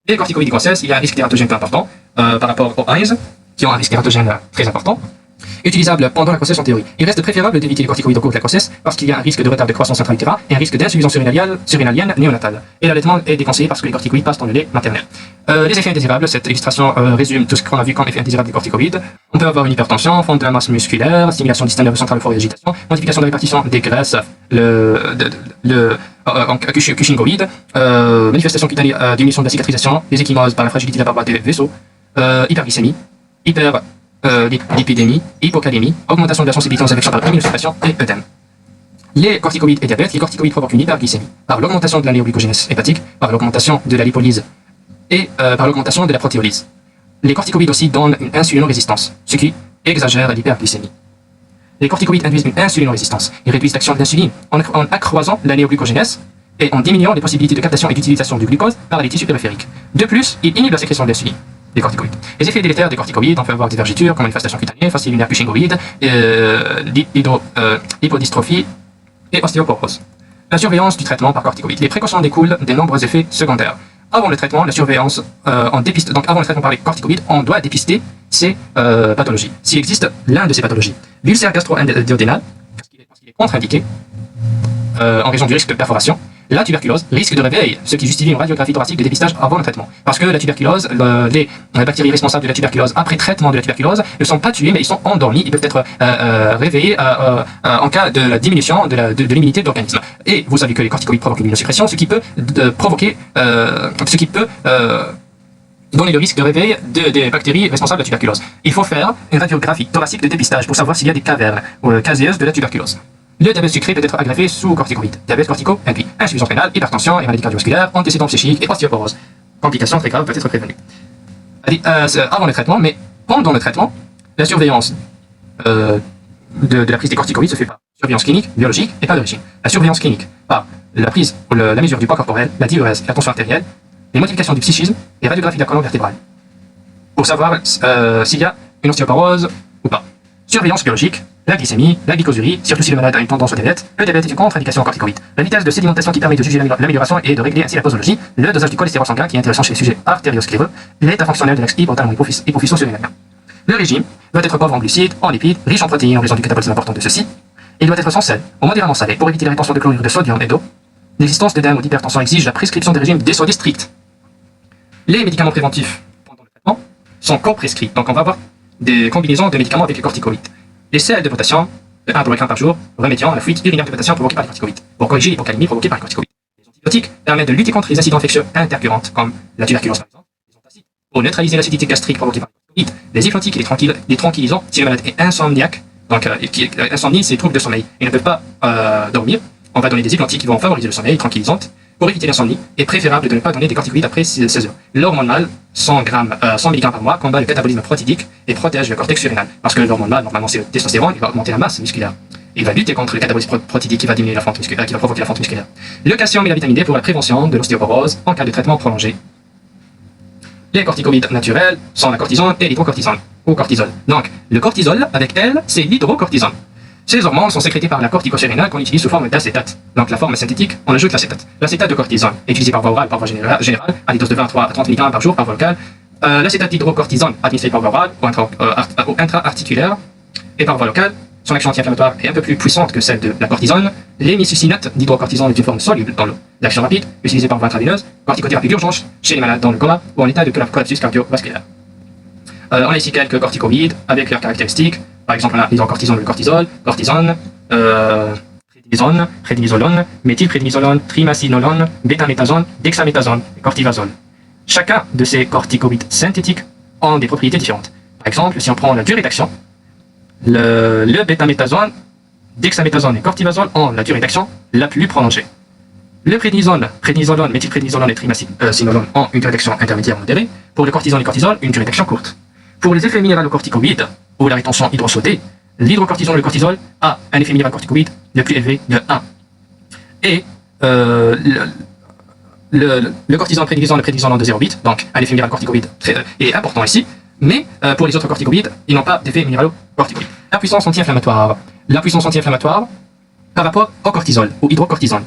Les corticoïdes de grossesse, il y a un risque tératogène peu important par rapport aux AINES, qui ont un risque tératogène très important, utilisable pendant la grossesse en théorie. Il reste préférable d'éviter les corticoïdes au cours de la grossesse parce qu'il y a un risque de retard de croissance intra-utérin et un risque d'insuffisance surrénalienne néonatale. Et l'allaitement est déconseillé parce que les corticoïdes passent dans le lait maternel. Les effets indésirables, cette illustration résume tout ce qu'on a vu comme effet indésirable des corticoïdes. On peut avoir une hypertension, fonte de la masse musculaire, stimulation du système nerveux central euphorie et agitation, modification de la répartition des graisses, cushingoïde, manifestation cutanée, diminution de la cicatrisation, les ecchymoses par la fragilité de la paroi des vaisseaux, hyperglycémie, lipidémie, hypocalémie, augmentation de la sensibilité aux infections par immunosuppression et œdème. Les corticoïdes et diabète, les corticoïdes provoquent une hyperglycémie par l'augmentation de la néoglucogénèse hépatique, par l'augmentation de la lipolyse et par l'augmentation de la protéolyse. Les corticoïdes aussi donnent une insulinorésistance, ce qui exagère l'hyperglycémie. Les corticoïdes induisent une insulinorésistance. Ils réduisent l'action de l'insuline en accroissant la néoglucogénèse et en diminuant les possibilités de captation et d'utilisation du glucose par les tissus périphériques. De plus, ils inhibent la sécrétion de l'insuline. Les corticoïdes. Les effets délétères des corticoïdes, on peut avoir des vergetures, comme manifestation cutanée, facile lunaire cushingoïde, lipodystrophie et ostéoporose. La surveillance du traitement par corticoïdes. Les précautions découlent des nombreux effets secondaires. Avant le traitement, la surveillance, donc avant le traitement par les corticoïdes, on doit dépister ces pathologies. S'il existe l'un de ces pathologies, l'ulcère gastro-duodénal, parce qu'il est contre-indiqué en raison du risque de perforation. La tuberculose, risque de réveil, ce qui justifie une radiographie thoracique de dépistage avant le traitement. Parce que la tuberculose, les bactéries responsables de la tuberculose après traitement de la tuberculose ne sont pas tués, mais ils sont endormis. Ils peuvent être réveillés en cas de diminution de l'immunité de l'organisme. Et vous savez que les corticoïdes provoquent une immunosuppression, ce qui peut donner le risque de réveil des bactéries responsables de la tuberculose. Il faut faire une radiographie thoracique de dépistage pour savoir s'il y a des cavernes caseuses de la tuberculose. Le diabète sucré peut être aggravé sous corticoïdes. Diabète cortico-induit, insuffisance rénale, hypertension et maladie cardiovasculaire, antécédents psychiques et ostéoporose. Complications très graves peuvent être prévenues. Avant le traitement, mais pendant le traitement, la surveillance de la prise des corticoïdes se fait par surveillance clinique, biologique et pas d'origine. La surveillance clinique par la prise ou la mesure du poids corporel, la diurèse et la tension artérielle, les modifications du psychisme et radiographie de la colonne vertébrale. Pour savoir s'il y a une ostéoporose ou pas. Surveillance biologique, la glycémie, la glycosurie, surtout si le malade a une tendance au diabète. Le diabète est une contre-indication aux corticoïdes. La vitesse de sédimentation qui permet de juger l'amélioration et de régler ainsi la posologie, le dosage du cholestérol sanguin qui est intéressant chez les sujets artérioscléreux, l'état fonctionnel de l'axe hypophyso-surrénalien. Le régime doit être pauvre en glucides, en lipides, riche en protéines en raison du catabolisme important de ceux-ci. Il doit être sans sel, ou modérément salé, pour éviter la rétention de chlorure de sodium et d'eau. L'existence d'œdème ou d'hypertension exige la prescription des régimes désodés stricts. Les médicaments préventifs pendant le traitement sont co-prescrits, donc on va avoir des combinaisons de médicaments avec les corticoïdes. Les sels de potassium, de 1 g par jour, remédiant à la fuite urinaire de potassium provoquée par les corticoïdes, pour corriger l'hypocalémie provoquée par les corticoïdes. Les antibiotiques permettent de lutter contre les incidents infectieux intercurrents, comme la tuberculose par exemple, les antacides, pour neutraliser l'acidité gastrique provoquée par les corticoïdes, les hypnotiques et les tranquillisants si le malade est insomniaque. Donc, insomnie, c'est trouble de sommeil. Ils ne peuvent pas dormir. On va donner des hypnotiques qui vont favoriser le sommeil, tranquillisantes. Pour éviter l'insomnie, il est préférable de ne pas donner des corticoïdes après 16 heures. L'hormone mâle, 100 mg par mois, combat le catabolisme protidique et protège le cortex surrénal. Parce que l'hormone mâle, normalement, c'est le testostérone, il va augmenter la masse musculaire. Il va lutter contre le catabolisme protidique qui va diminuer la fente musculaire, qui va provoquer la fente musculaire. Le calcium et la vitamine D pour la prévention de l'ostéoporose en cas de traitement prolongé. Les corticoïdes naturels sont la cortisone et l'hydrocortisone, ou cortisol. Donc, le cortisol, avec elle, c'est l'hydrocortisone. Ces hormones sont sécrétées par la corticocérénale qu'on utilise sous forme d'acétate. Donc la forme synthétique, on ajoute l'acétate. L'acétate de cortisone est utilisé par voie orale, par voie générale, à des doses de 23 à 30 mg par jour par voie locale. L'acétate d'hydrocortisone administré par voie orale ou intra-articulaire et par voie locale. Son action anti-inflammatoire est un peu plus puissante que celle de la cortisone. L'hémisuccinate d'hydrocortisone est une forme soluble dans l'eau. L'action rapide, utilisée par voie intraveineuse, corticothérapie d'urgence chez les malades dans le coma ou en état de collapsus cardiovasculaire. On a ici quelques corticoïdes avec leurs caractéristiques. Par exemple, on a l'hydrocortisone, le cortisol, cortisone, prédnisolone, méthylprédnisolone, trimacinolone, bêtaméthasone, dexaméthasone et cortisone. Chacun de ces corticoïdes synthétiques ont des propriétés différentes. Par exemple, si on prend la durée d'action, le bêtaméthasone, dexaméthasone et cortisone ont la durée d'action la plus prolongée. Le prédnisolone, méthylprédnisolone et trimacinolone ont une durée d'action intermédiaire modérée. Pour le cortisone et cortisol, une durée d'action courte. Pour les effets minéralocorticoïdes ou la rétention hydrosodée, l'hydrocortisone et le cortisol a un effet minéralocorticoïde le plus élevé de 1. Et le cortisone, le prédnisone de 0,8, donc un effet minéralocorticoïde est important ici, mais pour les autres corticoïdes, ils n'ont pas d'effet minéralocorticoïde. La puissance anti-inflammatoire. La puissance anti-inflammatoire par rapport au cortisol, ou hydrocortisone.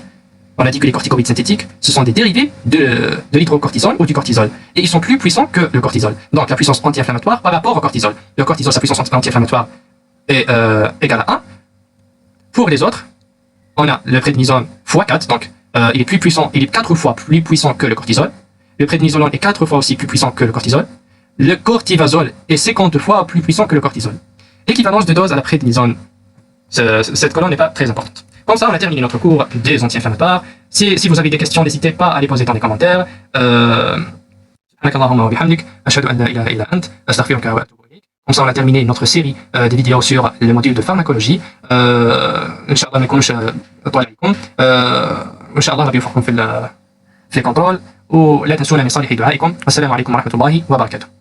On a dit que les corticoïdes synthétiques, ce sont des dérivés de l'hydrocortisol ou du cortisol. Et ils sont plus puissants que le cortisol. Donc la puissance anti-inflammatoire par rapport au cortisol. Le cortisol, sa puissance anti-inflammatoire est égale à 1. Pour les autres, on a le prédnisone x4, donc il est plus puissant, il est 4 fois plus puissant que le cortisol. Le prédnisolone est 4 fois aussi plus puissant que le cortisol. Le cortisol est 50 fois plus puissant que le cortisol. Équivalence de dose à la prédnisone. Cette colonne n'est pas très importante. Comme ça, on a terminé notre cours des anti-inflammatoires. Si vous avez des questions, n'hésitez pas à les poser dans les commentaires. Comme ça, on a terminé notre série des vidéos sur le module de pharmacologie. Inch'Allah, ما يكونش طوال عليكم. إن شاء الله ربي يوفقكم في الكنترول ولا تنسونا من صالح دعائكم. والسلام عليكم ورحمة الله وبركاته.